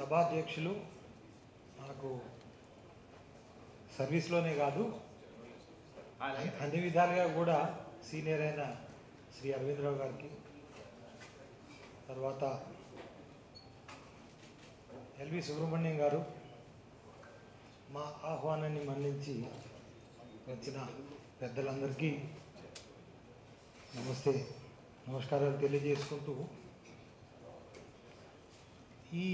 సభాధ్యక్షులు నాకు సర్వీస్లోనే కాదు అన్ని విధాలుగా కూడా సీనియర్ అయిన శ్రీ అరవిందరావు గారికి, తర్వాత ఎల్వి సుబ్రహ్మణ్యం గారు మా ఆహ్వానాన్ని మన్నించి వచ్చిన పెద్దలందరికీ నమస్కారాలు తెలియజేసుకుంటూ ఈ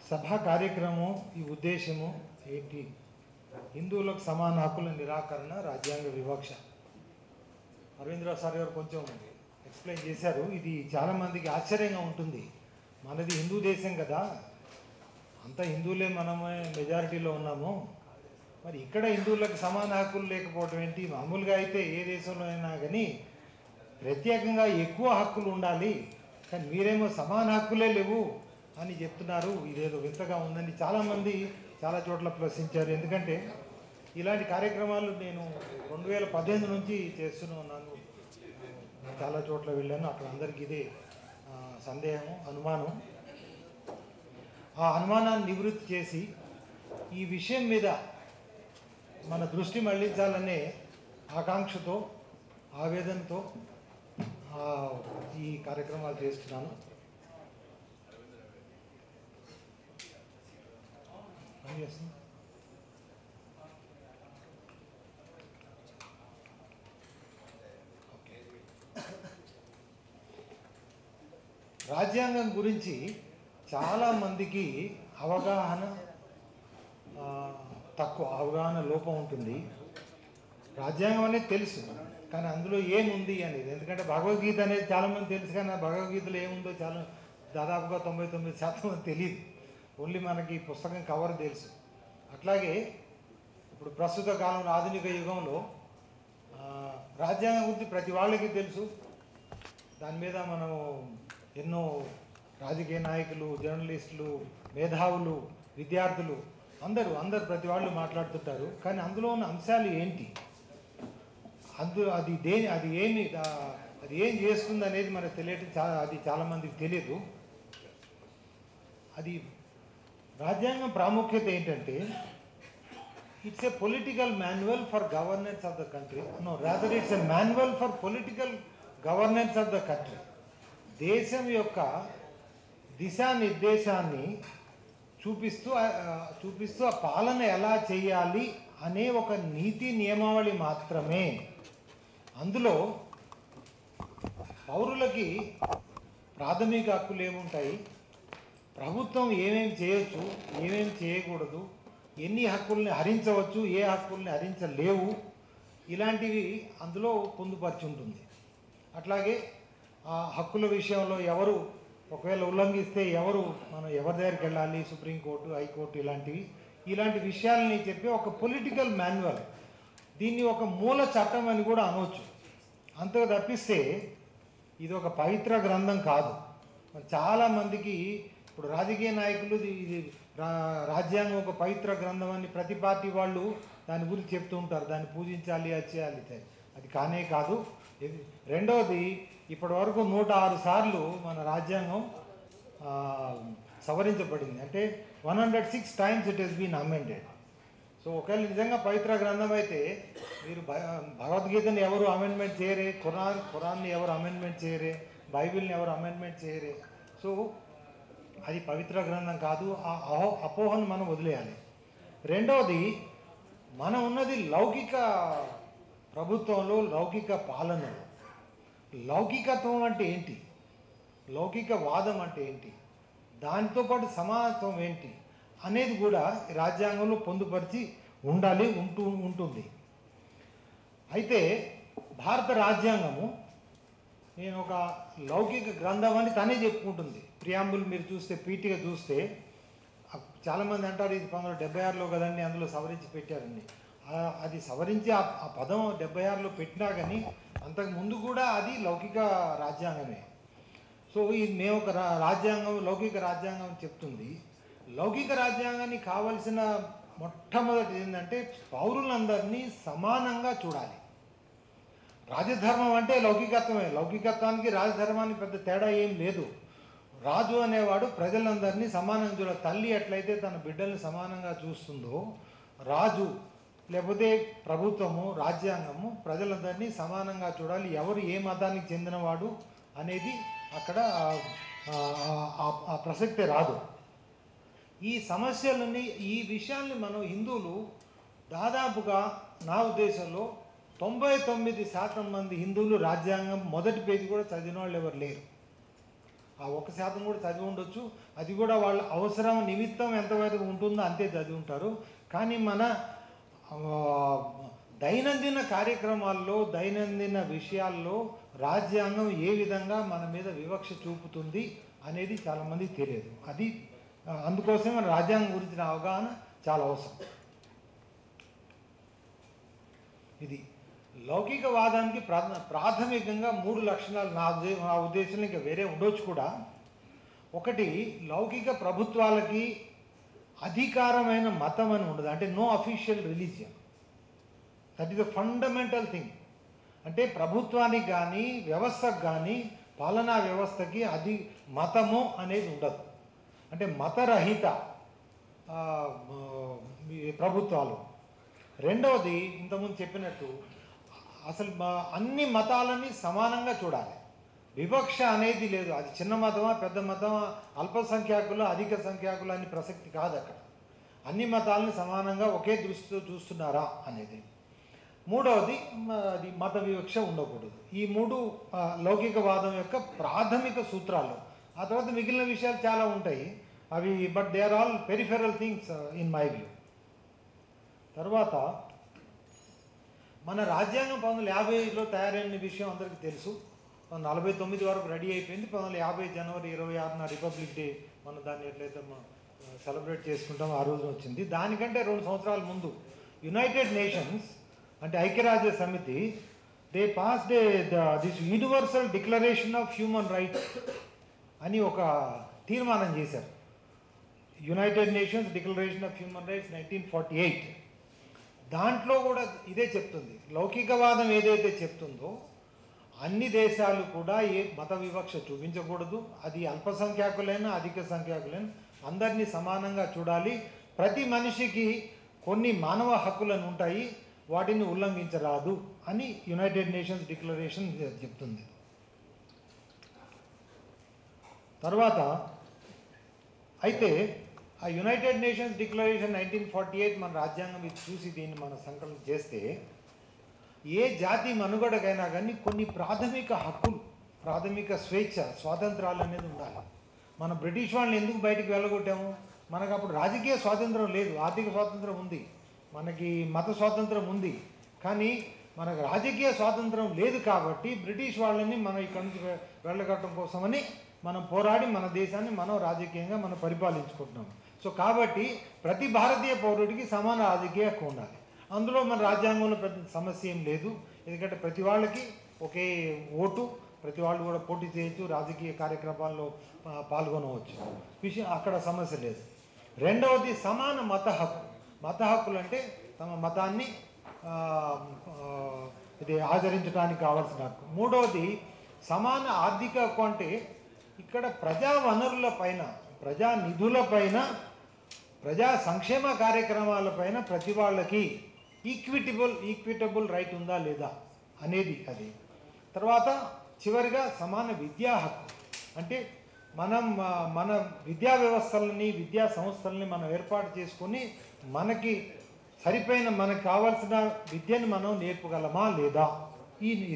సభా కార్యక్రమం ఈ ఉద్దేశము ఏంటి? హిందువులకు సమాన హక్కుల నిరాకరణ, రాజ్యాంగ వివక్ష. అరవిందరావు సార్ గారు కొంచెం ఎక్స్ప్లెయిన్ చేశారు. ఇది చాలామందికి ఆశ్చర్యంగా ఉంటుంది. మనది హిందూ దేశం కదా, అంతా హిందువులే, మనమే మెజారిటీలో ఉన్నాము, మరి ఇక్కడ హిందువులకు సమాన హక్కులు లేకపోవడం ఏంటి? మామూలుగా అయితే ఏ దేశంలో అయినా కానీ ప్రత్యేకంగా ఎక్కువ హక్కులు ఉండాలి, కానీ మీరేమో సమాన హక్కులే లేవు అని చెప్తున్నారు. ఇదేదో వింతగా ఉందని చాలామంది చాలా చోట్ల ప్రశ్నించారు. ఎందుకంటే ఇలాంటి కార్యక్రమాలు నేను 2018 నుంచి చేస్తూనే ఉన్నాను. చాలా చోట్ల వెళ్ళాను, అక్కడ అందరికీ ఇదే సందేహం, అనుమానం. ఆ అనుమానాన్ని నివృత్తి చేసి ఈ విషయం మీద మన దృష్టి మళ్లించాలనే ఆకాంక్షతో, ఆవేదనతో ఈ కార్యక్రమాలు చేస్తున్నాను. రాజ్యాంగం గురించి చాలామందికి అవగాహన లోపం ఉంటుంది. రాజ్యాంగం అనేది తెలుసు, కానీ అందులో ఏముంది అనేది. ఎందుకంటే భగవద్గీత అనేది చాలామంది తెలుసు, కానీ భగవద్గీతలో ఏముందో దాదాపుగా 99% తెలియదు. ఓన్లీ మనకి పుస్తకం కవర్ తెలుసు. అట్లాగే ఇప్పుడు ప్రస్తుత కాలంలో ఆధునిక యుగంలో రాజ్యాంగం గురించి ప్రతి వాళ్ళకి తెలుసు. దాని మీద మనం ఎన్నో రాజకీయ నాయకులు, జర్నలిస్టులు, మేధావులు, విద్యార్థులు అందరూ ప్రతి వాళ్ళు మాట్లాడుతుంటారు. కానీ అందులో ఉన్న అంశాలు ఏంటి, అది ఏం చేస్తుంది అనేది మనకు తెలియటం అది చాలామందికి తెలియదు. అది రాజ్యాంగం ప్రాముఖ్యత ఏంటంటే, it's a political manual for governance of the country. No, rather it's a manual for political governance of the country. దేశం యొక్క దిశానిర్దేశాన్ని చూపిస్తూ ఆ పాలన ఎలా చేయాలి అనే ఒక నీతి నియమావళి మాత్రమే. అందులో పౌరులకి ప్రాథమిక హక్కులు ఏముంటాయి, ప్రభుత్వం ఏమేమి చేయొచ్చు, ఏమేమి చేయకూడదు, ఎన్ని హక్కుల్ని హరించవచ్చు, ఏ హక్కుల్ని హరించలేవు, ఇలాంటివి అందులో పొందుపరిచి ఉంటుంది. అట్లాగే ఆ హక్కుల విషయంలో ఎవరు ఒకవేళ ఉల్లంఘిస్తే మనం ఎవరి దగ్గరికి వెళ్ళాలి, సుప్రీంకోర్టు, హైకోర్టు, ఇలాంటి విషయాలని చెప్పి ఒక పొలిటికల్ మాన్యువల్. దీన్ని ఒక మూల చట్టం అని కూడా అనవచ్చు. అంతగా తప్పిస్తే ఇది ఒక పవిత్ర గ్రంథం కాదు. చాలామందికి ఇప్పుడు రాజకీయ నాయకులు ఇది రాజ్యాంగం ఒక పవిత్ర గ్రంథం అని ప్రతి పార్టీ వాళ్ళు దాని గురించి చెప్తూ ఉంటారు. దాన్ని పూజించాలి, అది చేయాలి. అది కానే కాదు. రెండవది, ఇప్పటి వరకు 106 సార్లు మన రాజ్యాంగం సవరించబడింది. అంటే 106 times it has been amended. So ఒకవేళ నిజంగా పవిత్ర గ్రంథం అయితే మీరు భగవద్గీతని ఎవరు అమెండ్మెంట్ చేయరే, ఖురాన్ని ఎవరు అమెండ్మెంట్ చేయరే, బైబిల్ని ఎవరు అమెండ్మెంట్ చేయరే. సో అది పవిత్ర గ్రంథం కాదు. ఆ అపోహను మనం వదిలేయాలి. రెండవది, మనం ఉన్నది లౌకిక ప్రభుత్వంలో, లౌకిక పాలనలో. లౌకికత్వం అంటే ఏంటి, లౌకికవాదం అంటే ఏంటి, దానితో పాటు సమానత్వం ఏంటి అనేది కూడా రాజ్యాంగంలో పొందుపరిచి ఉంటుంది. అయితే భారత రాజ్యాంగము నేను ఒక లౌకిక గ్రంథం అని తనే చెప్పుకుంటుంది. ప్రియాంబుల్ మీరు చూస్తే, పీఠిక చూస్తే చాలామంది అంటారు ఇది 1976లో కదండి, అందులో సవరించి పెట్టారండి. అది సవరించి ఆ పదం 76లో పెట్టినా కానీ అంతకు ముందు కూడా అది లౌకిక రాజ్యాంగమే. సో ఇది మేము ఒక లౌకిక రాజ్యాంగం చెప్తుంది. లౌకిక రాజ్యాంగానికి కావలసిన మొట్టమొదటి ఏంటంటే పౌరులందరినీ సమానంగా చూడాలి. రాజధర్మం అంటే లౌకికత్వమే. లౌకికత్వానికి రాజధర్మానికి పెద్ద తేడా ఏం లేదు. రాజు అనేవాడు ప్రజలందరినీ సమానంగా చూడాలి. తల్లి ఎట్లయితే తన బిడ్డల్ని సమానంగా చూస్తుందో, రాజు లేకపోతే ప్రభుత్వము, రాజ్యాంగము ప్రజలందరినీ సమానంగా చూడాలి. ఎవరు ఏ మతానికి చెందినవాడు అనేది అక్కడ ఆ ప్రసక్తే రాదు. ఈ సమస్యలని, ఈ విషయాల్ని మనం హిందువులు దాదాపుగా నా ఉద్దేశంలో 99% మంది హిందువులు రాజ్యాంగం మొదటి పేజీ కూడా చదివిన వాళ్ళు ఎవరు లేరు. ఆ 1% కూడా చదివి ఉండొచ్చు. అది కూడా వాళ్ళ అవసరం నిమిత్తం ఎంతవరకు ఉంటుందో అంతే చదివి ఉంటారు. కానీ మన దైనందిన కార్యక్రమాల్లో, దైనందిన విషయాల్లో రాజ్యాంగం ఏ విధంగా మన మీద వివక్ష చూపుతుంది అనేది చాలామందికి తెలియదు. అది అందుకోసం మన రాజ్యాంగం గురించిన అవగాహన చాలా అవసరం. ఇది లౌకికవాదానికి ప్రాథమికంగా 3 లక్షణాలు నా ఉద్దేశంలో, ఇంకా వేరే ఉండొచ్చు కూడా. ఒకటి, లౌకిక ప్రభుత్వాలకి అధికారమైన మతం అని ఉండదు. అంటే no official religion. That is the fundamental thing. అంటే ప్రభుత్వానికి కానీ, వ్యవస్థకు కానీ, పాలనా వ్యవస్థకి అది మతము అనేది ఉండదు. అంటే మతరహిత ప్రభుత్వాలు. రెండవది, ఇంతకుముందు చెప్పినట్టు అసలు అన్ని మతాలని సమానంగా చూడాలి. వివక్ష అనేది లేదు. అది చిన్న మతమా, పెద్ద మతమా, అల్పసంఖ్యాకులు, అధిక సంఖ్యాకులు అని ప్రసక్తి కాదు అక్కడ. అన్ని మతాలని సమానంగా ఒకే దృష్టితో చూస్తున్నారా అనేది. మూడవది, అది మత వివక్ష ఉండకూడదు. ఈ 3 లౌకికవాదం యొక్క ప్రాథమిక సూత్రాలు. ఆ తర్వాత మిగిలిన విషయాలు చాలా ఉంటాయి అవి, but they are all peripheral things in my view. తర్వాత మన రాజ్యాంగం 1950లో తయారైన విషయం అందరికీ తెలుసు. 1949 వరకు రెడీ అయిపోయింది. 1950 జనవరి 26న రిపబ్లిక్ డే మనం దాన్ని ఎట్లయితే సెలబ్రేట్ చేసుకుంటాం ఆ రోజున వచ్చింది. దానికంటే 2 సంవత్సరాల ముందు యునైటెడ్ నేషన్స్, అంటే ఐక్యరాజ్య సమితి, they passed this universal declaration of human rights అని ఒక తీర్మానం చేశారు. United Nations declaration of human rights 1948. దాంట్లో కూడా ఇదే చెప్తుంది. లౌకికవాదం ఏదైతే చెప్తుందో అన్ని దేశాలు కూడా ఏ మత వివక్ష చూపించకూడదు. అది అల్పసంఖ్యాకులైనా, అధిక సంఖ్యాకులైనా అందరినీ సమానంగా చూడాలి. ప్రతి మనిషికి కొన్ని మానవ హక్కులను ఉంటాయి, వాటిని ఉల్లంఘించరాదు అని యునైటెడ్ నేషన్స్ డిక్లరేషన్ చెప్తుంది. తర్వాత అయితే ఆ యునైటెడ్ నేషన్స్ డిక్లరేషన్ 1948 మన రాజ్యాంగం ఇది చూసి దీన్ని మనం సంకలనం చేస్తే, ఏ జాతి మనుగడకైనా కానీ కొన్ని ప్రాథమిక హక్కులు, ప్రాథమిక స్వేచ్ఛ, స్వాతంత్రాలు అనేది ఉండాలి. మన బ్రిటిష్ వాళ్ళని ఎందుకు బయటికి వెళ్ళగొట్టాము? మనకు అప్పుడు రాజకీయ స్వాతంత్రం లేదు, ఆర్థిక స్వాతంత్రం ఉంది, మనకి మత స్వాతంత్రం ఉంది. కానీ మనకు రాజకీయ స్వాతంత్రం లేదు కాబట్టి బ్రిటిష్ వాళ్ళని మనం ఇక్కడి నుంచి వెళ్ళగట్టడం కోసమని మనం పోరాడి మన దేశాన్ని మనం రాజకీయంగా మనం పరిపాలించుకుంటున్నాం. సో కాబట్టి ప్రతి భారతీయ పౌరుడికి సమాన రాజకీయ హక్కు ఉండాలి. అందులో మన రాజ్యాంగంలో పెద్ద సమస్య ఏం లేదు. ఎందుకంటే ప్రతి వాళ్ళకి ఒకే ఓటు, ప్రతి వాళ్ళు కూడా పోటీ చేయొచ్చు, రాజకీయ కార్యక్రమాల్లో పాల్గొనవచ్చు. విషయం అక్కడ సమస్య లేదు. రెండవది, సమాన మత హక్కు. మత హక్కులు అంటే తమ మతాన్ని ఇది ఆచరించడానికి కావాల్సిన హక్కు. మూడవది, సమాన ఆర్థిక హక్కు. అంటే ఇక్కడ ప్రజా వనరులపైన, ప్రజా నిధులపైన, ప్రజా సంక్షేమ కార్యక్రమాలపైన ప్రతి వాళ్ళకి ఈక్విటబుల్ రైట్ ఉందా లేదా అనేది అది. తర్వాత చివరిగా సమాన విద్యా హక్కు. అంటే మన విద్యా వ్యవస్థలని, విద్యా సంస్థలని మనం ఏర్పాటు చేసుకొని మనకి సరిపోయిన, మనకు కావాల్సిన విద్యను మనం నేర్పగలమా లేదా ఇది.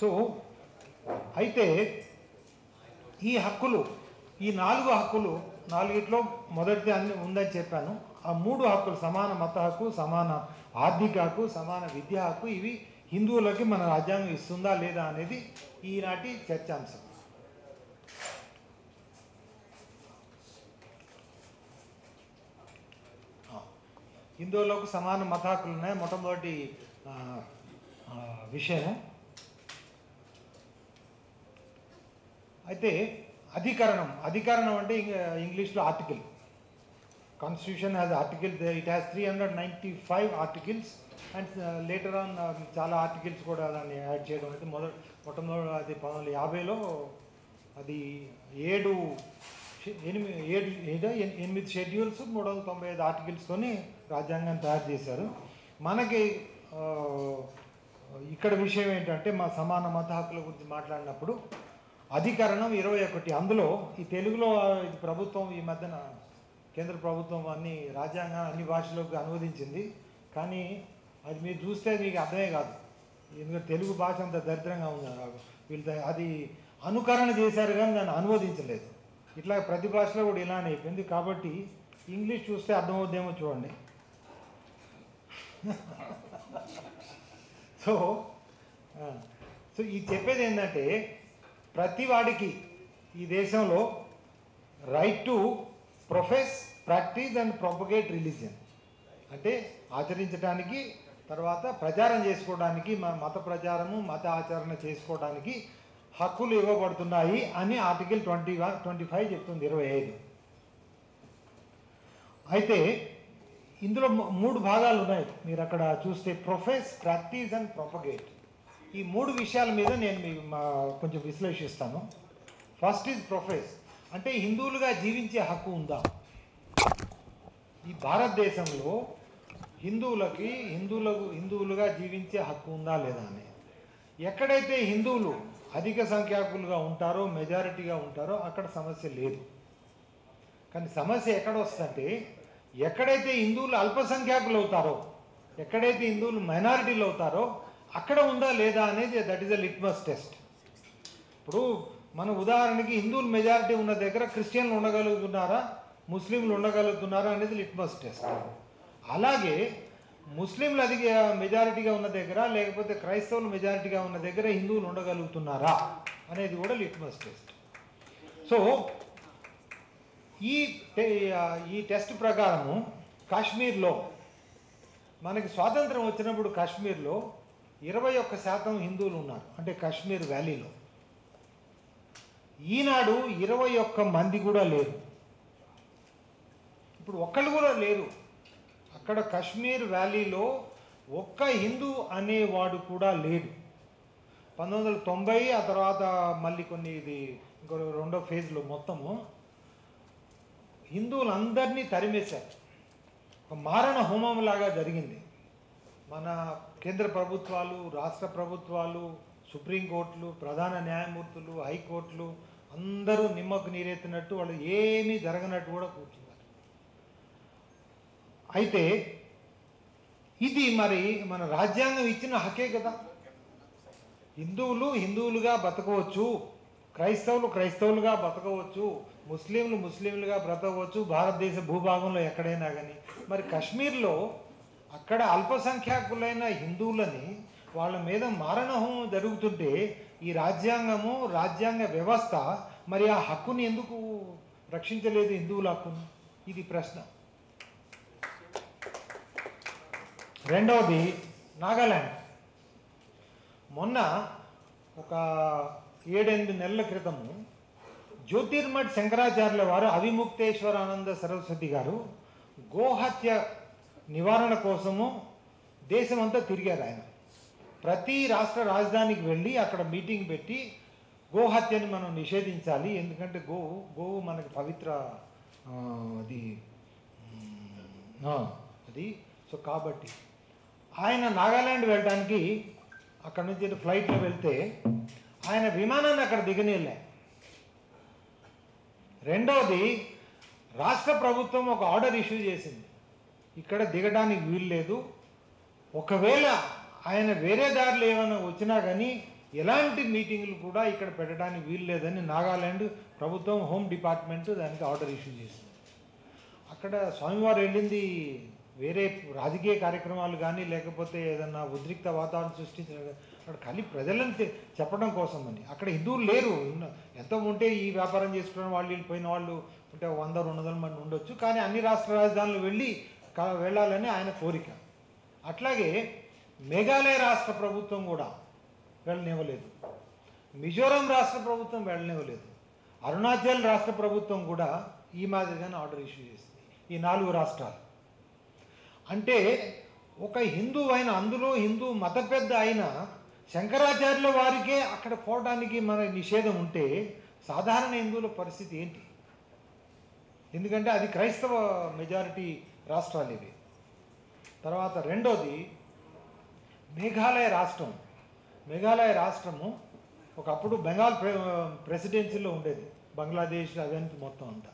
సో అయితే ఈ హక్కులు, ఈ 4 హక్కులు, 4ట్లో మొదటిది అన్ని ఉందని చెప్పాను. ఆ 3 హక్కులు, సమాన మత హక్కు, సమాన ఆర్థిక హక్కు, సమాన విద్యా హక్కు, ఇవి హిందువులకి మన రాజ్యాంగం ఇస్తుందా లేదా అనేది ఈనాటి చర్చాంశం. హిందువులకు సమాన మత హక్కులు ఉన్నాయి. మొట్టమొదటి విషయం. అయితే అధికరణం అంటే ఇంగ్లీష్లో article. Constitution has article, it has 395 articles and later on చాలా ఆర్టికల్స్ కూడా దాన్ని యాడ్ చేయడం. అయితే మొట్టమొదటి అది 1950లో అది 8 షెడ్యూల్స్ 395 ఆర్టికల్స్తోని రాజ్యాంగాన్ని తయారు చేశారు. మనకి ఇక్కడ విషయం ఏంటంటే మా సమాన మత హక్కుల గురించి మాట్లాడినప్పుడు అధికరణం 21, అందులో ఈ తెలుగులో ఇది ప్రభుత్వం ఈ మధ్యన కేంద్ర ప్రభుత్వం రాజ్యాంగాన్ని అన్ని భాషలోకి అనువదించింది. కానీ అది మీరు చూస్తే మీకు అర్థమే కాదు, ఎందుకంటే తెలుగు భాష అంత దరిద్రంగా ఉంది. వీళ్ళు అది అనుకరణ చేశారు కానీ దాన్ని అనువదించలేదు. ఇట్లా ప్రతి భాషలో కూడా ఇలానే అయిపోయింది. కాబట్టి ఇంగ్లీష్ చూస్తే అర్థమవుద్దేమో చూడండి. సో ఇది చెప్పేది ఏంటంటే ప్రతి వాడికి ఈ దేశంలో right to profess, practice and propagate religion, అంటే ఆచరించడానికి, తర్వాత ప్రచారం చేసుకోవడానికి, మత ప్రచారము మత ఆచరణ చేసుకోవడానికి హక్కులు ఇవ్వబడుతున్నాయి అని ఆర్టికల్ 25 చెప్తుంది, 25. అయితే ఇందులో 3 భాగాలు ఉన్నాయి. మీరు అక్కడ చూస్తే ప్రొఫెస్, ప్రాక్టీస్ అండ్ ప్రొపగేట్. ఈ 3 విషయాల మీద నేను మీకు కొంచెం విశ్లేషిస్తాను. ఫస్ట్ ఈజ్ ప్రొఫెస్, అంటే హిందువులుగా జీవించే హక్కు ఉందా ఈ భారతదేశంలో? హిందువులుగా జీవించే హక్కు ఉందా లేదా అని. ఎక్కడైతే హిందువులు అధిక సంఖ్యాకులుగా ఉంటారో, మెజారిటీగా ఉంటారో అక్కడ సమస్య లేదు. కానీ సమస్య ఎక్కడ వస్తుందంటే ఎక్కడైతే హిందువులు అల్పసంఖ్యాకులు అవుతారో, ఎక్కడైతే హిందువులు మైనారిటీలు అవుతారో అక్కడ ఉందా లేదా అనేది that is a litmus test. ఇప్పుడు మన ఉదాహరణకి హిందువులు మెజారిటీ ఉన్న దగ్గర క్రిస్టియన్లు ఉండగలుగుతున్నారా, ముస్లింలు ఉండగలుగుతున్నారా అనేది లిట్మస్ టెస్ట్. అలాగే ముస్లింలు అధిక మెజారిటీగా ఉన్న దగ్గర, లేకపోతే క్రైస్తవులు మెజారిటీగా ఉన్న దగ్గర హిందువులు ఉండగలుగుతున్నారా అనేది కూడా లిట్మస్ టెస్ట్. సో ఈ టెస్ట్ ప్రకారము కాశ్మీర్లో మనకి స్వాతంత్రం వచ్చినప్పుడు కాశ్మీర్లో 21% హిందువులు ఉన్నారు, అంటే కాశ్మీర్ వ్యాలీలో. ఈనాడు 21 మంది కూడా లేరు, ఇప్పుడు ఒక్కళ్ళు కూడా లేరు. అక్కడ కాశ్మీర్ వ్యాలీలో ఒక్క హిందూ అనేవాడు కూడా లేడు. 1990 ఆ తర్వాత మళ్ళీ కొన్ని ఇది ఇంకో 2వ ఫేజ్లో మొత్తము హిందువులందరినీ తరిమేశారు. ఒక మారణ హోమం లాగా జరిగింది. మన కేంద్ర ప్రభుత్వాలు, రాష్ట్ర ప్రభుత్వాలు, సుప్రీంకోర్టులు, ప్రధాన న్యాయమూర్తులు, హైకోర్టులు అందరూ నిమ్మకు నీరెత్తినట్టు, వాళ్ళు ఏమీ జరగనట్టు కూడా కూర్చున్నారు. అయితే ఇది మరి మన రాజ్యాంగం ఇచ్చిన హక్కే కదా. హిందువులుగా బతకవచ్చు, క్రైస్తవులుగా బతకవచ్చు, ముస్లింలుగా బ్రతకవచ్చు భారతదేశ భూభాగంలో ఎక్కడైనా. కానీ మరి కాశ్మీర్లో అక్కడ అల్పసంఖ్యాకులైన హిందువులని వాళ్ళ మీద మారణహోమం జరుగుతుంటే ఈ రాజ్యాంగ వ్యవస్థ మరి ఆ హక్కుని ఎందుకు రక్షించలేదు, హిందువుల హక్కును? ఇది ప్రశ్న. రెండవది నాగాలాండ్. మొన్న ఒక 7-8 నెలల క్రితము జ్యోతిర్మఠ్ శంకరాచార్యుల వారు, అవిముక్తేశ్వరానంద సరస్వతి గారు గోహత్య నివారణ కోసము దేశమంతా తిరిగారు. ఆయన ప్రతి రాష్ట్ర రాజధానికి వెళ్ళి అక్కడ మీటింగ్ పెట్టి గోహత్యని మనం నిషేధించాలి, ఎందుకంటే గోవు మనకి పవిత్ర అది. సో కాబట్టి ఆయన నాగాలాండ్ వెళ్ళడానికి అక్కడ నుంచి ఫ్లైట్లో వెళ్తే ఆయన విమానాన్ని అక్కడ దిగనీళ్ళే. రెండవది, రాష్ట్ర ప్రభుత్వం ఒక ఆర్డర్ ఇష్యూ చేసింది, ఇక్కడ దిగడానికి వీలు లేదు, ఒకవేళ ఆయన వేరే దారిలో ఏమైనా వచ్చినా కానీ ఎలాంటి మీటింగులు కూడా ఇక్కడ పెట్టడానికి వీలు లేదని నాగాలాండ్ ప్రభుత్వం, హోమ్ డిపార్ట్మెంట్ దానికి ఆర్డర్ ఇష్యూ చేసింది. అక్కడ స్వామివారు వెళ్ళింది వేరే రాజకీయ కార్యక్రమాలు కానీ లేకపోతే ఏదన్నా ఉద్రిక్త వాతావరణం సృష్టించడం, అక్కడ ఖాళీ ప్రజలను చెప్పడం కోసం అని. అక్కడ హిందువులు లేరు, ఎంత ఉంటే ఈ వ్యాపారం చేసుకున్న వాళ్ళు, వెళ్ళిపోయిన వాళ్ళు ఉంటే 100-200 మంది ఉండొచ్చు. కానీ అన్ని రాష్ట్ర రాజధానులు వెళ్ళాలని ఆయన కోరిక. అట్లాగే మేఘాలయ రాష్ట్ర ప్రభుత్వం కూడా వెళ్ళనివ్వలేదు, మిజోరాం రాష్ట్ర ప్రభుత్వం వెళ్ళనివ్వలేదు, అరుణాచల్ రాష్ట్ర ప్రభుత్వం కూడా ఈ మాదిరిగానే ఆర్డర్ ఇష్యూ చేసింది. ఈ 4 రాష్ట్రాలు అంటే ఒక హిందూ అయిన, అందులో హిందూ మత పెద్ద అయిన శంకరాచార్యుల వారికే అక్కడ పోవడానికి మన నిషేధం ఉంటే సాధారణ హిందువుల పరిస్థితి ఏంటి? ఎందుకంటే అది క్రైస్తవ మెజారిటీ రాష్ట్రాలు ఇవి. తర్వాత రెండోది మేఘాలయ రాష్ట్రం. మేఘాలయ రాష్ట్రము ఒకప్పుడు బెంగాల్ ప్రెసిడెన్సీలో ఉండేది, బంగ్లాదేశ్ అవన్నీ మొత్తం అంతా.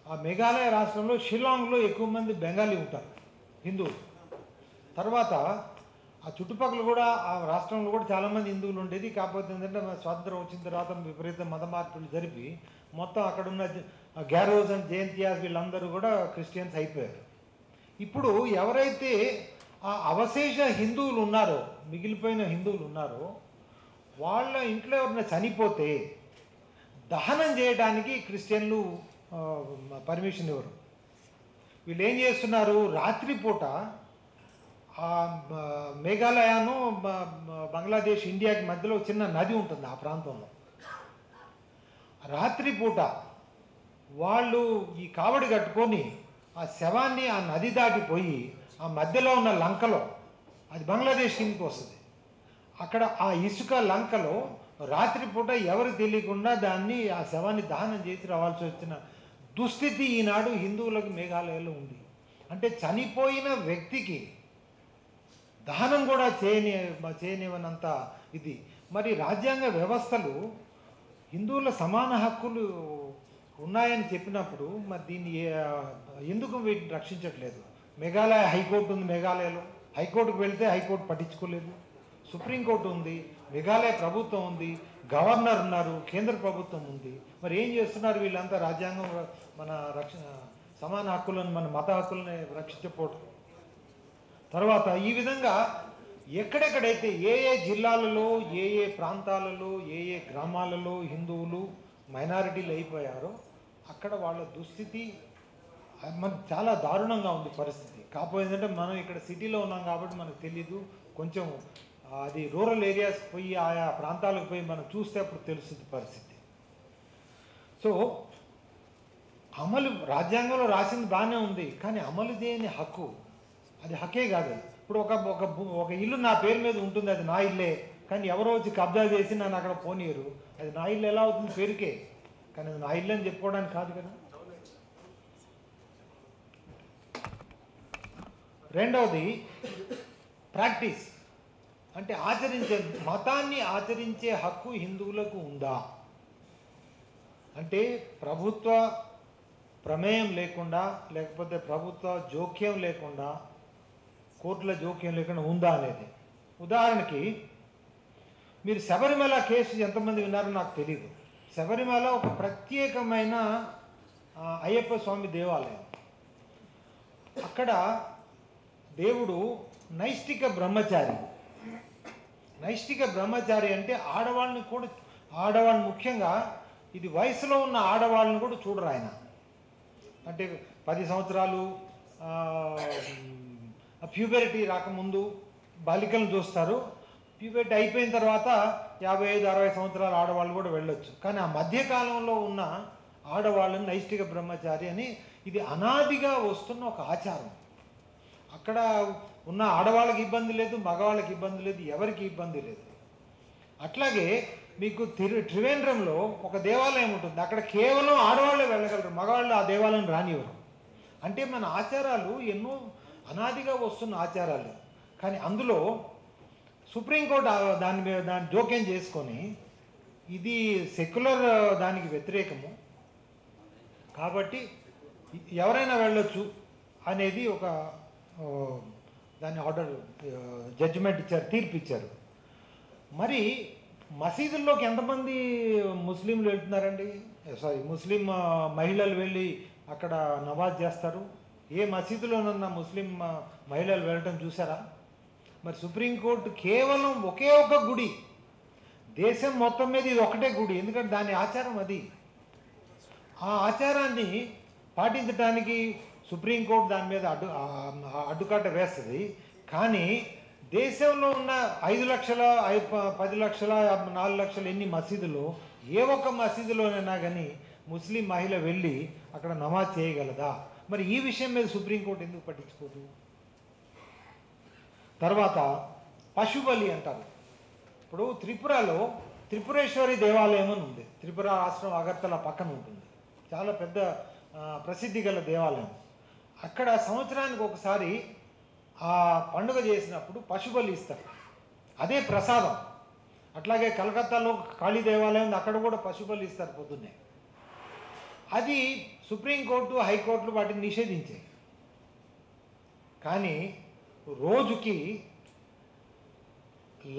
ఆ మేఘాలయ రాష్ట్రంలో షిల్లాంగ్లో ఎక్కువ మంది బెంగాలీ ఉంటారు, హిందువులు. తర్వాత ఆ చుట్టుపక్కల కూడా ఆ రాష్ట్రంలో కూడా చాలామంది హిందువులు ఉండేది. కాకపోతే ఏంటంటే స్వాతంత్రం వచ్చిన తర్వాత విపరీత మత మార్పులు జరిపి మొత్తం అక్కడున్న గ్యారోస్ అండ్ జయంతియాస్ వీళ్ళందరూ కూడా క్రిస్టియన్స్ అయిపోయారు. ఇప్పుడు ఎవరైతే ఆ అవశేష హిందువులు ఉన్నారో, మిగిలిపోయిన హిందువులు ఉన్నారో, వాళ్ళ ఇంట్లో ఎవరైనా చనిపోతే దహనం చేయడానికి క్రిస్టియన్లు పర్మిషన్ ఇవ్వరు. వీళ్ళు ఏం చేస్తున్నారు, రాత్రిపూట మేఘాలయను బంగ్లాదేశ్ ఇండియాకి మధ్యలో చిన్న నది ఉంటుంది ఆ ప్రాంతంలో. రాత్రిపూట వాళ్ళు ఈ కావడి కట్టుకొని ఆ శవాన్ని ఆ నది దాటిపోయి ఆ మధ్యలో ఉన్న లంకలో, అది బంగ్లాదేశ్ కిందకి వస్తుంది, అక్కడ ఆ ఇసుక లంకలో రాత్రిపూట ఎవరు తెలియకుండా దాన్ని ఆ శవాన్ని దహనం చేసి రావాల్సి వచ్చిన దుస్థితి ఈనాడు హిందువులకు మేఘాలయలో ఉంది. అంటే చనిపోయిన వ్యక్తికి దహనం కూడా చేయనివనంత ఇది. మరి రాజ్యాంగ వ్యవస్థలు హిందువుల సమాన హక్కులు ఉన్నాయని చెప్పినప్పుడు మరి దీన్ని ఎందుకు వీటిని రక్షించట్లేదు? మేఘాలయ హైకోర్టు ఉంది, మేఘాలయలో హైకోర్టుకు వెళ్తే హైకోర్టు పట్టించుకోలేదు. సుప్రీంకోర్టు ఉంది, మేఘాలయ ప్రభుత్వం ఉంది, గవర్నర్ ఉన్నారు, కేంద్ర ప్రభుత్వం ఉంది. మరి ఏం చేస్తున్నారు వీళ్ళంతా? రాజ్యాంగం మన సమాన హక్కులను, మన మత హక్కులను రక్షించకపోవడం. తర్వాత ఈ విధంగా ఎక్కడెక్కడైతే ఏ ఏ జిల్లాలలో, ఏ ఏ ప్రాంతాలలో, ఏ ఏ గ్రామాలలో హిందువులు మైనారిటీలు అయిపోయారో అక్కడ వాళ్ళ దుస్థితి మనకు చాలా దారుణంగా ఉంది పరిస్థితి. కాకపోతే ఏంటంటే మనం ఇక్కడ సిటీలో ఉన్నాం కాబట్టి మనకు తెలీదు. కొంచెం అది రూరల్ ఏరియాస్కి పోయి ఆయా ప్రాంతాలకు పోయి మనం చూస్తే అప్పుడు తెలుస్తుంది పరిస్థితి. సో అమలు రాజ్యాంగంలో రాసింది బాగానే ఉంది, కానీ అమలు చేయని హక్కు, అది హక్కే కాదు. ఇప్పుడు ఒక ఇల్లు నా పేరు మీద ఉంటుంది, అది నా ఇల్లే, కానీ ఎవరో వచ్చి కబ్జా చేసి నన్ను అక్కడ పోనీయరు. అది నా ఇల్లు ఎలా అవుతుంది? పేరుకే, కానీ అది నా ఇల్లు అని చెప్పుకోవడానికి కాదు కదా. రెండవది ప్రాక్టీస్, అంటే ఆచరించే మతాన్ని ఆచరించే హక్కు హిందువులకు ఉందా? అంటే ప్రభుత్వ ప్రమేయం లేకుండా, లేకపోతే ప్రభుత్వ జోక్యం లేకుండా, కోర్టుల జోక్యం లేకుండా ఉందా అనేది. ఉదాహరణకి మీరు శబరిమల కేసు ఎంతమంది విన్నారో నాకు తెలియదు. శబరిమల ఒక ప్రత్యేకమైన అయ్యప్ప స్వామి దేవాలయం. అక్కడ దేవుడు నైష్టిక బ్రహ్మచారి. నైష్టిక బ్రహ్మచారి అంటే ఆడవాళ్ళని ముఖ్యంగా ఇది వయసులో ఉన్న ఆడవాళ్ళని కూడా చూడరు ఆయన. అంటే 10 సంవత్సరాలు ప్యూబెరిటీ రాకముందు బాలికలను చూస్తారు. ప్యూబెరిటీ అయిపోయిన తర్వాత 55-60 సంవత్సరాల ఆడవాళ్ళు కూడా వెళ్ళొచ్చు. కానీ ఆ మధ్యకాలంలో ఉన్న ఆడవాళ్ళని నైష్టిక బ్రహ్మచారి అని, ఇది అనాదిగా వస్తున్న ఒక ఆచారం. అక్కడ ఉన్న ఆడవాళ్ళకి ఇబ్బంది లేదు, మగవాళ్ళకి ఇబ్బంది లేదు, ఎవరికి ఇబ్బంది లేదు. అట్లాగే మీకు త్రివేంద్రంలో ఒక దేవాలయం ఉంటుంది, అక్కడ కేవలం ఆడవాళ్ళే వెళ్ళగలరు, మగవాళ్ళు ఆ దేవాలయం రానివ్వరు. అంటే మన ఆచారాలు ఎన్నో అనాదిగా వస్తున్న ఆచారాలు. కానీ అందులో సుప్రీంకోర్టు దాని జోక్యం చేసుకొని ఇది సెక్యులర్ దానికి వ్యతిరేకము కాబట్టి ఎవరైనా వెళ్ళొచ్చు అనేది ఒక దాన్ని ఆర్డర్ జడ్జిమెంట్ ఇచ్చారు, తీర్పు ఇచ్చారు. మరి మసీదుల్లోకి ఎంతమంది ముస్లింలు వెళ్తున్నారండి? ముస్లిం మహిళలు వెళ్ళి అక్కడ నమాజ్ చేస్తారు. ఏ మసీదులోనన్నా ముస్లిం మహిళలు వెళ్ళటం చూసారా? మరి సుప్రీంకోర్టు కేవలం ఒకే ఒక గుడి, దేశం మొత్తం మీద ఇది ఒకటే గుడి, ఎందుకంటే దాని ఆచారం అది. ఆ ఆచారాన్ని పాటించడానికి సుప్రీంకోర్టు దాని మీద అడ్డుకట్ట వేస్తుంది. కానీ దేశంలో ఉన్న 5 లక్షల 10 లక్షల 4 లక్షల ఎన్ని మసీదులు, ఏ ఒక్క మసీదులోనైనా కానీ ముస్లిం మహిళ వెళ్ళి అక్కడ నమాజ్ చేయగలదా? మరి ఈ విషయం మీద సుప్రీంకోర్టు ఎందుకు పట్టించుకోదు? తర్వాత పశుబలి అంటారు. ఇప్పుడు త్రిపురలో త్రిపురేశ్వరి దేవాలయం అని ఉంది. త్రిపుర రాష్ట్రం అగర్తల పక్కన ఉంటుంది. చాలా పెద్ద ప్రసిద్ధి గల దేవాలయం. అక్కడ సంవత్సరానికి ఒకసారి ఆ పండుగ చేసినప్పుడు పశుబలి ఇస్తారు. అదే ప్రసాదం. అట్లాగే కలకత్తాలో కాళీ దేవాలయం ఉంది, అక్కడ కూడా పశుబలి ఇస్తారు పొద్దున్నే. అది సుప్రీంకోర్టు, హైకోర్టులు వాటిని నిషేధించాయి. కానీ రోజుకి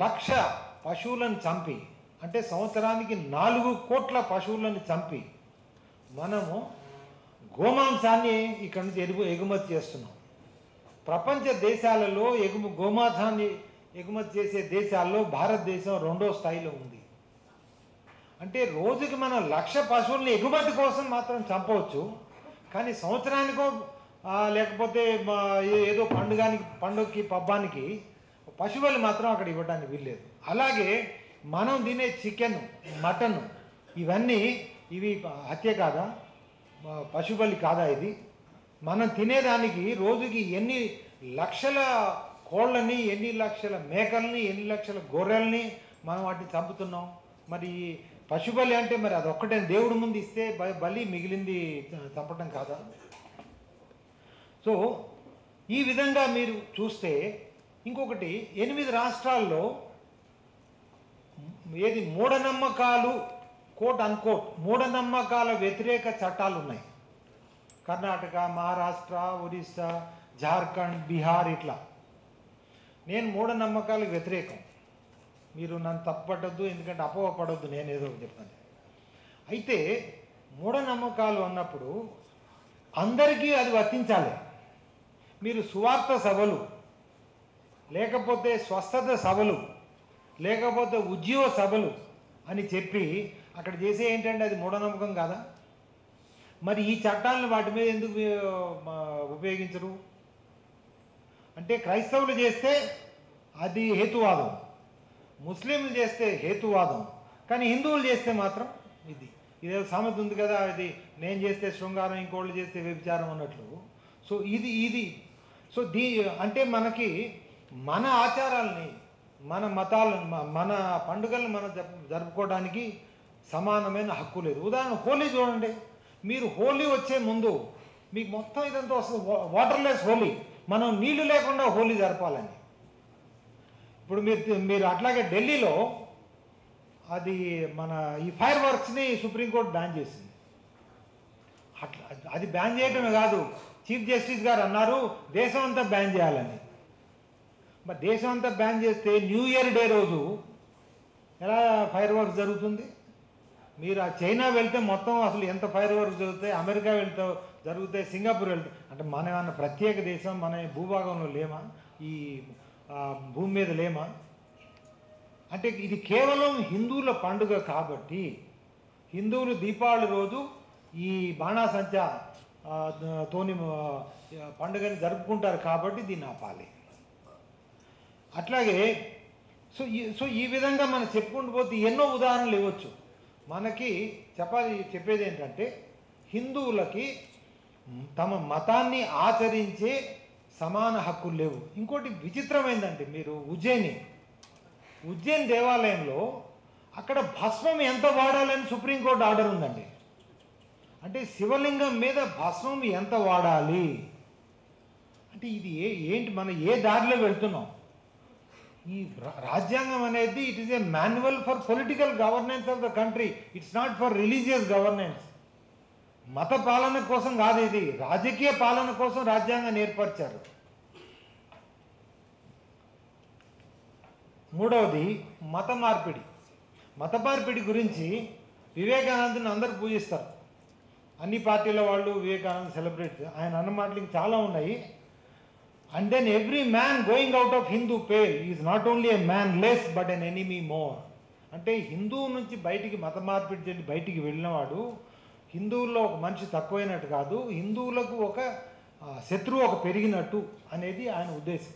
1,00,000 పశువులను చంపి, అంటే సంవత్సరానికి 4 కోట్ల పశువులను చంపి మనము గోమాంసాన్ని ఇక్కడి నుంచి ఎగుమతి చేస్తున్నాం. ప్రపంచ దేశాలలో గోమాంసాన్ని ఎగుమతి చేసే దేశాల్లో భారతదేశం 2వ స్థాయిలో ఉంది. అంటే రోజుకి మనం 1,00,000 పశువుల్ని ఎగుమతి కోసం మాత్రం చంపవచ్చు, కానీ సంవత్సరానికో లేకపోతే ఏదో పండుగకి పబ్బానికి పశువులు మాత్రం అక్కడ ఇవ్వడానికి వీల్లేదు. అలాగే మనం తినే చికెన్, మటన్ ఇవి హత్య కాదా? పశుబలి కాదా? ఇది మనం తినేదానికి రోజుకి ఎన్ని లక్షల కోళ్ళని, ఎన్ని లక్షల మేకల్ని, ఎన్ని లక్షల గొర్రెల్ని మనం వాటిని చంపుతున్నాం. మరి పశుబలి అంటే మరి అదొక్కటే దేవుడి ముందు ఇస్తే బలి, మిగిలింది చంపటం కాదా? సో ఈ విధంగా మీరు చూస్తే ఇంకొకటి 8 రాష్ట్రాల్లో మూఢనమ్మకాలు, కోట్ అన్కోట్ మూఢనమ్మకాల వ్యతిరేక చట్టాలు ఉన్నాయి. కర్ణాటక, మహారాష్ట్ర, ఒరిస్సా, జార్ఖండ్, బీహార్ ఇట్లా. నేను మూఢనమ్మకాలకు వ్యతిరేకం. మీరు నన్ను తప్పుపట్టద్దు, ఎందుకంటే అపోహపడద్దు, నేను ఏదో చెప్తాను. అయితే మూఢనమ్మకాలు అన్నప్పుడు అందరికీ అది వర్తించాలి. మీరు సువార్త సభలు, లేకపోతే స్వస్థత సభలు, లేకపోతే ఉద్యోగ సభలు అని చెప్పి అక్కడ చేసే ఏంటంటే అది మూఢనమ్మకం కాదా? మరి ఈ చట్టాలను వాటి మీద ఎందుకు ఉపయోగించరు? అంటే క్రైస్తవులు చేస్తే అది హేతువాదం, ముస్లింలు చేస్తే హేతువాదం, కానీ హిందువులు చేస్తే మాత్రం ఇదే సామెత ఉంది కదా, ఇది నేను చేస్తే శృంగారం, ఇంకోళ్ళు చేస్తే వ్యభిచారం అన్నట్లు. సో సో అంటే మనకి మన ఆచారాలని, మన మతాలను, మన పండుగలను మనం జరుపుకోవడానికి సమానమైన హక్కు లేదు. ఉదాహరణ హోలీ చూడండి. మీరు హోలీ వచ్చే ముందు మీకు మొత్తం ఇదంతా వస్తుంది, వాటర్లెస్ హోలీ, మనం నీళ్లు లేకుండా హోలీ జరపాలని. ఇప్పుడు మీరు అట్లాగే ఢిల్లీలో అది మన ఈ ఫైర్ వర్క్స్ని సుప్రీంకోర్టు బ్యాన్ చేసింది. అట్లా అది బ్యాన్ చేయడమే కాదు, చీఫ్ జస్టిస్ గారు అన్నారు దేశం అంతా బ్యాన్ చేయాలని. మరి దేశం అంతా బ్యాన్ చేస్తే న్యూ ఇయర్ డే రోజు ఎలా ఫైర్ వర్క్స్ జరుగుతుంది? మీరు ఆ చైనా వెళ్తే మొత్తం అసలు ఎంత ఫైర్ వర్క్స్ జరుగుతాయి, అమెరికా వెళ్తే జరుగుతాయి, సింగపూర్ వెళ్తే. అంటే మన ఏమన్నా ప్రత్యేక దేశం, మన భూభాగంలో లేమా, ఈ భూమి మీద లేమా? అంటే ఇది కేవలం హిందువుల పండుగ కాబట్టి, హిందువులు దీపావళి రోజు ఈ బాణాసంచా తోని పండుగని జరుపుకుంటారు కాబట్టి దీన్ని ఆపాలి. అట్లాగే సో ఈ విధంగా మనం చెప్పుకుంటూ పోతే ఎన్నో ఉదాహరణలు ఇవ్వచ్చు. మనకి చెప్పేది ఏంటంటే హిందువులకి తమ మతాన్ని ఆచరించే సమాన హక్కులు లేవు. ఇంకోటి విచిత్రమైందంటే, మీరు ఉజ్జయిన్ దేవాలయంలో అక్కడ భస్మం ఎంత వాడాలని సుప్రీంకోర్టు ఆర్డర్ ఉందండి. అంటే శివలింగం మీద భస్మం ఎంత వాడాలి అంటే ఇది ఏంటి, మనం ఏ దారిలో వెళ్తున్నాం? ఈ రాజ్యాంగం అనేది it is a manual for political governance of the country, it's not for religious governance. మత పాలన కోసం కాదు, ఇది రాజకీయ పాలన కోసం రాజ్యాంగాన్ని ఏర్పరిచారు. మూడవది మత మార్పిడి గురించి వివేకానందని అందరూ పూజిస్తారు. అన్ని పార్టీల వాళ్ళు వివేకానంద సెలబ్రేట్, ఆయన అన్న మాటలు చాలా ఉన్నాయి. And then every man going out of Hindu pale is not only a man less but an enemy more. అంటే హిందువు నుంచి బయటికి మత మార్పిడి చెంది బయటికి వెళ్ళినవాడు హిందువుల్లో ఒక మనిషి తక్కువైనట్టు కాదు, హిందువులకు ఒక శత్రువు ఒక పెరిగినట్టు అనేది ఆయన ఉద్దేశం.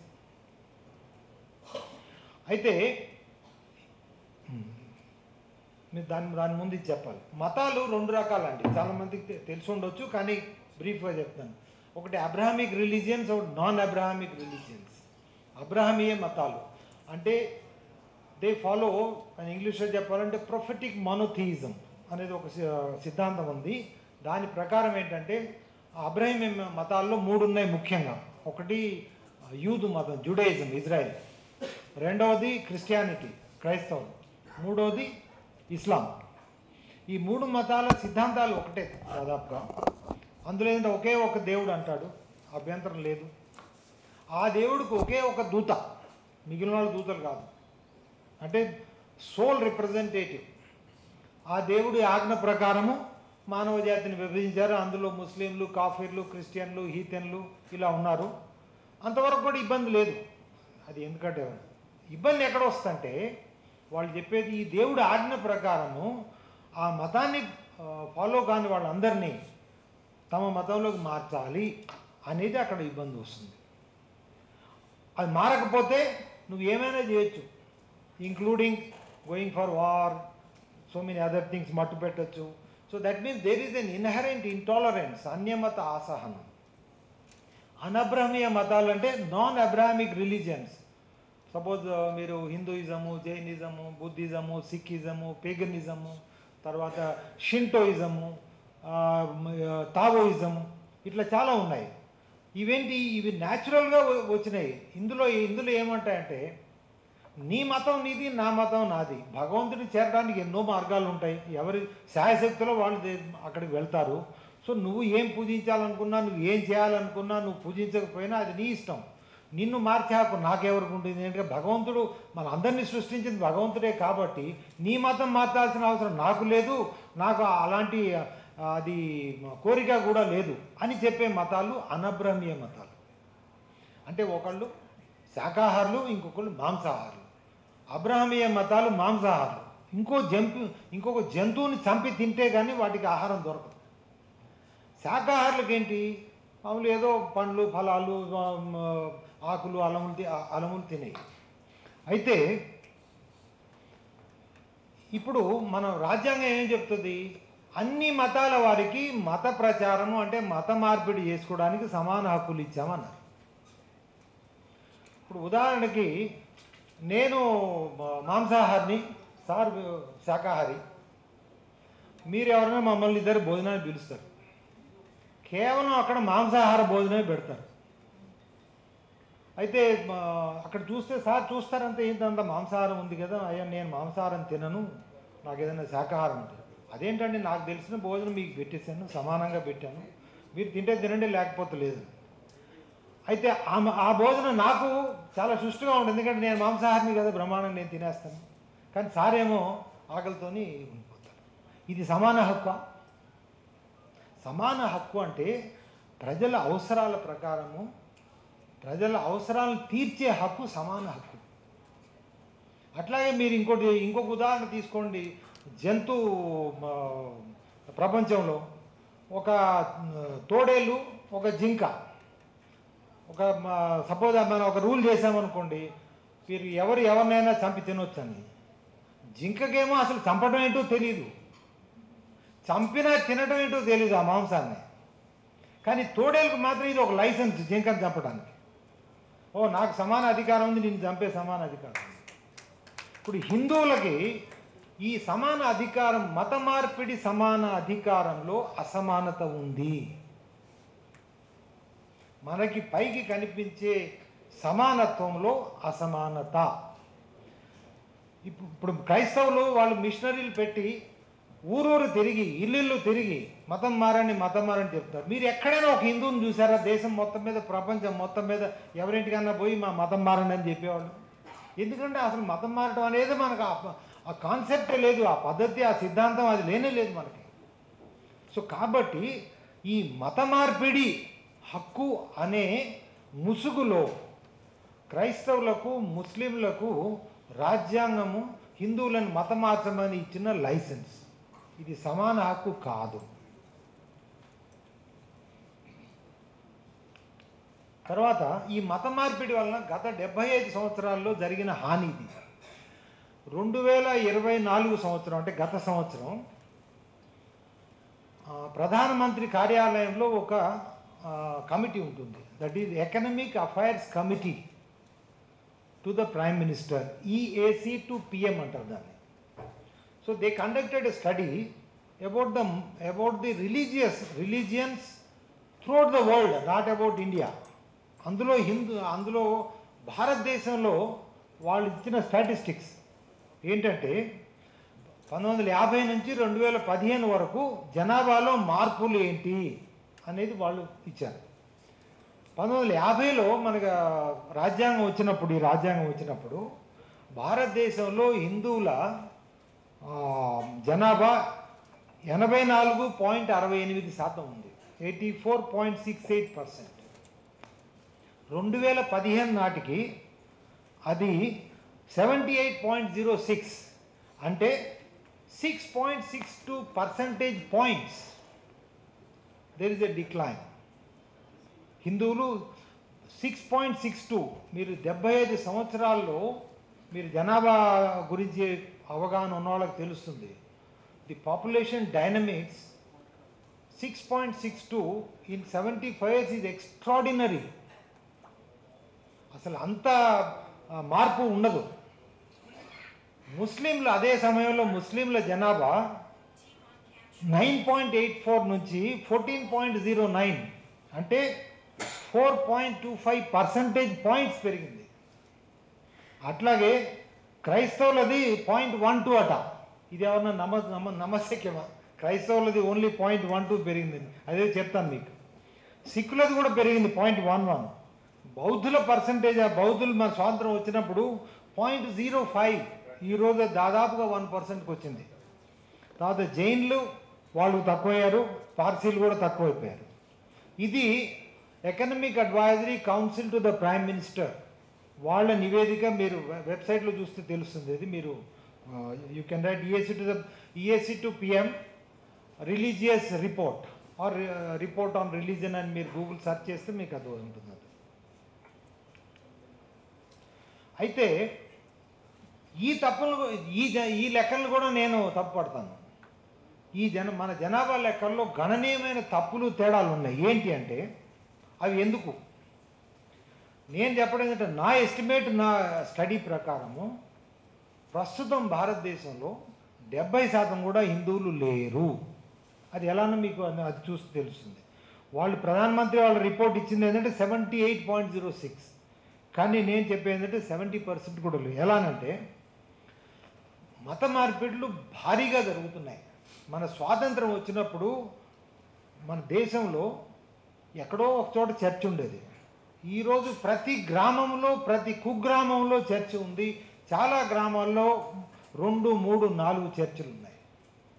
అయితే మీరు దాని ముందు చెప్పాలి. మతాలు 2 రకాలండి, చాలామందికి తెలిసి ఉండొచ్చు, కానీ బ్రీఫ్గా చెప్తాను. ఒకటి అబ్రహామిక్ రిలీజియన్స్, ఒకటి నాన్ అబ్రహామిక్ రిలీజియన్స్. అబ్రహామీయ మతాలు అంటే దే ఫాలో అని ఇంగ్లీష్లో చెప్పాలంటే ప్రొఫెటిక్ మోనోథియిజం అనేది ఒక సిద్ధాంతం ఉంది. దాని ప్రకారం ఏంటంటే అబ్రహీం మతాల్లో 3 ఉన్నాయి ముఖ్యంగా. ఒకటి యూదు మతం, జుడైజం, ఇజ్రాయెల్. రెండవది క్రిస్టియానిటీ, క్రైస్తవం. మూడవది ఇస్లాం. ఈ 3 మతాల సిద్ధాంతాలు ఒకటే దాదాపుగా. అందులో ఏంటంటే ఒకే ఒక దేవుడు అంటాడు, అభ్యంతరం లేదు. ఆ దేవుడికి ఒకే ఒక దూత, మిగిలిన వాళ్ళు దూతలు కాదు, అంటే సోల్ రిప్రజెంటేటివ్. ఆ దేవుడి ఆజ్ఞ ప్రకారము మానవ జాతిని విభజించారు. అందులో ముస్లింలు, కాఫీర్లు, క్రిస్టియన్లు, హీథెన్లు ఇలా ఉన్నారు. అంతవరకు కూడా ఇబ్బంది లేదు. అది ఎందుకంటే ఇబ్బంది ఎక్కడ వస్తుందంటే వాళ్ళు చెప్పేది ఈ దేవుడి ఆజ్ఞ ప్రకారము ఆ మతాన్ని ఫాలో కాని వాళ్ళందరినీ తమ మతంలోకి మార్చాలి అనేది అక్కడ ఇబ్బంది వస్తుంది. అది మారకపోతే నువ్వు ఏమైనా చేయొచ్చు, including going for war, so many other things మట్టు పెట్టచ్చు. So that means there is an inherent intolerance, అన్యమత అసహనం. అనబ్రహ్మీయ మతాలు అంటే నాన్ అబ్రాహమిక్ రిలీజియన్స్. సపోజ్ మీరు హిందూయిజము, జైనిజము, బుద్ధిజము, సిక్కిజము, పేగనిజము, తర్వాత షింటోయిజము, తావోయిజము, ఇట్లా చాలా ఉన్నాయి. ఇవి న్యాచురల్గా వచ్చినాయి. ఇందులో ఏమంటాయంటే నీ మతం నీది, నా మతం నాది. భగవంతుడిని చేరడానికి ఎన్నో మార్గాలు ఉంటాయి. ఎవరి శాయశక్తిలో వాళ్ళు అక్కడికి వెళ్తారు. సో నువ్వు ఏం పూజించాలనుకున్నా, నువ్వు ఏం చేయాలనుకున్నా, నువ్వు పూజించకపోయినా అది నీ ఇష్టం. నిన్ను మార్చే హక్కు నాకెవరికి ఉంటుంది? ఎందుకంటే భగవంతుడు మన అందరినీ సృష్టించింది భగవంతుడే కాబట్టి నీ మతం మార్చాల్సిన అవసరం నాకు లేదు, నాకు అలాంటి అది కోరిక కూడా లేదు అని చెప్పే మతాలు అనబ్రహ్మీయ మతాలు. అంటే ఒకళ్ళు శాకాహారులు, ఇంకొకళ్ళు మాంసాహారులు. అబ్రహమీయ మతాలు మాంసాహారులు. ఇంకొక జంతువుని చంపి తింటే కానీ వాటికి ఆహారం దొరకదు. శాకాహారులకు ఏంటి, మామూలు ఏదో పండ్లు, ఫలాలు, ఆకులు, అలములు తినేవి. అయితే ఇప్పుడు మన రాజ్యాంగం ఏం చెప్తుంది? అన్ని మతాల వారికి మత ప్రచారము అంటే మత మార్పిడి చేసుకోవడానికి సమాన హక్కులు ఇచ్చామన్నారు. ఇప్పుడు ఉదాహరణకి నేను మాంసాహారిని, సార్ శాకాహారి. మీరు ఎవరైనా మమ్మల్ని ఇద్దరు భోజనాన్ని పిలుస్తారు, కేవలం అక్కడ మాంసాహార భోజనమే పెడతారు. అయితే అక్కడ చూస్తే సార్ చూస్తారంటే ఏంటంత మాంసాహారం ఉంది కదా, అయ్యా నేను మాంసాహారం తినను, నాకు ఏదైనా శాకాహారం ఉంటుంది. అదేంటండి, నాకు తెలిసిన భోజనం మీకు పెట్టేశాను, సమానంగా పెట్టాను, మీరు తింటే తినండి లేకపోతే లేదు. అయితే ఆ భోజనం నాకు చాలా సుష్టిగా ఉంటుంది, ఎందుకంటే నేను మాంసాహారిని కదా, బ్రహ్మాండం నేను తినేస్తాను. కానీ సార్ ఏమో ఆకలితోని ఉండిపోతారు. ఇది సమాన హక్కు. సమాన హక్కు అంటే ప్రజల అవసరాల ప్రకారము, ప్రజల అవసరాలను తీర్చే హక్కు సమాన హక్కు. అట్లాగే మీరు ఇంకొక ఉదాహరణ తీసుకోండి. జంతు ప్రపంచంలో ఒక తోడేలు, ఒక జింక, సపోజ్ మనం ఒక రూల్ చేసామనుకోండి, మీరు ఎవరినైనా చంపి తినొచ్చని. జింకకేమో అసలు చంపడం ఏంటో తెలియదు, చంపినా తినడం ఏంటో తెలియదు ఆ మాంసాన్ని. కానీ తోడేలకు మాత్రం ఇది ఒక లైసెన్స్ జింకను చంపడానికి. ఓ నాకు సమాన అధికారం ఉంది, నేను చంపే సమాన అధికారం ఉంది. ఇప్పుడు హిందువులకి ఈ సమాన అధికారం, మత మార్పిడి సమాన అధికారంలో అసమానత ఉంది. మనకి పైకి కనిపించే సమానత్వంలో అసమానత. ఇప్పుడు క్రైస్తవులు వాళ్ళు మిషనరీలు పెట్టి ఊరూరు తిరిగి, ఇల్లు తిరిగి మతం మారని చెప్తారు. మీరు ఎక్కడైనా ఒక హిందువుని చూసారా? దేశం మొత్తం మీద, ప్రపంచం మొత్తం మీద ఎవరింటికన్నా పోయి మా మతం మారండి అని చెప్పేవాళ్ళు. ఎందుకంటే అసలు మతం మారటం అనేది మనకు ఆ కాన్సెప్టే లేదు, ఆ పద్ధతి, ఆ సిద్ధాంతం అది లేనే లేదు మనకి. సో కాబట్టి ఈ మత మార్పిడి హక్కు అనే ముసుగులో క్రైస్తవులకు, ముస్లింలకు రాజ్యాంగము హిందువులను మతం మార్చమని ఇచ్చిన లైసెన్స్. ఇది సమాన హక్కు కాదు. తర్వాత ఈ మత మార్పిడి వలన గత 75 సంవత్సరాల్లో జరిగిన హాని ఇది. 2024 సంవత్సరం అంటే గత సంవత్సరం ప్రధానమంత్రి కార్యాలయంలో ఒక కమిటీ ఉంటుంది, that is economic affairs committee. To the prime minister, EAC to PM అంటారు దాన్ని. So they conducted a study about the religions throughout the world, not about India. అందులో భారతదేశంలో వాళ్ళు ఇచ్చిన స్టాటిస్టిక్స్ ఏంటంటే 1950 నుంచి 2015 వరకు జనాభాలో మార్పులు ఏంటి అనేది వాళ్ళు ఇచ్చారు. 1950లో మనకు ఈ రాజ్యాంగం వచ్చినప్పుడు భారతదేశంలో హిందువుల జనాభా 84.68% ఉంది, 84.68%. 2015 నాటికి అది 78.06, అంటే 6.62 percentage points there is a decline. హిందువులు 6.62, మీరు 75 సంవత్సరాల్లో మీరు జనాభా గురించి అవగాహన ఉన్న వాళ్ళకి తెలుస్తుంది. The population dynamics 6.62 in 75 is extraordinary. అసలు అంత మార్పు ఉండదు. ముస్లింలు అదే సమయంలో ముస్లింల జనాభా 9.84 నుంచి 14.09, అంటే 4.25 percentage points పెరిగింది. అట్లాగే క్రైస్తవులది 0.12 అట. ఇది ఏమన్నా నమ్మశక్యమా? క్రైస్తవులది ఓన్లీ 0.12 పెరిగింది, అదే చెప్తాను మీకు. సిక్కులది కూడా పెరిగింది 0.11. బౌద్ధుల పర్సంటేజ్, బౌద్ధులు మన స్వాతంత్రం వచ్చినప్పుడు 0.05, ఈరోజు దాదాపుగా 1%కి వచ్చింది. తర్వాత జైన్లు వాళ్ళు తక్కువయ్యారు, పార్సీలు కూడా తక్కువైపోయారు. ఇది economic advisory council to the prime minister వాళ్ళ నివేదిక. మీరు వెబ్సైట్లో చూస్తే తెలుస్తుంది. ఇది మీరు you can write EAC to PM religious report or report on religion అని మీరు గూగుల్ సెర్చ్ చేస్తే మీకు అది ఉంటుంది. అయితే ఈ లెక్కలను కూడా నేను తప్పుపడతాను. మన జనాభా లెక్కల్లో గణనీయమైన తప్పులు తేడాలు ఉన్నాయి. ఏంటి అంటే అవి ఎందుకు? నేను చెప్పడం ఏంటంటే నా ఎస్టిమేట్, నా స్టడీ ప్రకారము ప్రస్తుతం భారతదేశంలో 70% కూడా హిందువులు లేరు. అది ఎలానో మీకు అది చూస్తే తెలుస్తుంది. ప్రధానమంత్రి వాళ్ళ రిపోర్ట్ ఇచ్చింది ఏంటంటే 78.06, కానీ నేను చెప్పేది ఏంటంటే 70% కూడా లేవు. ఎలానంటే మత మార్పిడులు భారీగా జరుగుతున్నాయి. మన స్వాతంత్రం వచ్చినప్పుడు మన దేశంలో ఎక్కడో ఒక చోట చర్చ్ ఉండేది. ఈరోజు ప్రతి గ్రామంలో, ప్రతి కుగ్రామంలో చర్చ్ ఉంది. చాలా గ్రామాల్లో 2, 3, 4 చర్చిలు ఉన్నాయి.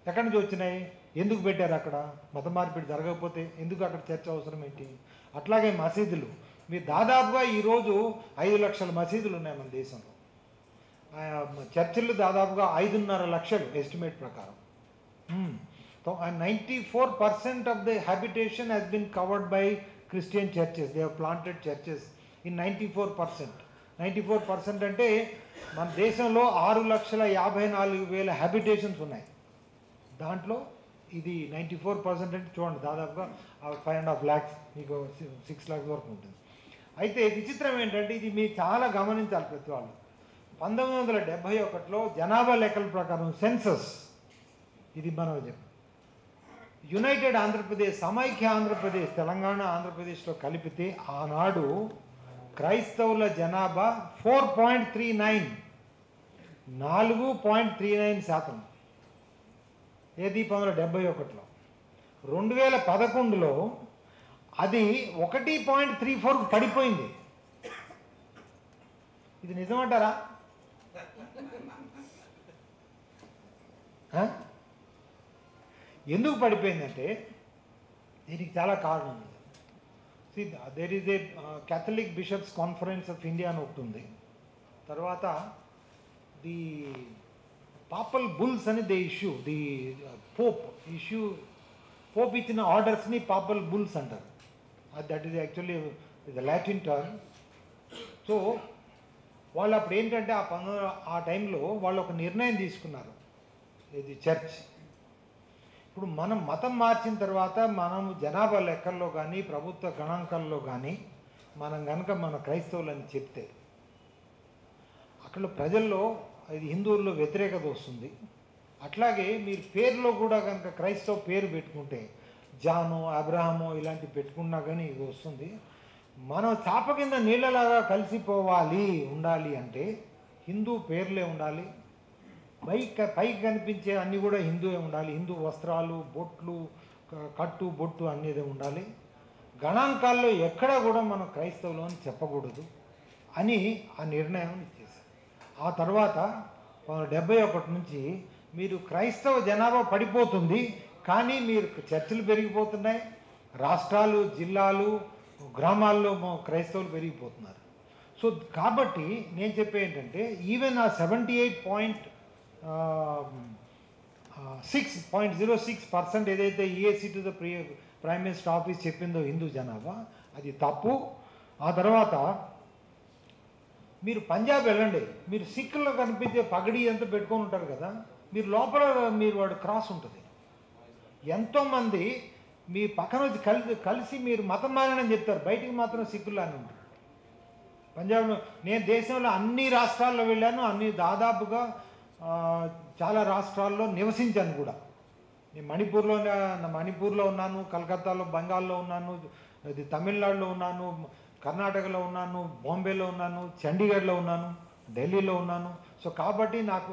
ఎక్కడి నుంచి వచ్చినాయి? ఎందుకు పెట్టారు అక్కడ? మత మార్పిడి జరగకపోతే ఎందుకు అక్కడ చర్చ అవసరం ఏంటి? అట్లాగే మసీదులు, మీరు దాదాపుగా ఈరోజు 5 లక్షల మసీదులు ఉన్నాయి మన దేశంలో. చర్చిలు దాదాపుగా 5.5 లక్షలు ఎస్టిమేట్ ప్రకారం. 94% of the habitation has been covered by Christian churches. They have planted churches in 94%. 94% అంటే మన దేశంలో 6,54,000 హ్యాబిటేషన్స్ ఉన్నాయి. దాంట్లో ఇది 94% అంటే చూడండి, దాదాపుగా 5.5 lakhs, మీకు 6 lakhs వరకు ఉంటుంది. అయితే విచిత్రం ఏంటంటే ఇది మీరు చాలా గమనించాలి ప్రతి వాళ్ళు. 1971లో జనాభా లెక్కల ప్రకారం సెన్సస్, ఇది మనం చెప్పాం, యునైటెడ్ ఆంధ్రప్రదేశ్, సమైక్య ఆంధ్రప్రదేశ్, తెలంగాణ ఆంధ్రప్రదేశ్లో కలిపితే ఆనాడు క్రైస్తవుల జనాభా 4.39, 4.39%. ఏది 1971లో. 2011లో అది 1.34 పడిపోయింది. ఇది నిజమంటారా? ఎందుకు పడిపోయిందంటే దీనికి చాలా కారణం ఉంది. There is a Catholic bishops conference of India అని ఒకటి ఉంది. తర్వాత ది పాపల్ బుల్స్ అని దే ఇష్యూ, ది పోప్ ఇచ్చిన ఆర్డర్స్ని పాపల్ బుల్స్ అంటారు. That is actually the Latin term. So వాళ్ళు అప్పుడు ఏంటంటే ఆ టైంలో వాళ్ళు ఒక నిర్ణయం తీసుకున్నారు, ఇది చర్చ్. ఇప్పుడు మనం మతం మార్చిన తర్వాత మనం జనాభా లెక్కల్లో కానీ ప్రభుత్వ గణాంకాల్లో కానీ మనం కనుక మన క్రైస్తవులని చెప్తే అక్కడ ప్రజల్లో ఇది హిందువుల్లో వ్యతిరేకత వస్తుంది. అట్లాగే మీరు పేరులో కూడా కనుక క్రైస్తవ పేరు పెట్టుకుంటే జాను అబ్రహాము ఇలాంటివి పెట్టుకున్నా కానీ ఇది వస్తుంది. మనం చాప కింద నీళ్ళలాగా కలిసిపోవాలి ఉండాలి అంటే హిందూ పేర్లే ఉండాలి. పైకి కనిపించే అన్నీ కూడా హిందువే ఉండాలి. హిందూ వస్త్రాలు, బొట్లు, కట్టు బొట్టు అనేది ఉండాలి. గణాంకాల్లో ఎక్కడా కూడా మనం క్రైస్తవులు అని చెప్పకూడదు అని ఆ నిర్ణయం చేశారు. ఆ తర్వాత 1971 నుంచి మీరు క్రైస్తవ జనాభా పడిపోతుంది, కానీ మీరు చర్చిలు పెరిగిపోతున్నాయి, రాష్ట్రాలు, జిల్లాలు, గ్రామాల్లో క్రైస్తవులు పెరిగిపోతున్నారు. సో కాబట్టి నేను చెప్పే ఏంటంటే ఈవెన్ ఆ 78.06% ఏదైతే EAC to the prime minister office చెప్పిందో హిందూ జనాభా అది తప్పు. ఆ తర్వాత మీరు పంజాబ్ వెళ్ళండి, మీరు సిక్కుల్లో కనిపించే పగడి ఎంత పెట్టుకొని ఉంటారు కదా, మీరు లోపల మీరు వాడు క్రాస్ ఉంటుంది. ఎంతోమంది మీ పక్కన వచ్చి కలిసి మీరు మతం మారని చెప్తారు, బయటికి మాత్రం సిక్కుల్లానే ఉంటారు. పంజాబ్లో నేను దేశంలో అన్ని రాష్ట్రాల్లో వెళ్ళాను, దాదాపుగా చాలా రాష్ట్రాల్లో నివసించాను కూడా. నేను మణిపూర్లో ఉన్నాను, కలకత్తాలో, బెంగాల్లో ఉన్నాను, తమిళనాడులో ఉన్నాను, కర్ణాటకలో ఉన్నాను, బాంబేలో ఉన్నాను, చండీగఢ్లో ఉన్నాను, ఢిల్లీలో ఉన్నాను. సో కాబట్టి నాకు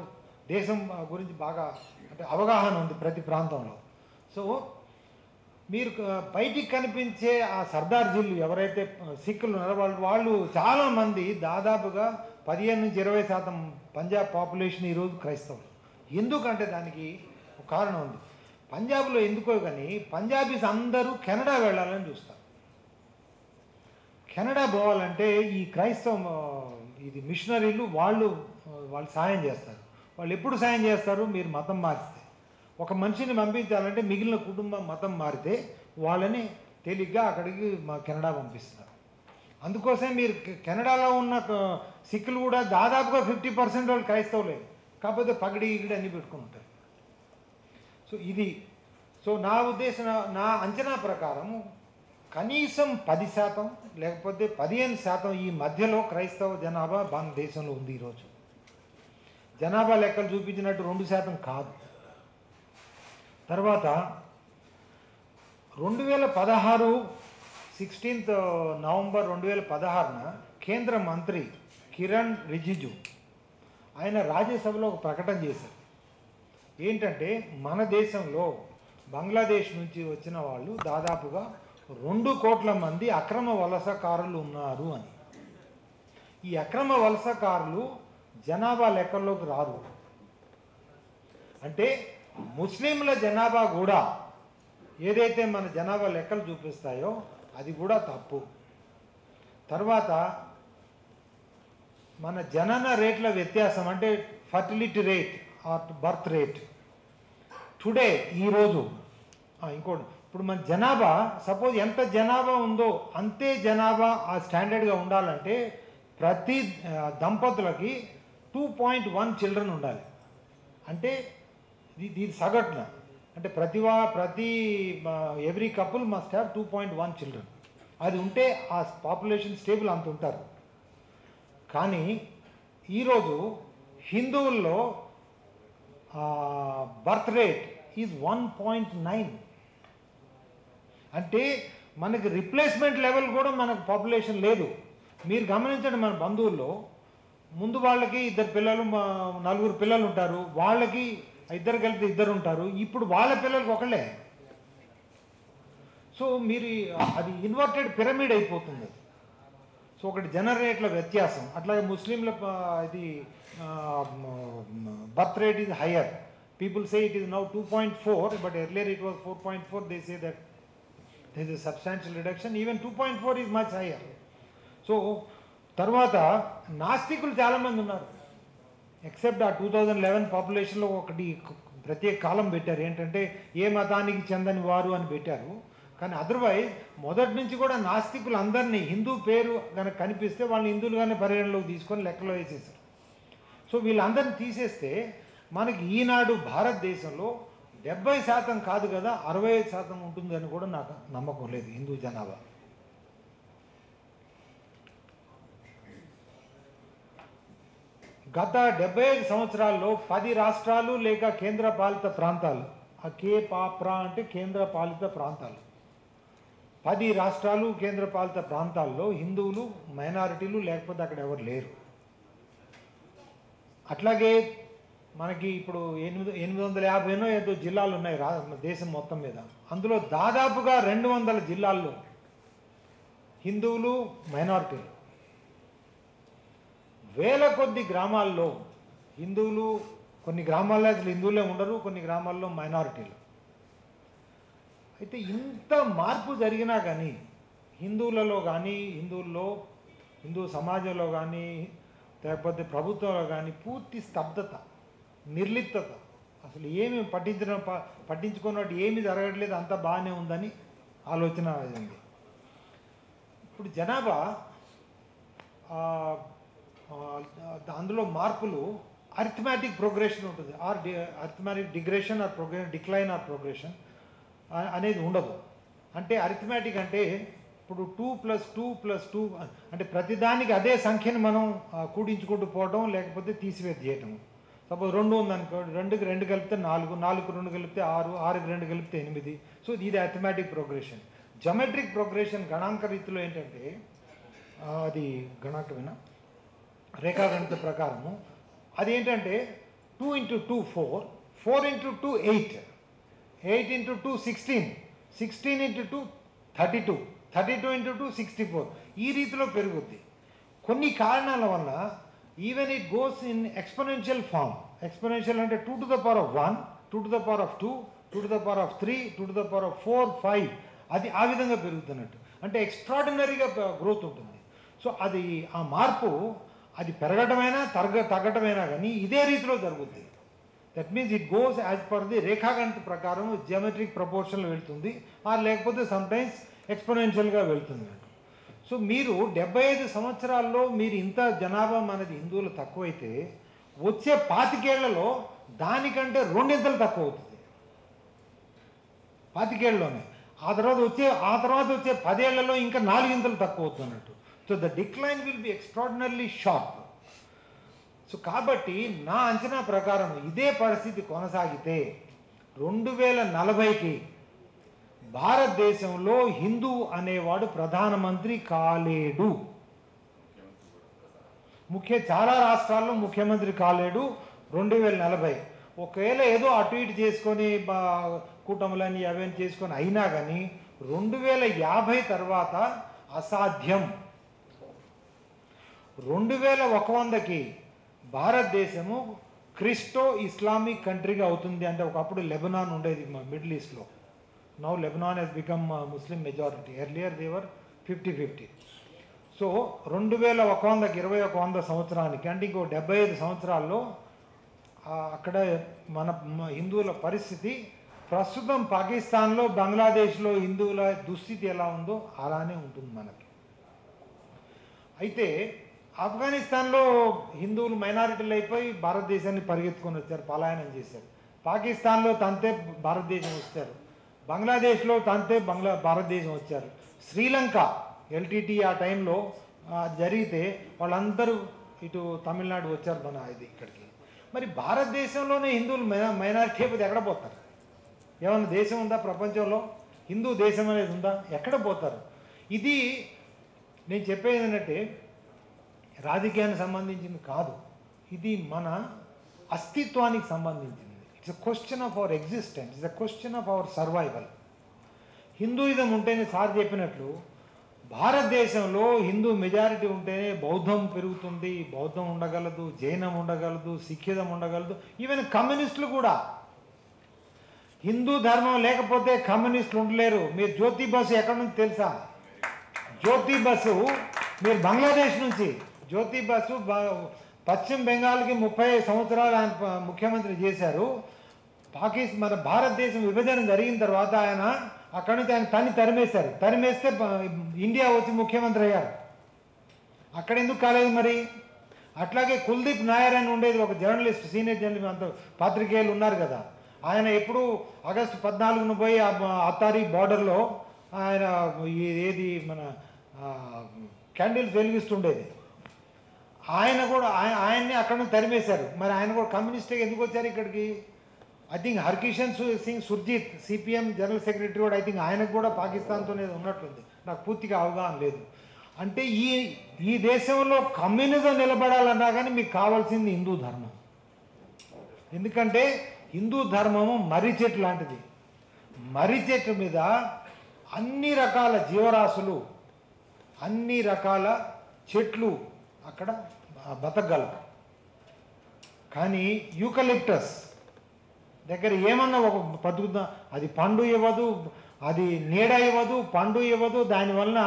దేశం గురించి బాగా అంటే అవగాహన ఉంది ప్రతి ప్రాంతంలో. సో మీరు బయటికి కనిపించే ఆ సర్దార్జీలు ఎవరైతే సిక్కులు ఉన్నారో వాళ్ళు చాలామంది దాదాపుగా 15-20% పంజాబ్ పాపులేషన్ ఈరోజు క్రైస్తవులు. ఎందుకంటే దానికి ఒక కారణం ఉంది. పంజాబ్లో ఎందుకో కానీ పంజాబీస్ అందరూ కెనడా వెళ్ళాలని చూస్తారు. కెనడా పోవాలంటే ఈ క్రైస్తవ ఇది మిషనరీలు వాళ్ళు సాయం చేస్తారు. వాళ్ళు ఎప్పుడు సాయం చేస్తారు? మీరు మతం మారిస్తే. ఒక మనిషిని పంపించాలంటే మిగిలిన కుటుంబం మతం మారితే వాళ్ళని తేలిగ్గా అక్కడికి కెనడా పంపిస్తున్నారు. అందుకోసం మీరు కెనడాలో ఉన్న సిక్కులు కూడా దాదాపుగా 50% వాళ్ళు క్రైస్తవులే, కాకపోతే పగడి గిడి అన్నీ పెట్టుకుని ఉంటారు. సో నా ఉద్దేశం, నా అంచనా ప్రకారం కనీసం 10% లేకపోతే 15% ఈ మధ్యలో క్రైస్తవ జనాభా భారతదేశంలో ఉంది. ఈరోజు జనాభా లెక్కలు చూపించినట్టు 2% కాదు. తర్వాత 2016 16 నవంబర్ 2016న కేంద్ర మంత్రి కిరణ్ రిజిజు ఆయన రాజ్యసభలో ఒక ప్రకటన చేశారు. ఏంటంటే మన దేశంలో బంగ్లాదేశ్ నుంచి వచ్చిన వాళ్ళు దాదాపుగా 2 కోట్ల మంది అక్రమ వలసకారులు ఉన్నారు అని. ఈ అక్రమ వలసకారులు జనాభా లెక్కల్లోకి రారు. అంటే ముస్లింల జనాభా కూడా ఏదైతే మన జనాభా లెక్కలు చూపిస్తాయో అది కూడా తప్పు. తర్వాత మన జనన రేట్ల వ్యత్యాసం అంటే fertility rate are birth rate today ఈరోజు ఇంకోటి ఇప్పుడు మన జనాభా సపోజ్ ఎంత జనాభా ఉందో అంతే జనాభా ఆ స్టాండర్డ్గా ఉండాలంటే ప్రతి దంపతులకి 2.1 చిల్డ్రన్ ఉండాలి. అంటే దీని సగటున అంటే ప్రతి every couple must have 2.1 children. అది ఉంటే ఆ పాపులేషన్ స్టేబుల్ అంత ఉంటారు. కానీ ఈరోజు హిందువుల్లో బర్త్ రేట్ ఈజ్ 1.9. అంటే మనకి రిప్లేస్మెంట్ లెవెల్ కూడా మనకు పాపులేషన్ లేదు. మీరు గమనించండి, మన బంధువుల్లో ముందు వాళ్ళకి 2 పిల్లలు 4 పిల్లలు ఉంటారు, వాళ్ళకి 2 కలిపి 2 ఉంటారు, ఇప్పుడు వాళ్ళ పిల్లలకి ఒకళ్ళే. సో మీరు అది ఇన్వర్టెడ్ పిరమిడ్ అయిపోతుంది. సో ఒకటి జనరేట్ల వ్యత్యాసం. అట్లాగే ముస్లింల ఇది birth rate is higher. People say it is now 2.4, but earlier it was 4.4. They say that there is a substantial reduction. Even 2.4 is much higher. So తర్వాత నాస్తికులు చాలామంది ఉన్నారు. ఎక్సెప్ట్ ఆ 2011 పాపులేషన్లో ఒకటి ప్రత్యేక కాలం పెట్టారు, ఏంటంటే ఏ మతానికి చెందని వారు అని పెట్టారు. కానీ అదర్వైజ్ మొదటి నుంచి కూడా నాస్తికులు అందరినీ హిందూ పేరు కనుక కనిపిస్తే వాళ్ళని హిందువులుగానే పరిగణలోకి తీసుకొని లెక్కలో వేసేసారు. సో వీళ్ళందరినీ తీసేస్తే మనకి ఈనాడు భారతదేశంలో 70% కాదు కదా 65% ఉంటుందని కూడా నాకు నమ్మకం లేదు హిందూ జనాభా. గత 75 సంవత్సరాల్లో 10 రాష్ట్రాలు లేక కేంద్ర పాలిత ప్రాంతాలు, ఆ కేపాప్రా అంటే కేంద్ర పాలిత ప్రాంతాలు, 10 రాష్ట్రాలు కేంద్ర పాలిత ప్రాంతాల్లో హిందువులు మైనారిటీలు లేకపోతే అక్కడ ఎవరు లేరు. అట్లాగే మనకి ఇప్పుడు 850 ఏదో జిల్లాలు ఉన్నాయి దేశం మొత్తం మీద. అందులో దాదాపుగా 200 జిల్లాల్లో హిందువులు మైనారిటీలు, వేల కొద్ది గ్రామాల్లో హిందువులు, కొన్ని గ్రామాల్లో అసలు హిందువులే ఉండరు, కొన్ని గ్రామాల్లో మైనారిటీలు. అయితే ఇంత మార్పు జరిగినా కానీ హిందువులలో కానీ హిందూ సమాజంలో కానీ లేకపోతే ప్రభుత్వంలో కానీ పూర్తి స్తబ్దత, నిర్లిప్తత, అసలు ఏమి పట్టించుకున్నట్టు ఏమి జరగట్లేదు, అంత బాగానే ఉందని ఆలోచన ఉంది. ఇప్పుడు జనాభా అందులో మార్పులు అరిథమెటిక్ ప్రోగ్రెషన్ ఉంటుంది, arithmetic digression or decline or progression అనేది ఉండదు. అంటే అరిథమెటిక్ అంటే ఇప్పుడు 2 + 2 + 2 అంటే ప్రతిదానికి అదే సంఖ్యను మనం కూడించుకుంటూ పోవడం లేకపోతే తీసివేత చేయటం. సపోజ్ 2 ఉందనుకో, 2కి 2 కలిపితే 4, 4కి 2 కలిపితే 6, 6కి 2 కలిపితే 8. సో ఇది అరిథమెటిక్ ప్రోగ్రెషన్. జమెట్రిక్ ప్రోగ్రెషన్ గణాంక రీతిలో ఏంటంటే అది గణాంకమేనా రేఖాగణిత ప్రకారము అదేంటంటే 2 × 2 4, 4 × 2 8, 8 × 2 16, 16 × 2 32, 32 × 2 64. ఈ రీతిలో పెరుగుద్ది. కొన్ని కారణాల వల్ల even it goes in exponential form. Exponential అంటే 2 to the power of 1, 2 to the power of 2, 2 to the power of 3, 2 to the power of 4, 5. అది ఆ విధంగా పెరుగుతున్నట్టు, అంటే ఎక్స్ట్రాడినరీగా గ్రోత్ ఉంటుంది. సో అది ఆ మార్పు అది పెరగటమైనా తగ్గటమైనా కానీ ఇదే రీతిలో జరుగుతుంది. That means it goes as per the రేఖాగణిత ప్రకారం జియోమెట్రిక్ ప్రపోర్షన్లో వెళ్తుంది, లేకపోతే సమ్టైమ్స్ ఎక్స్పోనెన్షియల్గా వెళ్తుంది. సో మీరు 75 సంవత్సరాల్లో మీరు ఇంత జనాభా మనది హిందువులు తక్కువైతే వచ్చే 25 ఏళ్లలో దానికంటే 2 ఇంతలు తక్కువ అవుతుంది. 25 ఏళ్ళలోనే. ఆ తర్వాత వచ్చే 10 ఏళ్లలో ఇంకా 4 ఇంతలు తక్కువ అవుతున్నట్టు. So the decline will be extraordinarily sharp. So కాబట్టి నా అంచనా ప్రకారం ఇదే పరిస్థితి కొనసాగితే 2040కి భారతదేశంలో హిందూ అనేవాడు ప్రధానమంత్రి కాలేడు. చాలా రాష్ట్రాల్లో ముఖ్యమంత్రి కాలేడు 2040. ఒకవేళ ఏదో అటు ఇటు చేసుకొని కూటములని అవన్నీ చేసుకొని అయినా కానీ 2050 తర్వాత అసాధ్యం. 2100కి భారతదేశము క్రిస్టో ఇస్లామిక్ కంట్రీగా అవుతుంది. అంటే ఒకప్పుడు లెబనాన్ ఉండేది మిడిల్ ఈస్ట్లో. Now Lebanon has become Muslim majority. Earlier they were 50-50. So 2100కి 2100 సంవత్సరానికి అంటే ఇంకో 75 సంవత్సరాల్లో అక్కడ మన హిందువుల పరిస్థితి ప్రస్తుతం పాకిస్తాన్లో బంగ్లాదేశ్లో హిందువుల దుస్థితి ఎలా ఉందో అలానే ఉంటుంది మనకి. అయితే ఆఫ్ఘనిస్తాన్లో హిందువులు మైనారిటీలు అయిపోయి భారతదేశాన్ని పరిగెత్తుకొని వచ్చారు, పలాయనం చేశారు. పాకిస్తాన్లో తంతే భారతదేశం వచ్చారు, బంగ్లాదేశ్లో తంతే భారతదేశం వచ్చారు. శ్రీలంక ఎల్టీటీ ఆ టైంలో జరిగితే వాళ్ళందరూ ఇటు తమిళనాడు వచ్చారు ఇక్కడికి. మరి భారతదేశంలోనే హిందువులు మైనారిటీ అయిపోతే ఎక్కడ పోతారు? ఏమన్నా దేశం ఉందా ప్రపంచంలో? హిందూ దేశం అనేది ఉందా? ఎక్కడ పోతారు? ఇది నేను చెప్పేది ఏంటంటే రాజకీయానికి సంబంధించింది కాదు, ఇది మన అస్తిత్వానికి సంబంధించింది. It's a question of our existence, it's a question of our survival. Hinduism ఉంటేనే సార్ చెప్పినట్లు భారతదేశంలో హిందూ మెజారిటీ ఉంటేనే బౌద్ధం పెరుగుతుంది, బౌద్ధం ఉండగలదు, జైనం ఉండగలదు, సిక్కిజం ఉండగలదు, ఈవెన్ కమ్యూనిస్టులు కూడా. హిందూ ధర్మం లేకపోతే కమ్యూనిస్టులు ఉండలేరు. మీరు జ్యోతి బసు ఎక్కడి నుంచి తెలుసా? జ్యోతి బసు మీరు బంగ్లాదేశ్ నుంచి. జ్యోతి బసు పశ్చిమ బెంగాల్కి 30 సంవత్సరాలు ఆయన ముఖ్యమంత్రి చేశారు. మన భారతదేశం విభజన జరిగిన తర్వాత ఆయన అక్కడి నుంచి ఆయన తరిమేస్తే ఇండియా వచ్చి ముఖ్యమంత్రి అయ్యారు. అక్కడ ఎందుకు కాలేదు మరి? అట్లాగే కుల్దీప్ నాయర్ అని ఉండేది ఒక జర్నలిస్ట్, సీనియర్ జర్నలిస్ట్, అంత పాత్రికేయులు ఉన్నారు కదా. ఆయన ఎప్పుడు ఆగస్టు 14న పోయి అత్తారి బార్డర్లో ఆయన ఏది మన క్యాండిల్స్ వెలిగిస్తుండేది. ఆయన కూడా ఆయన్ని అక్కడ నుంచి తరిమేశారు. మరి ఆయన కూడా కమ్యూనిస్ట్గా ఎందుకు వచ్చారు ఇక్కడికి? I think Harkishan Singh Surjeet CPM general secretary కూడా ఐ థింక్ ఆయనకు కూడా పాకిస్తాన్తోనే ఉన్నట్లుంది, నాకు పూర్తిగా అవగాహన లేదు. అంటే ఈ దేశంలో కమ్యూనిజం నిలబడాలన్నా కానీ మీకు కావాల్సింది హిందూ ధర్మం. ఎందుకంటే హిందూ ధర్మము మర్రి చెట్టు లాంటిది. మర్రి చెట్టు మీద అన్ని రకాల జీవరాశులు, అన్ని రకాల చెట్లు అక్కడ బతకగలవు. కానీ యూకలిప్టస్ దగ్గర ఏమన్నా ఒక బతుకుదా, అది పండు ఇవ్వదు, అది నీడ ఇవ్వదు, పండు ఇవ్వదు. దానివల్ల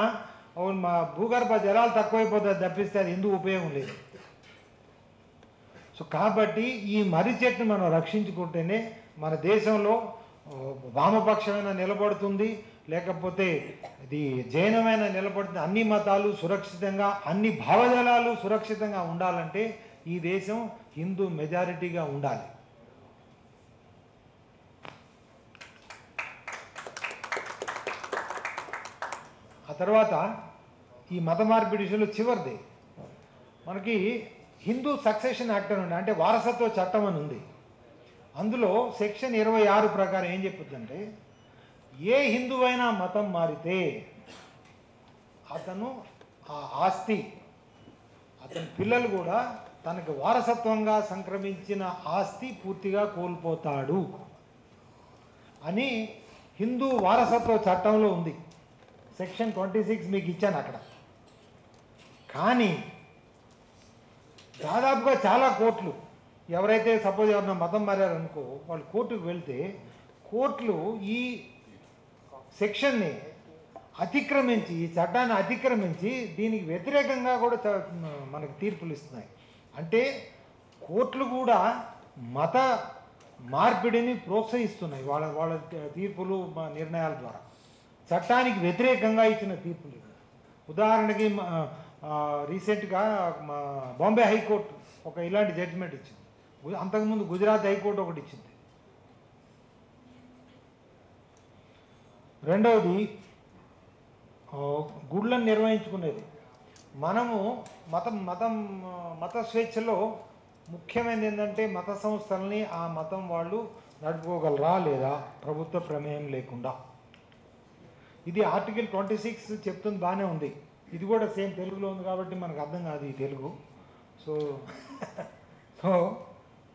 మా భూగర్భ జలాలు తక్కువైపోతుంది తప్పిస్తే అది ఎందుకు ఉపయోగం లేదు. సో కాబట్టి ఈ మర్రి చెట్టును మనం రక్షించుకుంటేనే మన దేశంలో వామపక్షమైన నిలబడుతుంది, లేకపోతే ఇది జైనమైన నిలబడుతుంది. అన్ని మతాలు సురక్షితంగా, అన్ని భావజాలాలు సురక్షితంగా ఉండాలంటే ఈ దేశం హిందూ మెజారిటీగా ఉండాలి. ఆ తర్వాత ఈ మత మార్పిడి విషయంలో చివరిది మనకి హిందూ సక్సెషన్ యాక్ట్ అని ఉంది, అంటే వారసత్వ చట్టం అని ఉంది. అందులో సెక్షన్ 26 ప్రకారం ఏం చెప్పుద్దంటే, ఏ హిందువైనా మతం మారితే అతను ఆ ఆస్తి, అతని పిల్లలు కూడా తనకు వారసత్వంగా సంక్రమించిన ఆస్తి పూర్తిగా కోల్పోతాడు అని హిందూ వారసత్వ చట్టంలో ఉంది. సెక్షన్ 26 మీకు ఇచ్చాను అక్కడ. కానీ దాదాపుగా చాలా కోర్టులు, ఎవరైతే సపోజ్ ఎవరైనా మతం మారారనుకో, వాళ్ళు కోర్టుకు వెళ్తే కోర్టులు ఈ సెక్షన్ని అతిక్రమించి, ఈ చట్టాన్ని అతిక్రమించి దీనికి వ్యతిరేకంగా కూడా మనకు తీర్పులు ఇస్తున్నాయి. అంటే కోర్టులు కూడా మత మార్పిడిని ప్రోత్సహిస్తున్నాయి వాళ్ళ వాళ్ళ తీర్పులు నిర్ణయాల ద్వారా. చట్టానికి వ్యతిరేకంగా ఇచ్చిన తీర్పులు. ఉదాహరణకి రీసెంట్గా బాంబే హైకోర్టు ఒక ఇలాంటి జడ్జిమెంట్ ఇచ్చింది. అంతకుముందు గుజరాత్ హైకోర్టు ఒకటి ఇచ్చింది. రెండవది గుళ్ళను నిర్వహించుకునేది. మనము మత స్వేచ్ఛలో ముఖ్యమైనది ఏంటంటే మత సంస్థల్ని ఆ మతం వాళ్ళు నడుపుకోగలరా లేదా ప్రభుత్వ ప్రమేయం లేకుండా. ఇది ఆర్టికల్ 26 చెప్తుంది, బాగానే ఉంది. ఇది కూడా సేమ్ తెలుగులో ఉంది కాబట్టి మనకు అర్థం కాదు ఈ తెలుగు. సో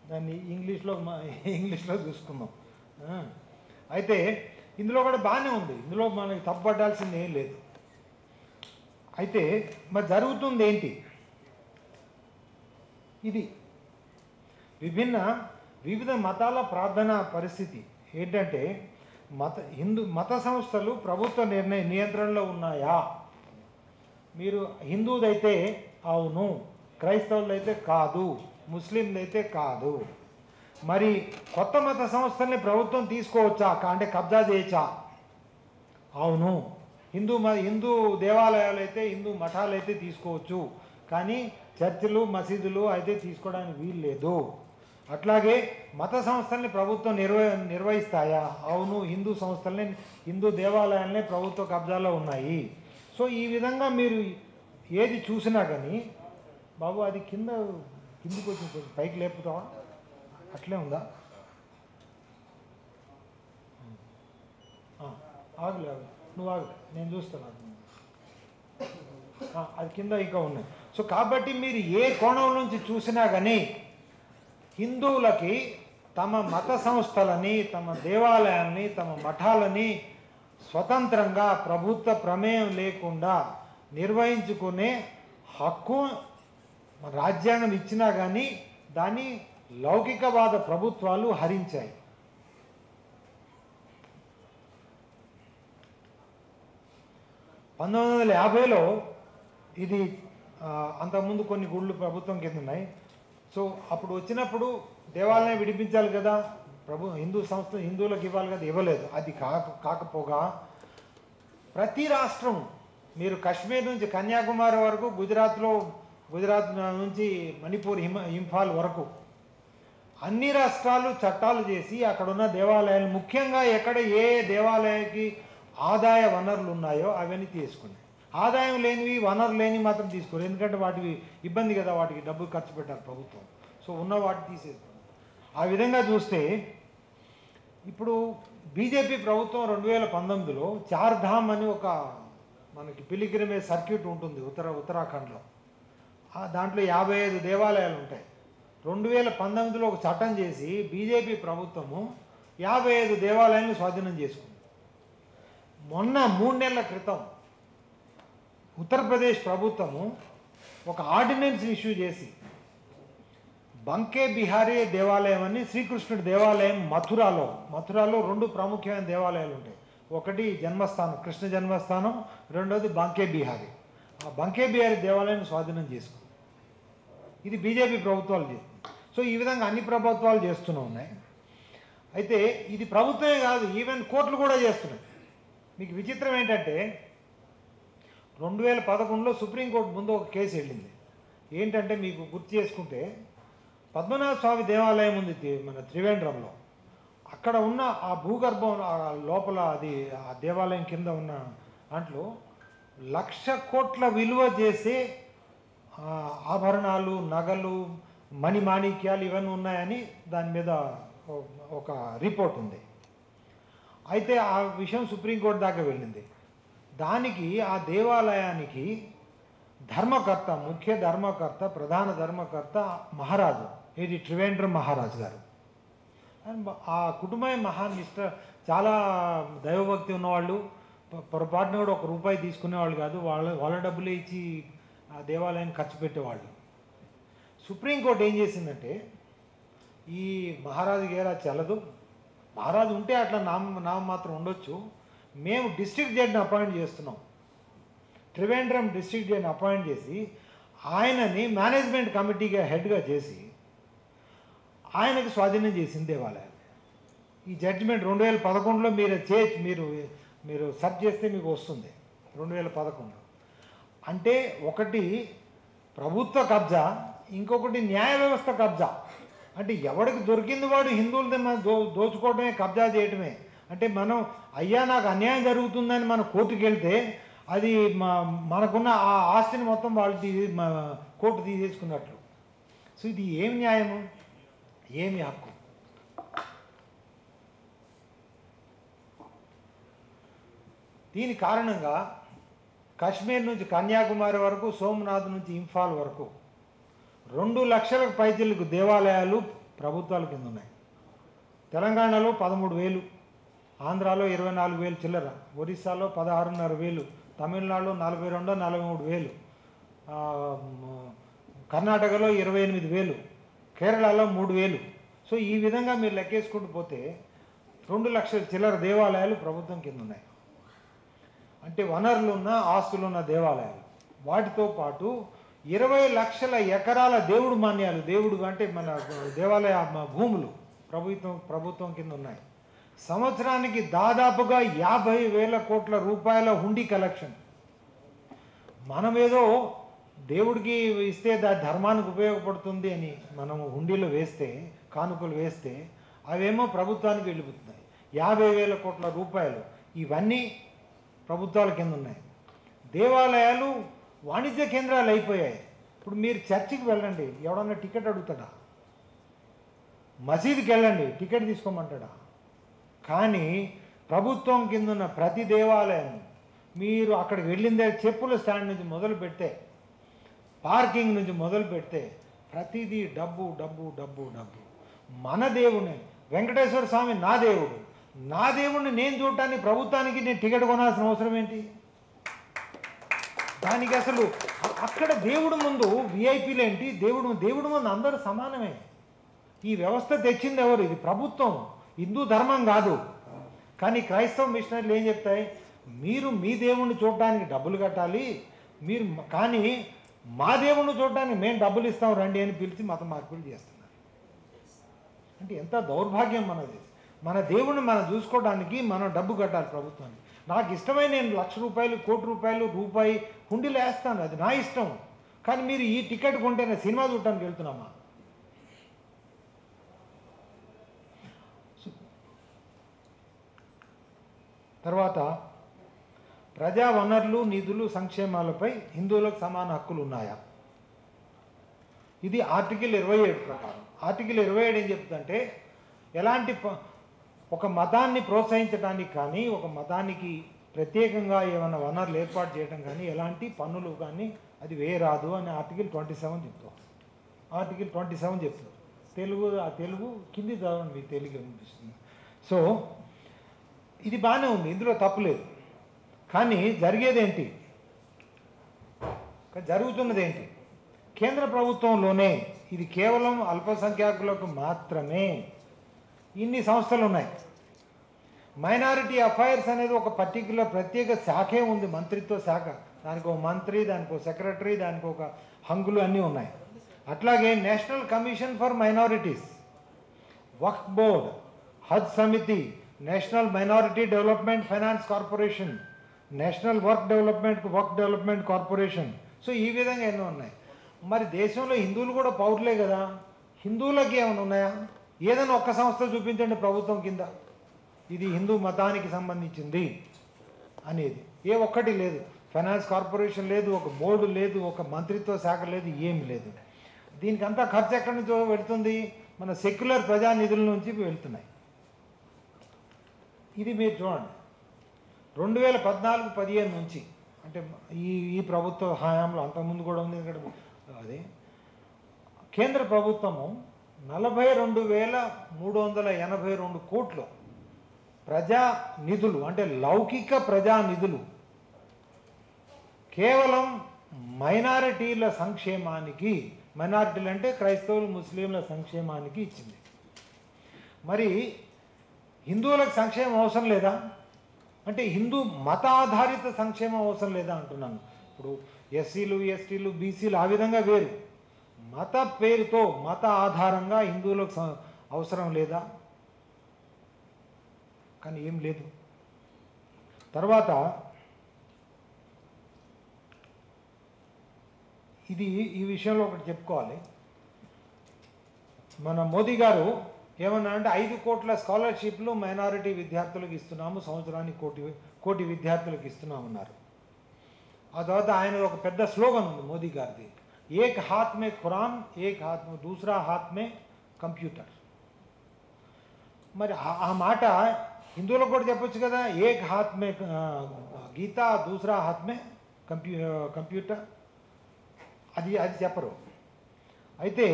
దాన్ని ఇంగ్లీష్లో చూసుకుందాం. అయితే ఇందులో కూడా బాగానే ఉంది, ఇందులో మనకి తప్పుపట్టాల్సింది ఏం లేదు. అయితే మరి జరుగుతుంది ఏంటి? ఇది వివిధ మతాల ప్రార్థన పరిస్థితి ఏంటంటే, మత సంస్థలు ప్రభుత్వ నియంత్రణలో ఉన్నాయా? మీరు హిందూదైతే అవును, క్రైస్తవులైతే కాదు, ముస్లింలైతే కాదు. మరి కొత్త మత సంస్థల్ని ప్రభుత్వం తీసుకోవచ్చా, అంటే కబ్జా చేయొచ్చా? అవును. హిందూ దేవాలయాలు అయితే, హిందూ మఠాలు అయితే తీసుకోవచ్చు, కానీ చర్చిలు మసీదులు అయితే తీసుకోవడానికి వీలు లేదు. అట్లాగే మత సంస్థల్ని ప్రభుత్వం నిర్వహిస్తాయా? అవును. హిందూ సంస్థల్ని, హిందూ దేవాలయాలనే ప్రభుత్వ కబ్జాలో ఉన్నాయి. సో ఈ విధంగా మీరు ఏది చూసినా కానీ, బాబు అది కిందికి వచ్చి కొంచెం పైకి లేపుతావా? అట్లే ఉందా? ఆగులే, నువ్వు ఆగు, నేను చూస్తాను. అది కింద ఇంకా ఉన్నాయి. సో కాబట్టి మీరు ఏ కోణం నుంచి చూసినా కానీ హిందువులకి తమ మత సంస్థలని, తమ దేవాలయాల్ని, తమ మఠాలని స్వతంత్రంగా ప్రభుత్వ ప్రమేయం లేకుండా నిర్వహించుకునే హక్కు రాజ్యాంగం ఇచ్చినా కానీ దాన్ని లౌకికవాద ప్రభుత్వాలు హరించాయి. (1950లో ఇది అంతకుముందు కొన్ని గుళ్ళు ప్రభుత్వం కింద ఉన్నాయి. సో అప్పుడు వచ్చినప్పుడు దేవాలయం విడిపించాలి కదా, హిందూ సంస్థ హిందువులకు ఇవ్వాలి కదా, ఇవ్వలేదు. అది కాకపోగా ప్రతి రాష్ట్రం, మీరు కాశ్మీర్ నుంచి కన్యాకుమారి వరకు, గుజరాత్ నుంచి మణిపూర్ ఇంఫాల్ వరకు అన్ని రాష్ట్రాలు చట్టాలు చేసి అక్కడున్న దేవాలయాలు, ముఖ్యంగా ఎక్కడ ఏ దేవాలయానికి ఆదాయ వనరులు ఉన్నాయో అవన్నీ తీసుకున్నాయి. ఆదాయం లేనివి, వనరు లేనివి మాత్రం తీసుకోరు. ఎందుకంటే వాటికి ఇబ్బంది కదా, వాటికి డబ్బు ఖర్చు పెట్టారు ప్రభుత్వం. సో ఉన్న వాటి తీసేస్తారు. ఆ విధంగా చూస్తే ఇప్పుడు బీజేపీ ప్రభుత్వం 2019లో చార్ధామ్ అని ఒక మనకి పిలిగ్రిమేజ్ సర్క్యూట్ ఉంటుంది ఉత్తరాఖండ్లో. దాంట్లో 55 దేవాలయాలు ఉంటాయి. 2019లో ఒక చట్టం చేసి బీజేపీ ప్రభుత్వము 55 దేవాలయాలను స్వాధీనం చేసుకుంది. మొన్న 3 నెలల క్రితం ఉత్తరప్రదేశ్ ప్రభుత్వము ఒక ఆర్డినెన్స్ ఇష్యూ చేసి బంకే బిహారీ దేవాలయం అని శ్రీకృష్ణుడి దేవాలయం మథురాలో 2 ప్రాముఖ్యమైన దేవాలయాలు ఉంటాయి. ఒకటి జన్మస్థానం, కృష్ణ జన్మస్థానం, రెండోది బంకే బిహారీ. ఆ బంకే బిహారీ దేవాలయాన్ని స్వాధీనం చేసుకుంది. ఇది బీజేపీ ప్రభుత్వాలు చేస్తుంది. సో ఈ విధంగా అన్ని ప్రభుత్వాలు చేస్తూనే ఉన్నాయి. అయితే ఇది ప్రభుత్వమే కాదు, ఈవెన్ కోర్టులు కూడా చేస్తున్నాయి. మీకు విచిత్రం ఏంటంటే 2011లో సుప్రీంకోర్టు ముందు ఒక కేసు వెళ్ళింది. ఏంటంటే మీకు గుర్తు చేసుకుంటే పద్మనాభ స్వామి దేవాలయం ఉంది మన త్రివేంద్రంలో. అక్కడ ఉన్న ఆ భూగర్భం లోపల అది ఆ దేవాలయం కింద ఉన్న దాంట్లో 1,00,000 కోట్ల విలువ చేసే ఆభరణాలు, నగలు, మణిమాణిక్యాలు ఇవన్నీ ఉన్నాయని దాని మీద ఒక రిపోర్ట్ ఉంది. అయితే ఆ విషయం సుప్రీంకోర్టు దాకా వెళ్ళింది. దానికి ఆ దేవాలయానికి ధర్మకర్త, ముఖ్య ధర్మకర్త, ప్రధాన ధర్మకర్త మహారాజు, ఇది త్రివేంద్రం మహారాజు గారు. ఆ కుటుంబం మహానిష్ట, చాలా దైవభక్తి ఉన్నవాళ్ళు. పొరపాటున కూడా ₹1 తీసుకునేవాళ్ళు కాదు. వాళ్ళ డబ్బులే ఇచ్చి ఆ దేవాలయాన్ని ఖర్చు పెట్టేవాళ్ళు. సుప్రీంకోర్టు ఏం చేసిందంటే ఈ మహారాజు గేరా చెల్లదు, మహారాజు ఉంటే అట్లా నామం మాత్రం ఉండొచ్చు, మేము డిస్ట్రిక్ట్ జడ్జిని అపాయింట్ చేస్తున్నాం. త్రివేంద్రం డిస్ట్రిక్ట్ జడ్జిని అపాయింట్ చేసి ఆయనని మేనేజ్మెంట్ కమిటీగా హెడ్గా చేసి ఆయనకు స్వాధీనం చేసింది దేవాలయం. ఈ జడ్జిమెంట్ 2011లో మీరు సెర్చ్ చేస్తే మీకు వస్తుంది. 2011 అంటే ఒకటి ప్రభుత్వ కబ్జా, ఇంకొకటి న్యాయ వ్యవస్థ కబ్జా. అంటే ఎవడికి దొరికింది వాడు హిందువులది దోచుకోవడమే, కబ్జా చేయటమే. అంటే మనం అయ్యా నాకు అన్యాయం జరుగుతుందని మనం కోర్టుకు వెళ్తే అది మనకున్న ఆ ఆస్తిని మొత్తం వాళ్ళు కోర్టు తీసేసుకున్నట్లు. సో ఇది ఏమి న్యాయము, ఏమి హక్కు? దీని కారణంగా కాశ్మీర్ నుంచి కన్యాకుమారి వరకు, సోమనాథ్ నుంచి ఇంఫాల్ వరకు 2 లక్షలకు పైచిలకు దేవాలయాలు ప్రభుత్వాల కింద ఉన్నాయి. తెలంగాణలో 13,000, ఆంధ్రాలో 24,000 చిల్లర, ఒరిస్సాలో 16,500, తమిళనాడులో 42-43,000, కర్ణాటకలో 28,000, కేరళలో 3,000. సో ఈ విధంగా మీరు లెక్కేసుకుంటూ పోతే 2 లక్షల చిల్లర దేవాలయాలు ప్రభుత్వం కింద ఉన్నాయి. అంటే వనరులు ఉన్న, ఆస్తులు ఉన్న దేవాలయాలు. వాటితో పాటు 20 లక్షల ఎకరాల దేవుడు మాన్యాలు, దేవుడు అంటే మన దేవాలయ భూములు ప్రభుత్వం కింద ఉన్నాయి. సంవత్సరానికి దాదాపుగా 50,000 కోట్ల రూపాయల హుండీ కలెక్షన్. మనమేదో దేవుడికి ఇస్తే ధర్మానికి ఉపయోగపడుతుంది అని మనము హుండీలో వేస్తే, కానుకలు వేస్తే అవేమో ప్రభుత్వానికి వెళ్ళిపోతున్నాయి. 50,000 కోట్ల రూపాయలు ఇవన్నీ ప్రభుత్వాల కింద ఉన్నాయి. దేవాలయాలు వాణిజ్య కేంద్రాలు అయిపోయాయి. ఇప్పుడు మీరు చర్చికి వెళ్ళండి, ఎవడన్నా టికెట్ అడుగుతాడా? మసీదుకి వెళ్ళండి, టికెట్ తీసుకోమంటాడా? కానీ ప్రభుత్వం కింద ఉన్న ప్రతి దేవాలయం మీరు అక్కడికి వెళ్ళిందే చెప్పుల స్టాండ్ నుంచి మొదలు పెడితే, పార్కింగ్ నుంచి మొదలు పెడితే ప్రతిదీ డబ్బు డబ్బు డబ్బు డబ్బు. మన దేవుని వెంకటేశ్వర స్వామి నా దేవుడు, నా దేవుడిని నేను చూడటానికి ప్రభుత్వానికి నేను టికెట్ కొనాల్సిన అవసరం ఏంటి? దానికి అసలు అక్కడ దేవుడు ముందు విఐపీలు ఏంటి? దేవుడు ముందు అందరూ సమానమే. ఈ వ్యవస్థ తెచ్చింది ఎవరు? ఇది ప్రభుత్వం, హిందూ ధర్మం కాదు. కానీ క్రైస్తవ మిషనరీలు ఏం చెప్తాయి? మీరు మీ దేవుణ్ణి చూడటానికి డబ్బులు కట్టాలి, మీరు కానీ మా దేవుణ్ణి చూడటానికి మేము డబ్బులు ఇస్తాం రండి అని పిలిచి మత మార్పులు చేస్తున్నారు. అంటే ఎంత దౌర్భాగ్యం మనది. మన దేవుణ్ణి మనం చూసుకోవడానికి మనం డబ్బు కట్టాలి ప్రభుత్వానికి. నాకు ఇష్టమై నేను ₹1,00,000, ₹1,00,000, ₹1 హుండీలో వేస్తాను, అది నా ఇష్టం. కానీ మీరు ఈ టికెట్ కొంటే నేను సినిమా చూడటానికి వెళ్తున్నామా? తర్వాత ప్రజా వనరులు, నిధులు, సంక్షేమాలపై హిందువులకు సమాన హక్కులు ఉన్నాయా? ఇది ఆర్టికల్ 27 ప్రకారం. ఆర్టికల్ 27 ఏం చెప్తుందంటే ఎలాంటి ఒక మతాన్ని ప్రోత్సహించడానికి కానీ, ఒక మతానికి ప్రత్యేకంగా ఏమైనా వనరులు ఏర్పాటు చేయడం కానీ, ఎలాంటి పన్నులు కానీ అది వేయరాదు అని ఆర్టికల్ 27 చెప్తాం. ఆర్టికల్ 27 చెప్తుంది. తెలుగు కింది చదవండి, మీకు తెలుగు అనిపిస్తుంది. సో ఇది బాగానే ఉంది, ఇందులో తప్పులేదు. కానీ జరిగేదేంటి, జరుగుతున్నది ఏంటి? కేంద్ర ప్రభుత్వంలోనే ఇది కేవలం అల్పసంఖ్యాకులకు మాత్రమే ఇన్ని సంస్థలు ఉన్నాయి. మైనారిటీ అఫైర్స్ అనేది ఒక ప్రత్యేక శాఖే ఉంది, మంత్రిత్వ శాఖ. దానికి ఒక మంత్రి, దానికి ఒక సెక్రటరీ, దానికి ఒక హంగులు అన్నీ ఉన్నాయి. అట్లాగే national commission for minorities, Waqf board, Haj Samiti, national minority development finance corporation, national work development corporation. So ఈ విధంగా ఎన్నో ఉన్నాయి. మరి దేశంలో హిందువులు కూడా పౌరులే కదా, హిందువులకి ఏమైనా ఉన్నాయా? ఏదైనా ఒక్క సంస్థ చూపించండి ప్రభుత్వం కింద ఇది హిందూ మతానికి సంబంధించింది అనేది. ఏ ఒక్కటి లేదు. ఫైనాన్స్ కార్పొరేషన్ లేదు, ఒక బోర్డు లేదు, ఒక మంత్రిత్వ శాఖ లేదు, ఏమి లేదు. దీనికి అంతా ఖర్చు ఎక్కడి నుంచో వెళుతుంది? మన సెక్యులర్ ప్రజానిధుల నుంచి వెళ్తున్నాయి. ఇది మీరు చూడండి, 2014-15 నుంచి, అంటే ఈ ప్రభుత్వ హయాంలో, అంతకుముందు కూడా ఉంది ఇక్కడ. అదే కేంద్ర ప్రభుత్వము 42,382 కోట్లు ప్రజానిధులు, అంటే లౌకిక ప్రజానిధులు కేవలం మైనారిటీల సంక్షేమానికి, మైనారిటీలు అంటే క్రైస్తవులు, ముస్లింల సంక్షేమానికి ఇచ్చింది. మరి హిందువులకు సంక్షేమం అవసరం లేదా అంటే, హిందూ మత ఆధారిత సంక్షేమం అవసరం లేదా అంటున్నాను. ఇప్పుడు ఎస్సీలు, ఎస్టీలు, బీసీలు ఆ విధంగా వేరు. మత పేరుతో, మత ఆధారంగా హిందువులకు అవసరం లేదా? కానీ ఏం లేదు. తర్వాత ఈ విషయంలో ఒకటి చెప్పుకోవాలి. మన మోదీ గారు ఏమన్నా అంటే 5 కోట్ల స్కాలర్షిప్లు మైనారిటీ విద్యార్థులకు ఇస్తున్నాము, సంవత్సరానికి కోటి విద్యార్థులకు ఇస్తున్నామన్నారు. ఆ తర్వాత ఆయన ఒక పెద్ద స్లోగన్ ఉంది మోదీ గారిది, ఏక్ హాత్ మే ఖురాన్, ఏక్ హాత్ మే దూసరా హాత్ మే కంప్యూటర్. మరి ఆ మాట హిందువులకు కూడా చెప్పొచ్చు కదా, ఏక్ హాత్ మే గీతా, దూసరా హాత్ మే కంప్యూటర్. అది చెప్పరు. అయితే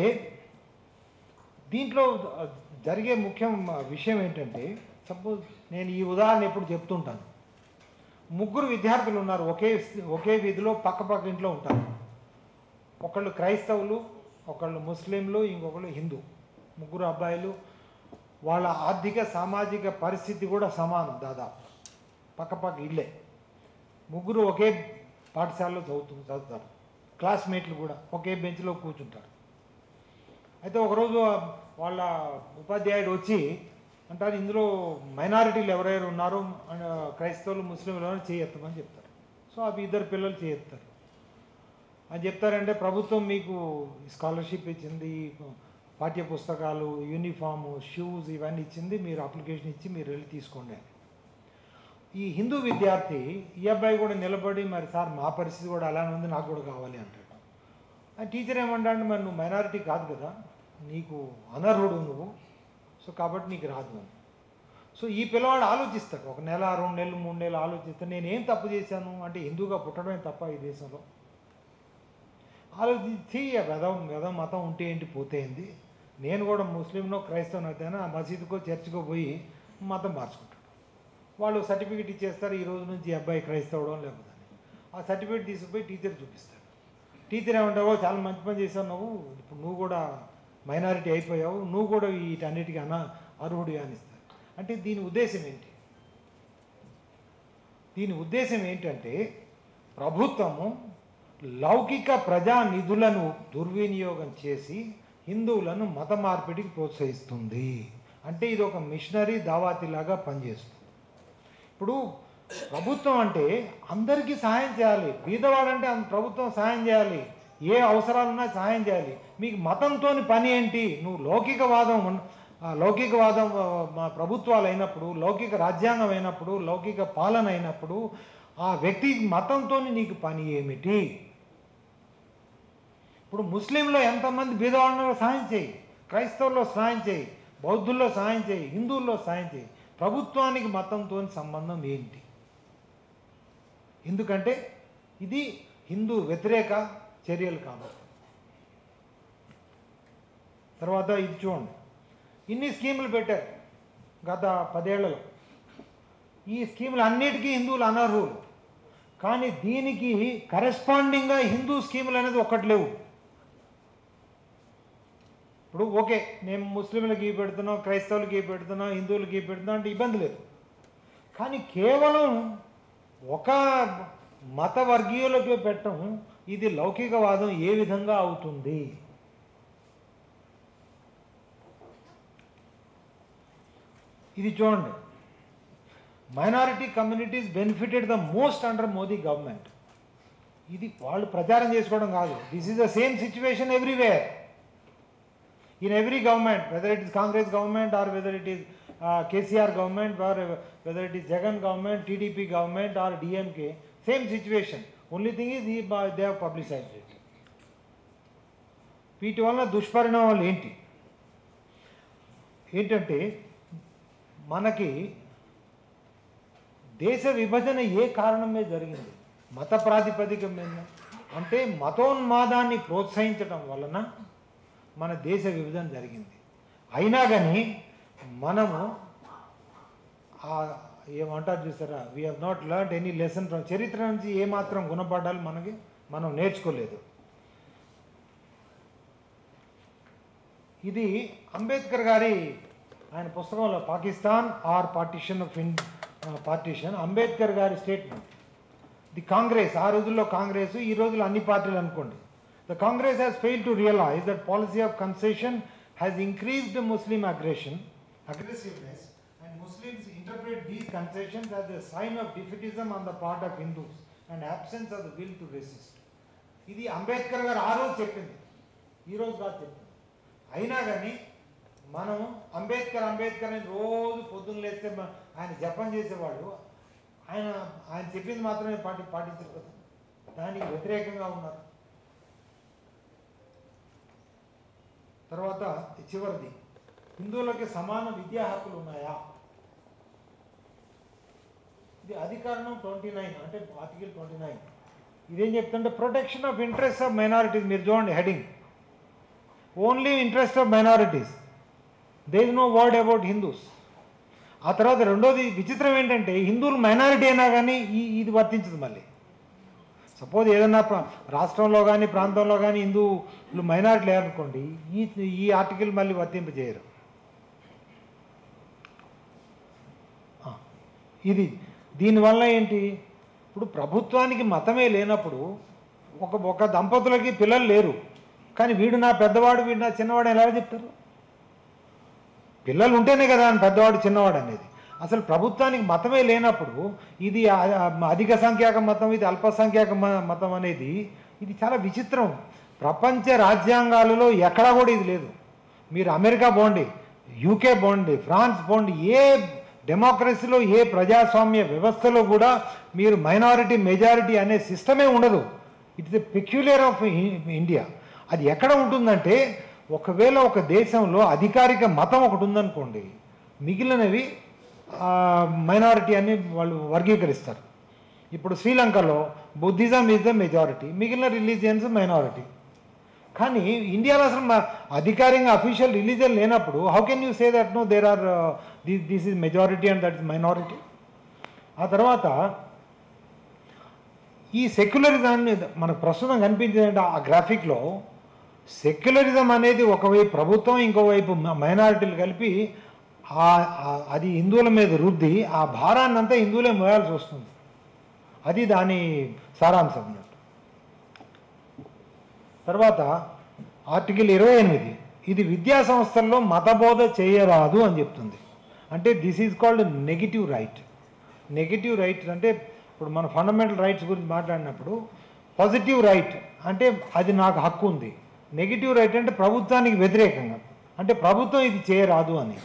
దీంట్లో జరిగే ముఖ్య విషయం ఏంటంటే, సపోజ్ నేను ఈ ఉదాహరణ ఎప్పుడు చెప్తుంటాను. 3 విద్యార్థులు ఉన్నారు, ఒకే వీధిలో పక్క ఇంట్లో ఉంటారు. ఒకళ్ళు క్రైస్తవులు, ఒకళ్ళు ముస్లింలు, ఇంకొకళ్ళు హిందూ. 3 అబ్బాయిలు. వాళ్ళ ఆర్థిక సామాజిక పరిస్థితి కూడా సమానం, దాదాపు పక్క ఇల్లే. 3 ఒకే పాఠశాలలో చదువుతారు. క్లాస్మేట్లు కూడా ఒకే బెంచ్లో కూర్చుంటారు. అయితే ఒకరోజు వాళ్ళ ఉపాధ్యాయుడు వచ్చి అంటారు, ఇందులో మైనారిటీలు ఎవరెవరు ఉన్నారు, క్రైస్తవులు, ముస్లింలు ఎవరైనా చేయెత్తమని చెప్తారు. సో అవి 2 పిల్లలు చేయెత్తారు. అని చెప్తారంటే, ప్రభుత్వం మీకు స్కాలర్షిప్ ఇచ్చింది, పాఠ్య పుస్తకాలు, యూనిఫాము, షూస్ ఇవన్నీ ఇచ్చింది, మీరు అప్లికేషన్ ఇచ్చి మీరు వెళ్ళి తీసుకోండి అని. ఈ హిందూ విద్యార్థి, ఈ అబ్బాయి కూడా నిలబడి, మరి సార్ మా పరిస్థితి కూడా అలానే ఉంది, నాకు కూడా కావాలి అంటాడు. ఆ టీచర్ ఏమంటాడు, మరి నువ్వు మైనారిటీ కాదు కదా, నీకు అనర్హుడు నువ్వు, సో కాబట్టి నీకు రాదు అని. సో ఈ పిల్లవాడు ఆలోచిస్తాడు, 1 నెల, 2 నెలలు, 3 నెలలు ఆలోచిస్తాడు, నేనేం తప్పు చేశాను అంటే, హిందూగా పుట్టడమే తప్ప ఈ దేశంలో. ఆలోచించి వెద మతం ఉంటే ఏంటి, పోతే ఏంది, నేను కూడా ముస్లింనో క్రైస్తవునో అయితేనే ఆ మసీదుకో చర్చికో పోయి మతం మార్చుకుంటాడు. వాళ్ళు సర్టిఫికేట్ ఇచ్చేస్తారు, ఈ రోజు నుంచి ఈ అబ్బాయి క్రైస్తవుడో లేకపోతే. ఆ సర్టిఫికేట్ తీసుకుపోయి టీచర్ చూపిస్తాడు. టీచర్ ఏమంటావో, చాలా మంచి పని చేసావు నువ్వు, ఇప్పుడు నువ్వు కూడా మైనారిటీ అయిపోయావు, నువ్వు కూడా వీటన్నిటికీ అర్హుడి అనిస్తారు. అంటే దీని ఉద్దేశం ఏంటి? దీని ఉద్దేశం ఏంటంటే, ప్రభుత్వము లౌకిక ప్రజానిధులను దుర్వినియోగం చేసి హిందువులను మత మార్పిడికి ప్రోత్సహిస్తుంది. అంటే ఇది ఒక మిషనరీ దావాతిలాగా పనిచేస్తుంది. ఇప్పుడు ప్రభుత్వం అంటే అందరికీ సహాయం చేయాలి. బీదవాడంటే ప్రభుత్వం సహాయం చేయాలి, ఏ అవసరాలున్నా సహాయం చేయాలి. మీకు మతంతో పని ఏంటి? నువ్వు లౌకికవాదం ప్రభుత్వాలు అయినప్పుడు, లౌకిక రాజ్యాంగం అయినప్పుడు, లౌకిక పాలన అయినప్పుడు ఆ వ్యక్తి మతంతో నీకు పని ఏమిటి? ఇప్పుడు ముస్లింలో ఎంతమంది బీదవాళ్ళలో సహాయం చేయి, క్రైస్తవుల్లో సహాయం చేయి, బౌద్ధుల్లో సహాయం చేయి, హిందువుల్లో సహాయం చేయి. ప్రభుత్వానికి మతంతో సంబంధం ఏంటి? ఎందుకంటే ఇది హిందూ వ్యతిరేక చర్యలు కాబట్టి. తర్వాత ఇది చూడండి, ఇన్ని స్కీములు పెట్టారు గత 10 ఏళ్లలో. ఈ స్కీములు అన్నిటికీ హిందువులు అనర్హులు, కానీ దీనికి కరెస్పాండింగ్గా హిందూ స్కీములు అనేది ఒక్కటి లేవు. ఇప్పుడు ఓకే, నేను ముస్లింలకి పెడుతున్నాం, క్రైస్తవులకి పెడుతున్నాం, హిందువులకి పెడుతున్నాం అంటే ఇబ్బంది లేదు. కానీ కేవలం ఒక మత వర్గీయులకి పెట్టడం, ఇది లౌకికవాదం ఏ విధంగా అవుతుంది? ఇది చూడండి, minority communities benefited the most under Modi government. ఇది వాళ్ళు ప్రచారం చేసుకోవడం కాదు. This is the same situation everywhere, in every government, whether it is Congress government or whether it is KCR government or whether it is Jagan government, TDP government or DMK, same situation. Only thing is they have publicized it. వీటి వలన దుష్పరిణామాలు ఏంటంటే మనకి దేశ విభజన ఏ కారణం మీద జరిగింది? మత ప్రాతిపదిక మీద. అంటే మతోన్మాదాన్ని ప్రోత్సహించడం వలన మన దేశ విభజన జరిగింది. అయినా కానీ మనము ఏమంటారు చూసారా, we have not learned any lesson from చరిత్ర నుంచి ఏమాత్రం గుణపాఠాలు మనం నేర్చుకోలేదు. ఇది అంబేద్కర్ గారి ఆయన పుస్తకంలో Pakistan or partition of partition, Ambedkar గారి స్టేట్మెంట్. ది కాంగ్రెస్, ఆ రోజుల్లో కాంగ్రెస్, ఈ రోజుల్లో అన్ని పార్టీలు అనుకోండి. The Congress has failed to realize that policy of concession has increased Muslim aggressiveness, and Muslims interpret these concessions as a sign of defeatism on the part of Hindus and absence of the will to resist. ఇది అంబేద్కర్ గారు ఆ రోజు చెప్పింది, ఈ రోజు కాదు చెప్పింది. అయినా కానీ మనం అంబేద్కర్ అని రోజు పొద్దున్న లేస్తే ఆయన జపం చేసేవాళ్ళు, ఆయన చెప్పింది మాత్రమే పాటించరు కదా, దానికి వ్యతిరేకంగా ఉన్నారు. తర్వాత చివరిది, హిందువులకి సమాన విద్యా హక్కులు ఉన్నాయా? ఇది అధికరణం 29, అంటే ఆర్టికల్ 29. ఇదేం చెప్తుంటే protection of interest of minorities. మీరు చూడండి heading, only interest of minorities, there is no word about Hindus. ఆ తర్వాత రెండోది విచిత్రం ఏంటంటే హిందువులు మైనారిటీ అయినా కానీ ఇది వర్తించదు. మళ్ళీ సపోజ్ ఏదన్నా రాష్ట్రంలో కానీ ప్రాంతంలో కానీ హిందువులు మైనారిటీ లేరనుకోండి, ఈ ఆర్టికల్ మళ్ళీ వర్తింపజేయరు. ఇది దీనివల్ల ఏంటి, ఇప్పుడు ప్రభుత్వానికి మతమే లేనప్పుడు ఒక దంపతులకి పిల్లలు లేరు, కానీ వీడు నా పెద్దవాడు, వీడు నా చిన్నవాడు ఎలా చెప్తారు? పిల్లలు ఉంటేనే కదా పెద్దవాడు చిన్నవాడు అనేది. అసలు ప్రభుత్వానికి మతమే లేనప్పుడు ఇది అధిక సంఖ్యాక మతం, ఇది అల్పసంఖ్యాక మతం అనేది ఇది చాలా విచిత్రం. ప్రపంచ రాజ్యాంగాలలో ఎక్కడా కూడా ఇది లేదు. మీరు అమెరికా పోండి, యూకే పోండి, ఫ్రాన్స్ పోండి, ఏ డెమోక్రసీలో ఏ ప్రజాస్వామ్య వ్యవస్థలో కూడా మీరు మైనారిటీ మెజారిటీ అనే సిస్టమే ఉండదు. It's a peculiar of India. అది ఎక్కడ ఉంటుందంటే, ఒకవేళ ఒక దేశంలో అధికారిక మతం ఒకటి ఉందనుకోండి, మిగిలినవి మైనారిటీ అని వాళ్ళు వర్గీకరిస్తారు. ఇప్పుడు శ్రీలంకలో బుద్ధిజం ఈజ్ ద మెజారిటీ, మిగిలిన రిలీజియన్స్ మైనారిటీ. కానీ ఇండియాలో అసలు అధికారికంగా అఫీషియల్ రిలీజియన్ లేనప్పుడు how can you say that no there are this is majority and that is minority? ఆ తర్వాత ఈ సెక్యులరిజాన్ని మనకు ప్రస్తుతం కనిపించేదంటే ఆ గ్రాఫిక్లో సెక్యులరిజం అనేది ఒకవైపు ప్రభుత్వం, ఇంకోవైపు మైనారిటీలు కలిపి అది హిందువుల మీద రుద్ది ఆ భారాన్ని అంతా హిందువులే మోయాల్సి వస్తుంది. అది దాని సారాంశం అన్నట్టు. తర్వాత ఆర్టికల్ 28, ఇది విద్యా సంస్థల్లో మతబోధ చేయరాదు అని చెప్తుంది. అంటే this is called negative right. Negative right అంటే ఇప్పుడు మన ఫండమెంటల్ రైట్స్ గురించి మాట్లాడినప్పుడు పాజిటివ్ రైట్ అంటే అది నాకు హక్కు ఉంది, నెగిటివ్ రైట్ అంటే ప్రభుత్వానికి వ్యతిరేకంగా, అంటే ప్రభుత్వం ఇది చేయరాదు అని.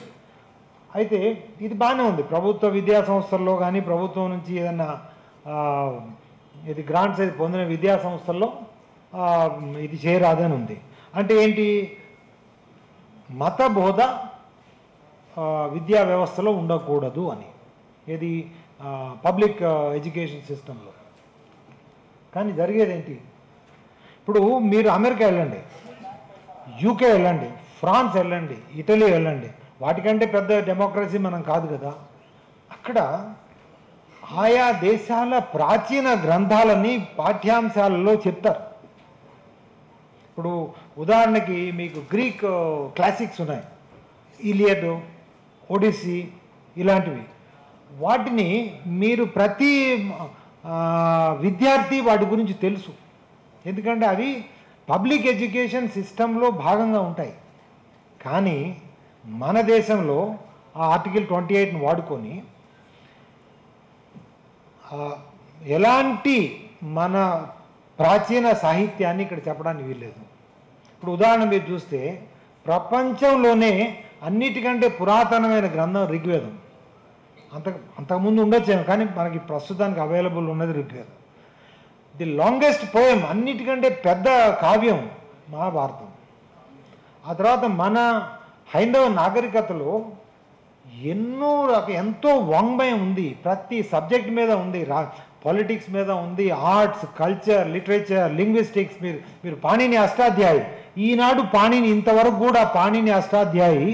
అయితే ఇది బాగానే ఉంది, ప్రభుత్వ విద్యా సంస్థల్లో కానీ ప్రభుత్వం నుంచి ఏదన్నా ఇది గ్రాంట్స్ అది పొందిన విద్యా సంస్థల్లో ఇది చేయరాదని ఉంది. అంటే ఏంటి, మత బోధ విద్యా వ్యవస్థలో ఉండకూడదు అని, ఇది పబ్లిక్ ఎడ్యుకేషన్ సిస్టంలో. కానీ జరిగేదేంటి, ఇప్పుడు మీరు అమెరికా వెళ్ళండి, యూకే వెళ్ళండి, ఫ్రాన్స్ వెళ్ళండి, ఇటలీ వెళ్ళండి, వాటికంటే పెద్ద డెమోక్రసీ మనం కాదు కదా. అక్కడ ఆయా దేశాల ప్రాచీన గ్రంథాలని పాఠ్యాంశాలలో చెప్తారు. ఇప్పుడు ఉదాహరణకి మీకు గ్రీక్ క్లాసిక్స్ ఉన్నాయి, ఇలియడ్, ఒడిస్సీ ఇలాంటివి. వాటిని మీరు ప్రతి విద్యార్థి వాటి గురించి తెలుసు, ఎందుకంటే అవి పబ్లిక్ ఎడ్యుకేషన్ సిస్టంలో భాగంగా ఉంటాయి. కానీ మన దేశంలో ఆ ఆర్టికల్ 28ని వాడుకొని ఎలాంటి మన ప్రాచీన సాహిత్యాన్ని ఇక్కడ చెప్పడానికి వీల్లేదు. ఇప్పుడు ఉదాహరణ మీరు చూస్తే ప్రపంచంలోనే అన్నిటికంటే పురాతనమైన గ్రంథం ఋగ్వేదం. అంతకుముందు ఉండొచ్చేమో, కానీ మనకి ప్రస్తుతానికి అవైలబుల్ ఉన్నది ఋగ్వేదం. ది లాంగెస్ట్ పోయం, అన్నిటికంటే పెద్ద కావ్యం మహాభారతం. ఆ తర్వాత మన హైందవ నాగరికతలో ఎంతో వాంగ్మయం ఉంది, ప్రతి సబ్జెక్ట్ మీద ఉంది, పాలిటిక్స్ మీద ఉంది, ఆర్ట్స్, కల్చర్, లిటరేచర్, లింగ్విస్టిక్స్. మీరు పాణిని అష్టాధ్యాయి, ఈనాడు పాణిని ఇంతవరకు కూడా Panini Ashtadhyayi,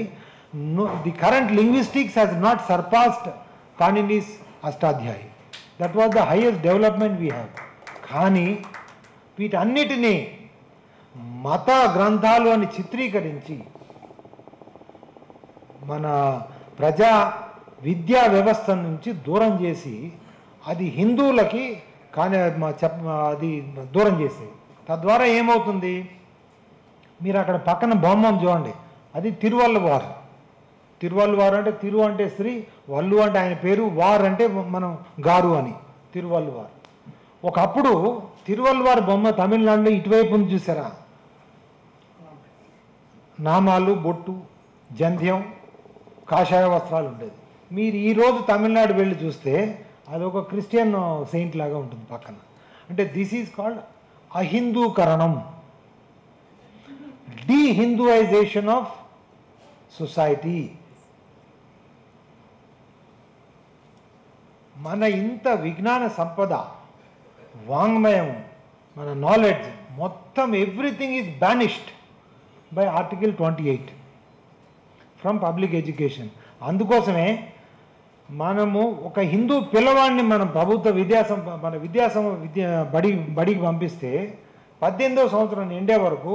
the current linguistics has not surpassed Panini's Ashtadhyayi. That was the highest development we have. కానీ వీటన్నిటినీ మత గ్రంథాలు అని చిత్రీకరించి మన ప్రజా విద్యా వ్యవస్థ నుంచి దూరం చేసి అది హిందువులకి కానీ అది దూరం చేసి, తద్వారా ఏమవుతుంది, మీరు అక్కడ పక్కన బొమ్మను చూడండి, అది తిరువల్లువార్. తిరువల్లువార్ అంటే తిరు అంటే శ్రీ, వల్లు అంటే ఆయన పేరు, వార్ అంటే మనం గారు అని, తిరువల్లువార్. ఒకప్పుడు తిరువల్లువార్ బొమ్మ తమిళనాడులో ఇటువైపు ఉంది చూసారా, నామాలు, బొట్టు, జంధ్యం, కాషాయ వస్త్రాలు ఉండేది. మీరు ఈరోజు తమిళనాడు వెళ్ళి చూస్తే అదొక క్రిస్టియన్ సెయింట్ లాగా ఉంటుంది పక్కన. అంటే దిస్ ఈజ్ కాల్డ్ అహిందూకరణం, డీహిందూయిజేషన్ ఆఫ్ సొసైటీ. మన ఇంత విజ్ఞాన సంపద, వాంగ్మయం, మన నాలెడ్జ్ మొత్తం everything is banished by article 28 from public education. అందుకోసమే మనము ఒక హిందూ పిల్లవాడిని మనం ప్రభుత్వ బడికి పంపిస్తే 18వ సంవత్సరం నిండే వరకు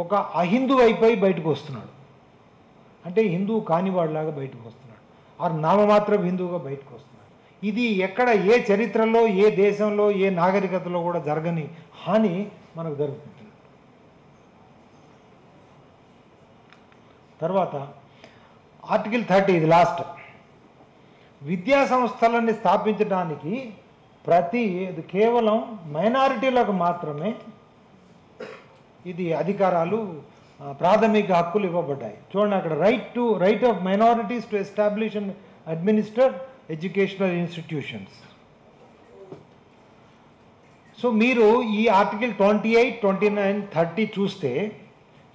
ఒక అహిందూ అయిపోయి బయటకు వస్తున్నాడు. అంటే హిందూ కానివాడిలాగా బయటకు వస్తున్నాడు, ఆ నామమాత్రం హిందువుగా బయటకు వస్తున్నాడు. ఇది ఎక్కడ ఏ చరిత్రలో, ఏ దేశంలో, ఏ నాగరికతలో కూడా జరగని హాని మనకు జరుగుతుంది. తర్వాత ఆర్టికల్ 30, ఇది లాస్ట్. విద్యా సంస్థలని స్థాపించడానికి ఇది కేవలం మైనారిటీలకు మాత్రమే ఇది అధికారాలు, ప్రాథమిక హక్కులు ఇవ్వబడ్డాయి. చూడండి అక్కడ right of minorities to establish and administer educational institutions. So మీరు ఈ ఆర్టికల్ 28, 29, 30 చూస్తే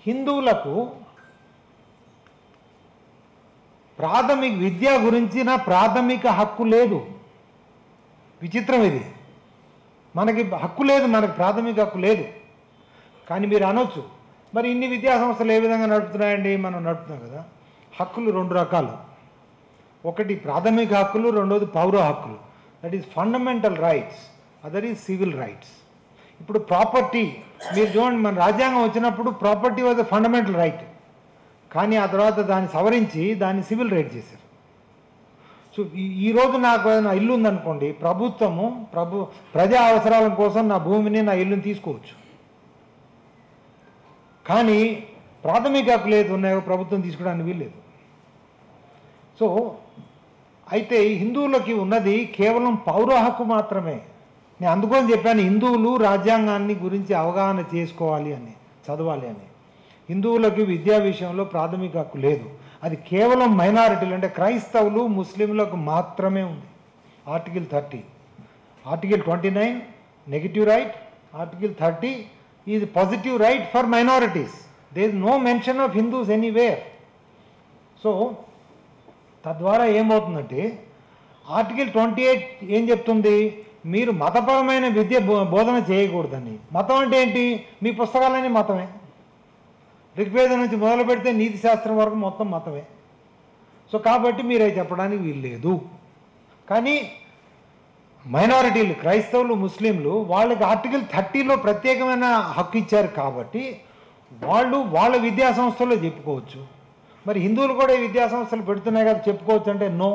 హిందువులకు ప్రాథమిక విద్య గురించిన ప్రాథమిక హక్కు లేదు. విచిత్రం ఇది, మనకి హక్కు లేదు, మనకి ప్రాథమిక హక్కు లేదు. కానీ మీరు అనొచ్చు, మరి ఇన్ని విద్యా సంస్థలు ఏ విధంగా నడుపుతున్నాయండి? మనం నడుపుతున్నాం కదా. హక్కులు 2 రకాలు, ఒకటి ప్రాథమిక హక్కులు, రెండోది పౌర హక్కులు. That is fundamental rights, other is civil rights. ఇప్పుడు ప్రాపర్టీ మీరు చూడండి, మన రాజ్యాంగం వచ్చినప్పుడు property was a fundamental right, కానీ ఆ తర్వాత దాన్ని సవరించి దాన్ని సివిల్ రైట్ చేశారు. సో ఈరోజు నాకు ఏదైనా ఇల్లు ఉందనుకోండి, ప్రజా అవసరాల కోసం నా భూమిని, నా ఇల్లుని తీసుకోవచ్చు. కానీ ప్రాథమిక హక్కులు ఏది ఉన్నాయో ప్రభుత్వం తీసుకోవడానికి వీల్లేదు. సో అయితే హిందువులకి ఉన్నది కేవలం పౌర హక్కు మాత్రమే. నేను అందుకని చెప్పాను, హిందువులు రాజ్యాంగాన్ని గురించి అవగాహన చేసుకోవాలి అని, చదవాలి అని. హిందువులకి విద్యా విషయంలో ప్రాథమిక హక్కు లేదు, అది కేవలం మైనారిటీలు అంటే క్రైస్తవులు, ముస్లింలకు మాత్రమే ఉంది. Article 30. Article 29, negative right. Article 30 is positive right for minorities. There is no mention of Hindus anywhere. So, తద్వారా ఏమవుతుందంటే ఆర్టికల్ 28 ఏం చెప్తుంది, మీరు మతపరమైన విద్య బోధన చేయకూడదని. మతం అంటే ఏంటి? మీ పుస్తకాలన్నీ మతమే. ఋగ్వేదం నుంచి మొదలు పెడితే నీతి శాస్త్రం వరకు మొత్తం మతమే. సో కాబట్టి మీరు అవి చెప్పడానికి వీల్లేదు. కానీ మైనారిటీలు, క్రైస్తవులు, ముస్లింలు, వాళ్ళకి ఆర్టికల్ 30లో ప్రత్యేకమైన హక్కు ఇచ్చారు కాబట్టి వాళ్ళు వాళ్ళ విద్యా సంస్థల్లో చెప్పుకోవచ్చు. మరి హిందువులు కూడా ఈ విద్యా సంస్థలు పెడుతున్నాయి కదా, చెప్పుకోవచ్చు అంటే నో.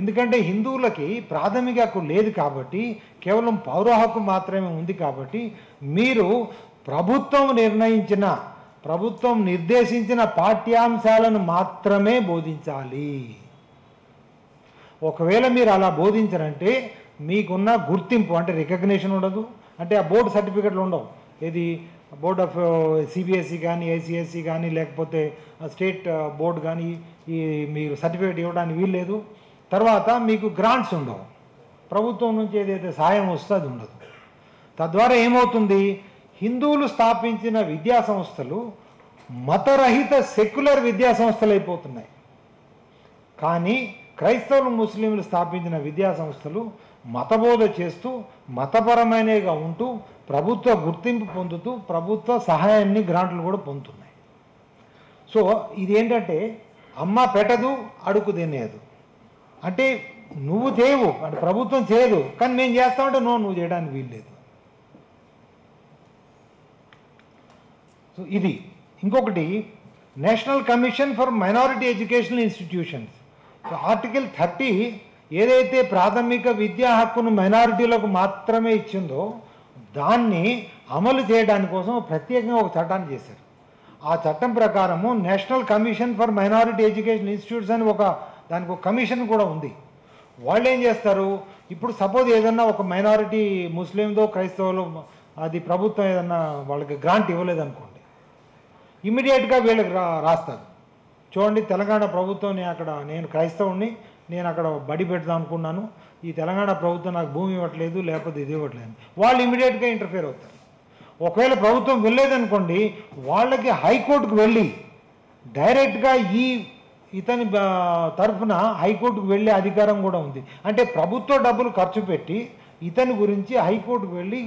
ఎందుకంటే హిందువులకి ప్రాథమిక హక్కు లేదు కాబట్టి, కేవలం పౌర హక్కు మాత్రమే ఉంది కాబట్టి మీరు ప్రభుత్వం నిర్దేశించిన పాఠ్యాంశాలను మాత్రమే బోధించాలి. ఒకవేళ మీరు అలా బోధించారంటే మీకున్న గుర్తింపు అంటే రికగ్నిషన్ ఉండదు. అంటే ఆ బోర్డు సర్టిఫికెట్లు ఉండవు. ఇది బోర్డ్ ఆఫ్ సిబిఎస్ఈ కానీ, ఐసిఎస్ఈ కానీ, లేకపోతే స్టేట్ బోర్డు కానీ ఈ మీరు సర్టిఫికేట్ ఇవ్వడానికి వీల్లేదు. తర్వాత మీకు గ్రాంట్స్ ఉండవు. ప్రభుత్వం నుంచి ఏదైతే సాయం వస్తుందో అది ఉండదు. తద్వారా ఏమవుతుంది, హిందువులు స్థాపించిన విద్యా సంస్థలు మతరహిత సెక్యులర్ విద్యా సంస్థలు అయిపోతున్నాయి. కానీ క్రైస్తవులు, ముస్లింలు స్థాపించిన విద్యా సంస్థలు మతబోధ చేస్తూ మతపరమైనగా ఉంటూ ప్రభుత్వ గుర్తింపు పొందుతూ ప్రభుత్వ సహాయాన్ని, గ్రాంట్లు కూడా పొందుతున్నాయి. సో ఇదేంటంటే అమ్మ పెట్టదు, అడుగు తినేదు. అంటే నువ్వు చేయవు అంటే ప్రభుత్వం చేయదు, కానీ మేము చేస్తామంటే నువ్వు చేయడానికి వీల్లేదు. సో ఇది. ఇంకొకటి national commission for minority educational institutions. So article 30 ఏదైతే ప్రాథమిక విద్యా హక్కును మైనారిటీలకు మాత్రమే ఇచ్చిందో దాన్ని అమలు చేయడానికి కోసం ప్రత్యేకంగా ఒక చట్టాన్ని చేశారు. ఆ చట్టం ప్రకారము national commission for minority education institutes అని దానికి ఒక కమిషన్ కూడా ఉంది. వాళ్ళు ఏం చేస్తారు, ఇప్పుడు సపోజ్ ఏదన్నా ఒక మైనారిటీ ముస్లిందో క్రైస్తవులో అది ప్రభుత్వం ఏదన్నా వాళ్ళకి గ్రాంట్ ఇవ్వలేదనుకోండి, ఇమ్మీడియట్గా వీళ్ళకి రాస్తారు. చూడండి, తెలంగాణ ప్రభుత్వం నేను క్రైస్తవుని, నేను అక్కడ బడి పెడదాం అనుకున్నాను, ఈ తెలంగాణ ప్రభుత్వం నాకు భూమి ఇవ్వట్లేదు, లేకపోతే ఇది ఇవ్వట్లేదు, వాళ్ళు ఇమ్మీడియట్గా ఇంటర్ఫియర్ అవుతారు. ఒకవేళ ప్రభుత్వం వెళ్ళలేదనుకోండి, వాళ్ళకి హైకోర్టుకు వెళ్ళి డైరెక్ట్గా ఇతని తరఫున హైకోర్టుకు వెళ్ళే అధికారం కూడా ఉంది. అంటే ప్రభుత్వ డబ్బులు ఖర్చు పెట్టి ఇతని గురించి హైకోర్టుకు వెళ్ళి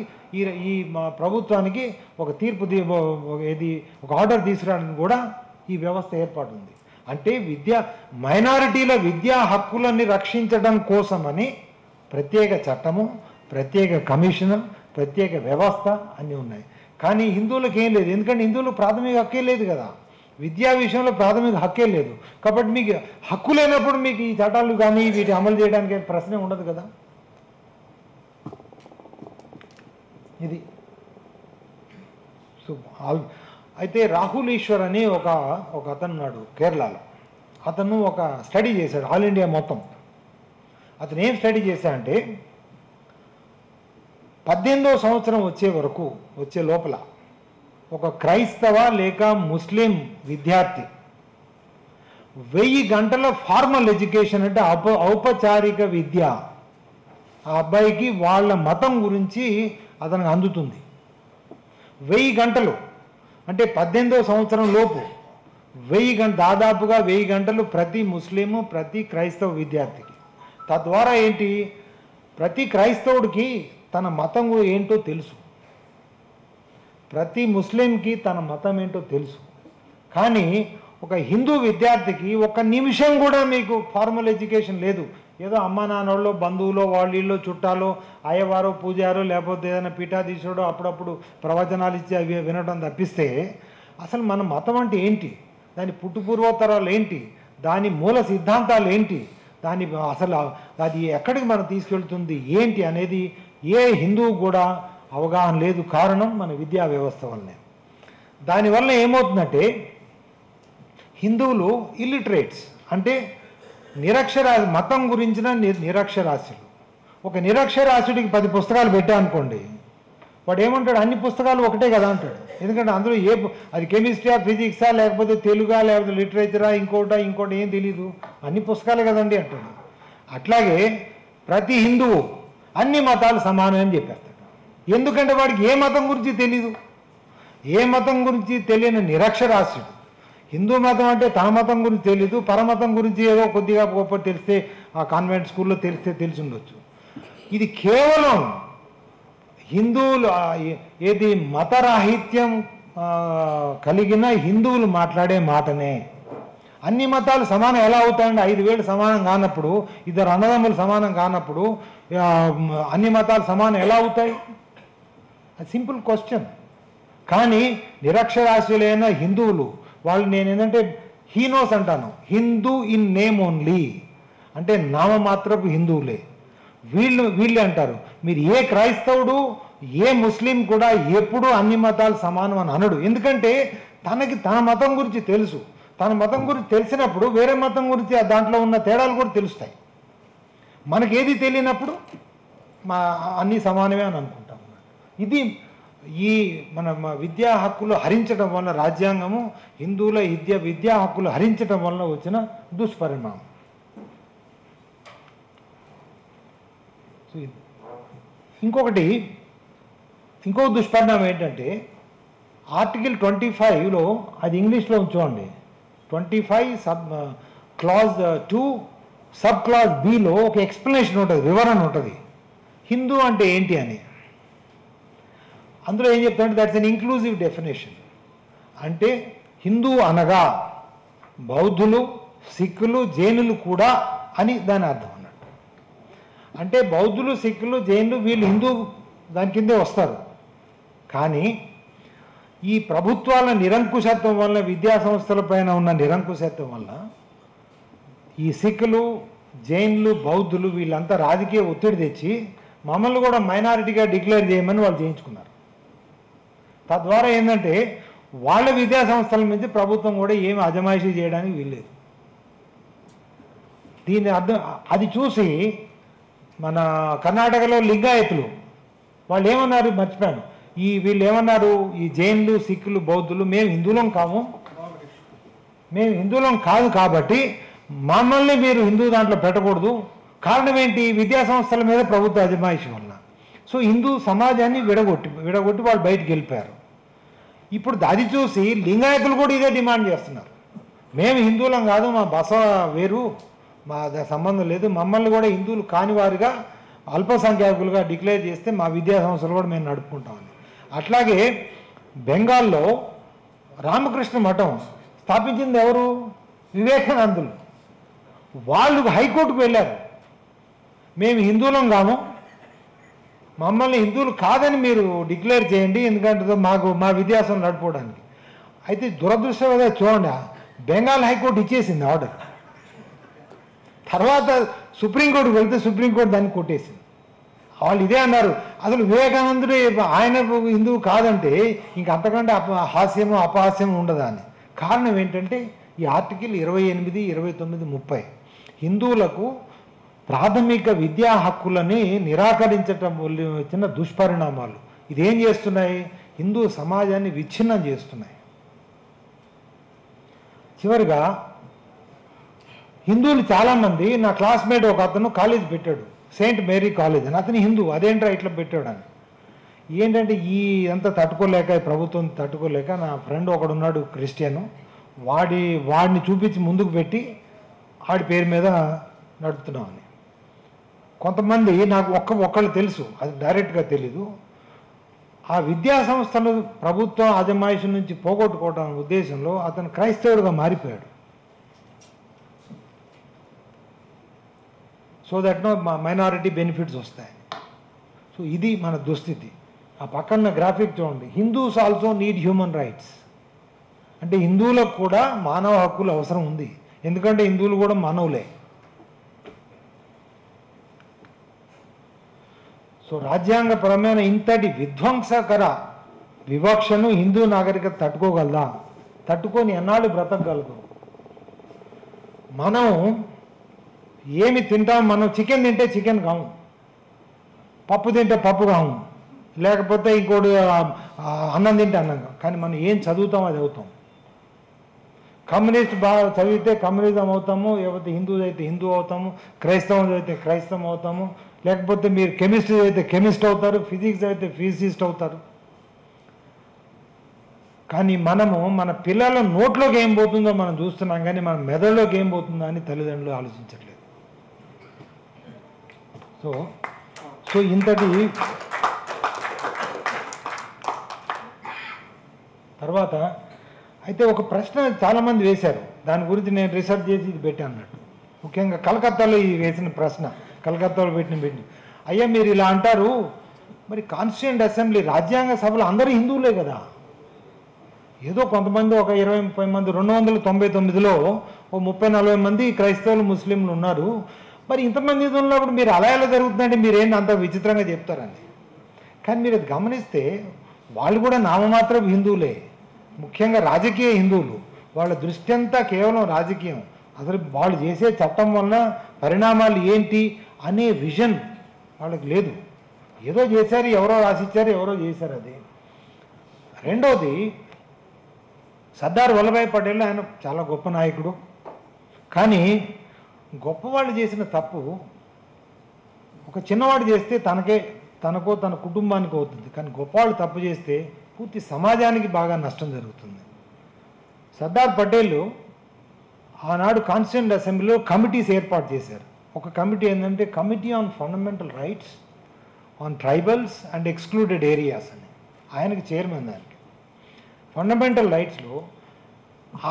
ఈ ప్రభుత్వానికి ఒక తీర్పు ఒక ఆర్డర్ తీసుకురావడానికి కూడా ఈ వ్యవస్థ ఏర్పాటు ఉంది. అంటే మైనారిటీల విద్యా హక్కులని రక్షించడం కోసమని ప్రత్యేక చట్టము, ప్రత్యేక కమిషన్, ప్రత్యేక వ్యవస్థ అన్నీ ఉన్నాయి. కానీ హిందువులకు ఏం లేదు. ఎందుకంటే హిందువులకు ప్రాథమిక హక్కే లేదు కదా, విద్యా విషయంలో ప్రాథమిక హక్కే లేదు. కాబట్టి మీకు హక్కు లేనప్పుడు మీకు ఈ చట్టాలు కానీ వీటి అమలు చేయడానికి ప్రశ్నే ఉండదు కదా. ఇది. సో అయితే రాహుల్ ఈశ్వర్ అని ఒక అతను ఉన్నాడు కేరళలో. అతను ఒక స్టడీ చేశాడు ఆల్ ఇండియా మొత్తం. అతను ఏం స్టడీ చేశాడంటే 18వ సంవత్సరం వచ్చే లోపల ఒక క్రైస్తవ లేక ముస్లిం విద్యార్థి 1000 గంటల ఫార్మల్ ఎడ్యుకేషన్ అంటే ఔపచారిక విద్య ఆ అబ్బాయికి వాళ్ళ మతం గురించి అతనికి అందుతుంది. 1000 గంటలు అంటే 18వ సంవత్సరం లోపు 1000 గంటలు, దాదాపుగా 1000 గంటలు ప్రతి ముస్లిము, ప్రతి క్రైస్తవ విద్యార్థికి. తద్వారా ఏంటి, ప్రతి క్రైస్తవుడికి తన మతం ఏంటో తెలుసు, ప్రతి ముస్లింకి తన మతం ఏంటో తెలుసు. కానీ ఒక హిందూ విద్యార్థికి 1 నిమిషం కూడా మీకు ఫార్మల్ ఎడ్యుకేషన్ లేదు. ఏదో అమ్మా నాన్నోళ్ళు, బంధువులో, వాళ్ళిళ్ళు, చుట్టాలో, అయ్యవారో, పూజారో, లేకపోతే ఏదైనా పీఠాధీశుడో అప్పుడప్పుడు ప్రవచనాలు ఇచ్చి అవి వినడం తప్పిస్తే అసలు మన మతం అంటే ఏంటి, దాని పుట్టుపూర్వోత్తరాలు ఏంటి, దాని మూల సిద్ధాంతాలు ఏంటి, అసలు అది ఎక్కడికి మనం తీసుకెళ్తుంది ఏంటి అనేది ఏ హిందువు కూడా అవగాహన లేదు. కారణం మన విద్యా వ్యవస్థ వల్లనే. దానివల్ల ఏమవుతుందంటే హిందువులు ఇల్లిటరేట్స్ అంటే మతం గురించిన నిరక్షరాస్యులు. ఒక నిరక్షరాస్యుడికి 10 పుస్తకాలు పెట్టామనుకోండి, వాడు ఏమంటాడు, అన్ని పుస్తకాలు ఒకటే కదా అంటాడు. ఎందుకంటే అందులో అది కెమిస్ట్రీయా, ఫిజిక్సా, లేకపోతే తెలుగా, లేకపోతే లిటరేచరా, ఇంకోటి ఏం తెలీదు, అన్ని పుస్తకాలే కదండి అంటాడు. అట్లాగే ప్రతి హిందువు అన్ని మతాలు సమానం అని చెప్పేస్తాడు. ఎందుకంటే వాడికి ఏ మతం గురించి తెలీదు, ఏ మతం గురించి తెలియని నిరక్షరాస్యుడు. హిందూ మతం అంటే తన మతం గురించి తెలీదు, పరమతం గురించి ఏదో కొద్దిగా గొప్ప తెలిస్తే ఆ కాన్వెంట్ స్కూల్లో తెలిసి ఉండొచ్చు. ఇది కేవలం హిందువులు ఏది మతరాహిత్యం కలిగిన హిందువులు మాట్లాడే మాటనే. అన్ని మతాలు సమానం ఎలా అవుతాయండి? 5,000 సమానం కానప్పుడు, ఇద్దరు అన్నదమ్ములు సమానం కానప్పుడు అన్ని మతాలు సమానం ఎలా అవుతాయి? అది సింపుల్ క్వశ్చన్. కానీ నిరక్షరాస్యులైన హిందువులు వాళ్ళు, నేను ఏంటంటే హీనోస్ అంటాను, హిందూ ఇన్ నేమ్ ఓన్లీ, అంటే నామమాత్రపు హిందువులే వీళ్ళే అంటారు. మీరు ఏ క్రైస్తవుడు ఏ ముస్లిం కూడా ఎప్పుడూ అన్ని మతాలు సమానం అని అనడు. ఎందుకంటే తనకి తన మతం గురించి తెలుసు. తన మతం గురించి తెలిసినప్పుడు వేరే మతం గురించి దాంట్లో ఉన్న తేడాలు కూడా తెలుస్తాయి. మనకేది తెలియనప్పుడు అన్నీ సమానమే అని అనుకుంటాం. ఇది ఈ మన విద్యా హక్కులు హరించడం వల్ల, రాజ్యాంగము హిందువుల విద్యా హక్కులు హరించడం వల్ల వచ్చిన దుష్పరిణామం. ఇంకో దుష్పరిణామం ఏంటంటే ఆర్టికల్ 25లో, అది ఇంగ్లీష్లో చూడండి, 25 క్లాజ్ 2 సబ్ క్లాజ్ బిలో ఒక ఎక్స్ప్లెనేషన్ ఉంటుంది, వివరణ ఉంటుంది హిందూ అంటే ఏంటి అని. అందులో ఏం చెప్తారంటే దట్స్ అన్ ఇంక్లూజివ్ డెఫినేషన్. అంటే హిందూ అనగా బౌద్ధులు, సిక్కులు, జైనులు కూడా అని దాని అర్థం అన్నట్టు. అంటే బౌద్ధులు, సిక్కులు, జైనులు వీళ్ళు హిందూ దాని కిందే వస్తారు. కానీ ఈ ప్రభుత్వాల నిరంకుశత్వం వల్ల, విద్యా సంస్థల పైన ఉన్న నిరంకుశత్వం వల్ల ఈ సిక్కులు, జైన్లు, బౌద్ధులు వీళ్ళంతా రాజకీయ ఒత్తిడి తెచ్చి మమ్మల్ని కూడా మైనారిటీగా డిక్లేర్ చేయమని వాళ్ళు చేయించుకున్నారు. తద్వారా ఏంటంటే వాళ్ళ విద్యా సంస్థల నుంచి ప్రభుత్వం కూడా ఏమి అజమాయిషీ చేయడానికి వీల్లేదు. దీని అర్థం అది చూసి మన కర్ణాటకలో లింగాయతులు వాళ్ళు ఏమన్నారు మర్చిపోయాను, వీళ్ళు ఏమన్నారు, ఈ జైన్లు, సిక్కులు, బౌద్ధులు మేము హిందువులం కాదు కాబట్టి మమ్మల్ని మీరు హిందూ దాంట్లో పెట్టకూడదు. కారణం ఏంటి? విద్యా సంస్థల మీద ప్రభుత్వ అజమాయిషి వల్ల. సో హిందూ సమాజాన్ని విడగొట్టి వాళ్ళు బయటికి వెళ్ళిపోయారు. ఇప్పుడు అది చూసి లింగాయతులు కూడా ఇదే డిమాండ్ చేస్తున్నారు. మేము హిందువులం కాదు, మా బసవ వేరు, మా సంబంధం లేదు, మమ్మల్ని కూడా హిందువులు కానివారుగా అల్పసంఖ్యాకులుగా డిక్లేర్ చేస్తే మా విద్యా సంస్థలు కూడా మేము నడుపుకుంటామని. అట్లాగే బెంగాల్లో రామకృష్ణ మఠం స్థాపించింది ఎవరు? వివేకానందులు. వాళ్ళు హైకోర్టుకు వెళ్ళారు, మేము హిందువులం కాము, మమ్మల్ని హిందువులు కాదని మీరు డిక్లేర్ చేయండి, ఎందుకంటే మా విద్యాసం నడుపుకోవడానికి. అయితే దురదృష్టంగా చూడండి, బెంగాల్ హైకోర్టు ఇచ్చేసింది ఆర్డర్. తర్వాత సుప్రీంకోర్టుకు వెళ్తే సుప్రీంకోర్టు దాన్ని కొట్టేసింది. వాళ్ళు ఇదే అన్నారు, అసలు వివేకానందుడు ఆయన హిందువు కాదంటే ఇంక అంతకంటే హాస్యము అపహాస్యము ఉండదా అని. కారణం ఏంటంటే ఈ ఆర్టికల్ 28, 29, 30 హిందువులకు ప్రాథమిక విద్యా హక్కులని నిరాకరించటం వల్ల వచ్చిన దుష్పరిణామాలు. ఇదేం చేస్తున్నాయి? హిందూ సమాజాన్ని విచ్ఛిన్నం చేస్తున్నాయి. చివరిగా హిందువులు చాలామంది, నా క్లాస్మేట్ ఒక అతను కాలేజ్ పెట్టాడు, సెయింట్ మేరీ కాలేజ్ అని. అతను హిందూ, అదేంట్రా ఇట్లా పెట్టాడు అని. ఏంటంటే ఈ అంతా తట్టుకోలేక, ప్రభుత్వం తట్టుకోలేక, నా ఫ్రెండ్ ఒకడున్నాడు క్రిస్టియను, వాడిని చూపించి ముందుకు పెట్టి ఆడి పేరు మీద నడుపుతున్నామని. కొంతమంది నాకు ఒక్కళ్ళు తెలుసు, అది డైరెక్ట్గా తెలీదు. ఆ విద్యా సంస్థలు ప్రభుత్వం అజమాయిషి నుంచి పోగొట్టుకోవడం ఉద్దేశంలో అతను క్రైస్తవుడిగా మారిపోయాడు. సో దట్ మైనారిటీ బెనిఫిట్స్ వస్తాయి. సో ఇది మన దుస్థితి. ఆ పక్కన గ్రాఫిక్ చూడండి, Hindus also need human rights. అంటే హిందువులకు కూడా మానవ హక్కులు అవసరం ఉంది, ఎందుకంటే హిందువులు కూడా మానవులే. సో రాజ్యాంగపరమైన ఇంతటి విధ్వంసకర వివక్షను హిందూ నాగరికత తట్టుకోగలదా? తట్టుకొని ఎన్నాళ్ళు బ్రతకగలదు? మనం ఏమి తింటాం? మనం చికెన్ తింటే చికెన్ కాము, పప్పు తింటే పప్పు కాము, లేకపోతే ఇంకోటి అన్నం తింటే అన్నం కాము. కానీ మనం ఏం చదువుతాం అది అవుతాం. కమ్యూనిస్ట్ బాగా చదివితే కమ్యూనిజం అవుతాము, లేకపోతే హిందూ అయితే హిందూ అవుతాము, క్రైస్తవం అయితే క్రైస్తవం అవుతాము, లేకపోతే మీరు కెమిస్ట్రీ అయితే కెమిస్ట్ అవుతారు, ఫిజిక్స్ అయితే ఫిజిసిస్ట్ అవుతారు. కానీ మనము మన పిల్లల నోట్లోకి ఏం పోతుందో మనం చూస్తున్నాం, కానీ మన మెదడులోకి ఏం పోతుందో అని తల్లిదండ్రులు ఆలోచించట్లేదు. సో ఇంతటి తర్వాత అయితే ఒక ప్రశ్న చాలామంది వేశారు, దాని గురించి నేను రీసెర్చ్ చేసి ఇది పెట్టాను అన్నట్టు. ముఖ్యంగా కలకత్తాలో ఈ వేసిన ప్రశ్న, కలకత్తాలో పెట్టి అయ్యా మీరు ఇలా అంటారు, మరి కాన్స్టిట్యూయెంట్ అసెంబ్లీ రాజ్యాంగ సభలు అందరూ హిందువులే కదా, ఏదో కొంతమంది ఒక 20-30 మంది 299లో ఓ 30-40 మంది క్రైస్తవులు ముస్లింలు ఉన్నారు, మరి ఇంతమంది ఉన్నప్పుడు మీరు అలా ఎలా జరుగుతుందంటే మీరేంటి అంత విచిత్రంగా చెప్తారండి. కానీ మీరు అది గమనిస్తే వాళ్ళు కూడా నామమాత్రం హిందువులే, ముఖ్యంగా రాజకీయ హిందువులు. వాళ్ళ దృష్టి అంతా కేవలం రాజకీయం, అసలు వాళ్ళు చేసే చట్టం వలన పరిణామాలు ఏంటి అనే విజన్ వాళ్ళకి లేదు. ఏదో చేశారు, ఎవరో రాసిచ్చారు, ఎవరో చేశారు. అది రెండోది, సర్దార్ వల్లభాయ్ పటేల్ ఆయన చాలా గొప్ప నాయకుడు, కానీ గొప్పవాళ్ళు చేసిన తప్పు ఒక చిన్నవాడు చేస్తే తనకో తన కుటుంబానికి అవుతుంది, కానీ గొప్పవాళ్ళు తప్పు చేస్తే పూర్తి సమాజానికి బాగా నష్టం జరుగుతుంది. సర్దార్ పటేల్ ఆనాడు కాన్స్టిట్యూయెంట్ అసెంబ్లీలో కమిటీస్ ఏర్పాటు చేశారు. ఒక కమిటీ ఏంటంటే committee on fundamental rights on tribals and excluded areas అని, ఆయనకి చైర్మన్. దానికి ఫండమెంటల్ రైట్స్లో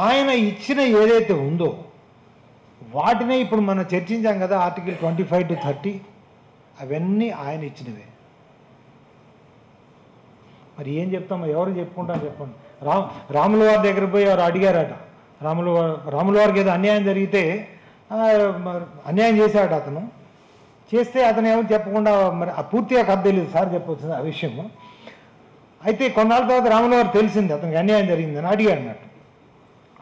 ఆయన ఇచ్చిన ఏదైతే ఉందో వాటినే ఇప్పుడు మనం చర్చించాం కదా, ఆర్టికల్ 25 to 30 అవన్నీ ఆయన ఇచ్చినవే. మరి ఏం చెప్తామో, ఎవరు చెప్పుకుంటాం చెప్పండి. రాముల వారి దగ్గర పోయి ఎవరు అడిగారట, రాముల వారికి ఏదో అన్యాయం జరిగితే అన్యాయం చేశాడట అతను, చేస్తే అతను ఏమో చెప్పకుండా, మరి పూర్తిగా కథ తెలియదు సార్ చెప్పవచ్చు ఆ విషయము. అయితే కొన్నాళ్ళ తర్వాత రాముల వారు తెలిసింది అతనికి అన్యాయం జరిగిందని, అడిగాడు అన్నట్టు.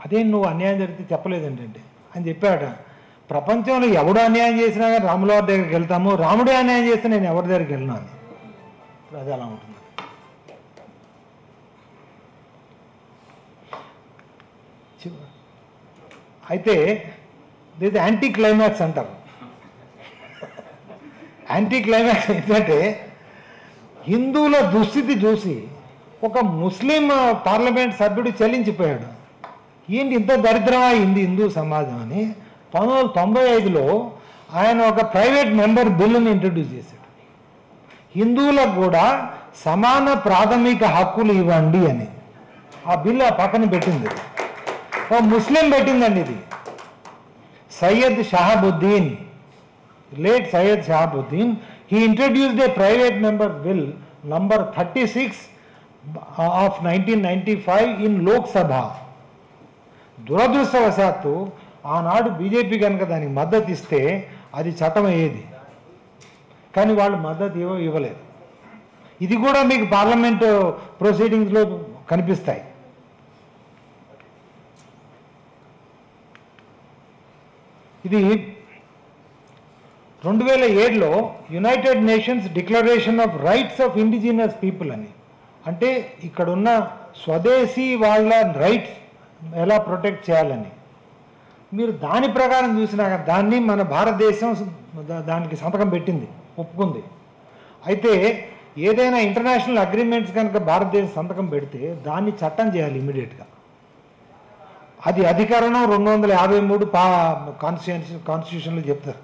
అదేం నువ్వు అన్యాయం జరిగితే చెప్పలేదంటే అని చెప్పాడ. ప్రపంచంలో ఎవడు అన్యాయం చేసినా కానీ రాముల వారి దగ్గరికి వెళ్తాము, రాముడే అన్యాయం చేస్తే నేను ఎవరి దగ్గరికి వెళ్ళినా అని. అది అలా ఉంటుంది. అయితే ఇది యాంటీ క్లైమాక్స్ అంటారు. యాంటీ క్లైమాక్స్ ఏంటంటే హిందువుల దుస్థితి చూసి ఒక ముస్లిం పార్లమెంట్ సభ్యుడు చెల్లించిపోయాడు. ఏంటి ఇంత దరిద్రమా హిందూ సమాజం అని 1995లో ఆయన ఒక ప్రైవేట్ మెంబర్ బిల్లుని ఇంట్రడ్యూస్ చేశాడు. హిందువులకు కూడా సమాన ప్రాథమిక హక్కులు ఇవ్వండి అని. ఆ బిల్లు ఆ పక్కన పెట్టింది ఓ ముస్లిం పెట్టిందండి. ఇది Syed Shahabuddin, late Syed Shahabuddin, he introduced a private member bill number 36 of 1995 in Lok Sabha. దురదృష్టవశాత్తు ఆనాడు బీజేపీ కనుక దానికి మద్దతు ఇస్తే అది చట్టం అయ్యేది, కానీ వాళ్ళు మద్దతు ఇవ్వలేదు. ఇది కూడా మీకు పార్లమెంట్ ప్రొసీడింగ్స్లో కనిపిస్తాయి. ఇది 2007లో United Nations declaration of rights of indigenous people అని, అంటే ఇక్కడున్న స్వదేశీ వాళ్ళ రైట్స్ ఎలా ప్రొటెక్ట్ చేయాలని. మీరు దాని ప్రకారం చూసినా దాన్ని మన భారతదేశం దానికి సంతకం పెట్టింది, ఒప్పుకుంది. అయితే ఏదైనా ఇంటర్నేషనల్ అగ్రిమెంట్స్ కనుక భారతదేశం సంతకం పెడితే దాన్ని చట్టం చేయాలి ఇమీడియట్గా. అది అధికరణం 253 కాన్స్టిట్యూషన్లో చెప్తారు,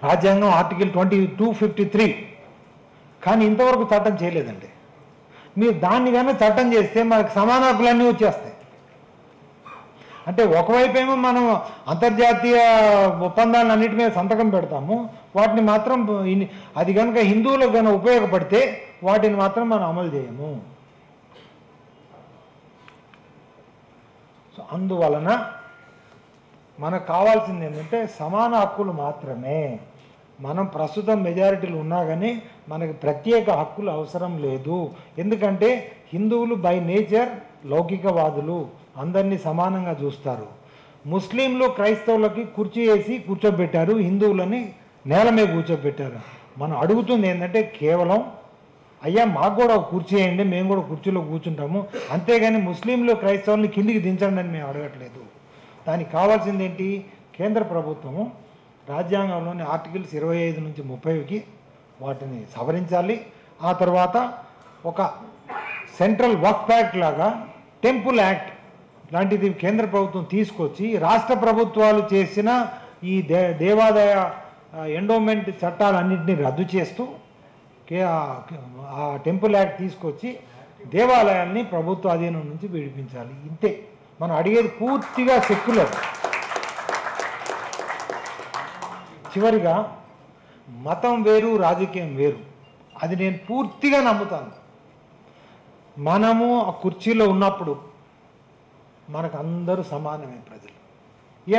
రాజ్యాంగం ఆర్టికల్ 2253. కానీ ఇంతవరకు చట్టం చేయలేదండి. మీరు దాన్ని కన్నా చట్టం చేస్తే మనకు సమాన హక్కులన్నీ వచ్చేస్తాయి. అంటే ఒకవైపు ఏమో మనం అంతర్జాతీయ ఒప్పందాలన్నిటి మీద సంతకం పెడతాము, వాటిని మాత్రం అది కనుక హిందువులకు కనుక ఉపయోగపడితే వాటిని మాత్రం మనం అమలు చేయము. సో అందువలన మనకు కావాల్సింది ఏంటంటే సమాన హక్కులు మాత్రమే. మనం ప్రస్తుతం మెజారిటీలు ఉన్నా కానీ మనకి ప్రత్యేక హక్కులు అవసరం లేదు. ఎందుకంటే హిందువులు బై నేచర్ లౌకికవాదులు, అందరినీ సమానంగా చూస్తారు. ముస్లింలు క్రైస్తవులకి కుర్చీ వేసి కూర్చోబెట్టారు, హిందువులని నేల మీద కూర్చోబెట్టారు. మనం అడుగుతుంది ఏంటంటే కేవలం అయ్యా మాకు కూడా కుర్చీ వేయండి, మేము కూడా కుర్చీలో కూర్చుంటాము, అంతేగాని ముస్లింలు క్రైస్తవుల్ని కిందికి దించండి అని మేము అడగట్లేదు. దానికి కావాల్సింది ఏంటి? కేంద్ర ప్రభుత్వము రాజ్యాంగంలోని ఆర్టికల్స్ 25 నుంచి 30కి వాటిని సవరించాలి. ఆ తర్వాత ఒక సెంట్రల్ వక్ఫ్ యాక్ట్ లాగా టెంపుల్ యాక్ట్ లాంటిది కేంద్ర ప్రభుత్వం తీసుకొచ్చి రాష్ట్ర ప్రభుత్వాలు చేసిన ఈ దేవాదాయ ఎండోమెంట్ చట్టాలన్నింటినీ రద్దు చేస్తూ ఆ టెంపుల్ యాక్ట్ తీసుకొచ్చి దేవాలయాల్ని ప్రభుత్వ అధీనం నుంచి విడిపించాలి. ఇంతే మనం అడిగేది, పూర్తిగా సెక్యులర్. చివరిగా మతం వేరు, రాజకీయం వేరు, అది నేను పూర్తిగా నమ్ముతాను. మనము ఆ కుర్చీలో ఉన్నప్పుడు మనకు అందరూ సమానమే ప్రజలు.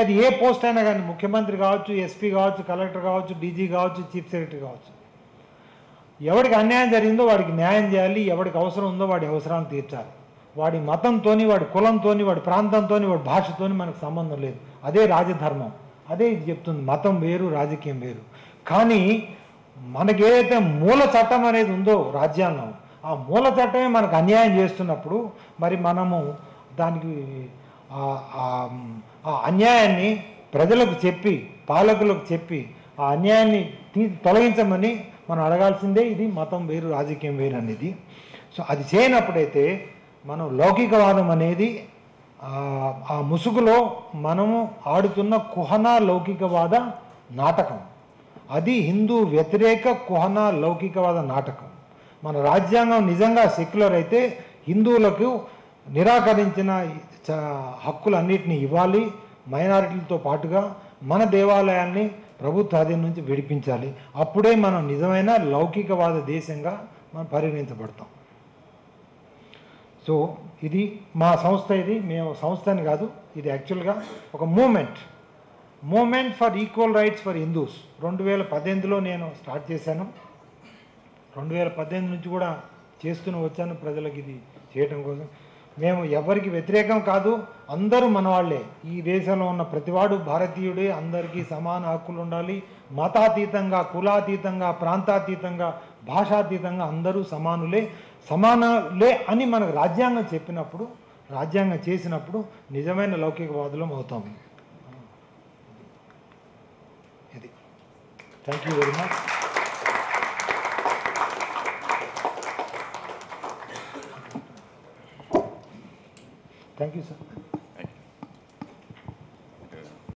అది ఏ పోస్ట్ అయినా కానీ, ముఖ్యమంత్రి కావచ్చు, ఎస్పీ కావచ్చు, కలెక్టర్ కావచ్చు, డీజీ కావచ్చు, చీఫ్ సెక్రటరీ కావచ్చు. ఎవడికి అన్యాయం జరిగిందో వాడికి న్యాయం చేయాలి, ఎవడికి అవసరం ఉందో వాడి అవసరాలను తీర్చాలి. వాడి మతంతో, వాడి కులంతో, వాడి ప్రాంతంతో, వాడి భాషతో మనకు సంబంధం లేదు. అదే రాజధర్మం, అదే ఇది చెప్తుంది. మతం వేరు, రాజకీయం వేరు. కానీ మనకి ఏదైతే మూల చట్టం అనేది ఉందో రాజ్యాంగం, ఆ మూల చట్టమే మనకు అన్యాయం చేస్తున్నప్పుడు మరి మనము దానికి ఆ అన్యాయాన్ని ప్రజలకు చెప్పి, పాలకులకు చెప్పి ఆ అన్యాయాన్ని తొలగించమని మనం అడగాల్సిందే. ఇది మతం వేరు, రాజకీయం వేరు అనేది. సో అది చేయనప్పుడైతే మనం లౌకికవాదం అనేది ఆ ముసుగులో మనము ఆడుతున్న కుహనా లౌకికవాద నాటకం. అది హిందూ వ్యతిరేక కుహనా లౌకికవాద నాటకం. మన రాజ్యాంగం నిజంగా సెక్యులర్ అయితే హిందువులకు నిరాకరించిన హక్కులన్నిటినీ ఇవ్వాలి. మైనారిటీలతో పాటుగా మన దేవాలయాల్ని ప్రభుత్వ అధీనం నుంచి విడిపించాలి. అప్పుడే మనం నిజమైన లౌకికవాద దేశంగా మనం పరిగణించబడతాం. సో ఇది మా సంస్థ, ఇది మేము సంస్థ అని కాదు, ఇది యాక్చువల్గా ఒక movement for equal rights for Hindus. 2018లో నేను స్టార్ట్ చేశాను. 2018 నుంచి కూడా చేస్తూనే వచ్చాను ప్రజలకు ఇది చేయటం కోసం. మేము ఎవరికి వ్యతిరేకం కాదు, అందరూ మన వాళ్ళే. ఈ దేశంలో ఉన్న ప్రతివాడు భారతీయుడే, అందరికీ సమాన హక్కులు ఉండాలి. మతాతీతంగా, కులాతీతంగా, ప్రాంతాతీతంగా, భాషాతీతంగా అందరూ సమానులే అని మనకు రాజ్యాంగం చెప్పినప్పుడు, రాజ్యాంగం చేసినప్పుడు నిజమైన లౌకికవాదులం అవుతాము. ఇది. Thank you very much. Thank you, sir.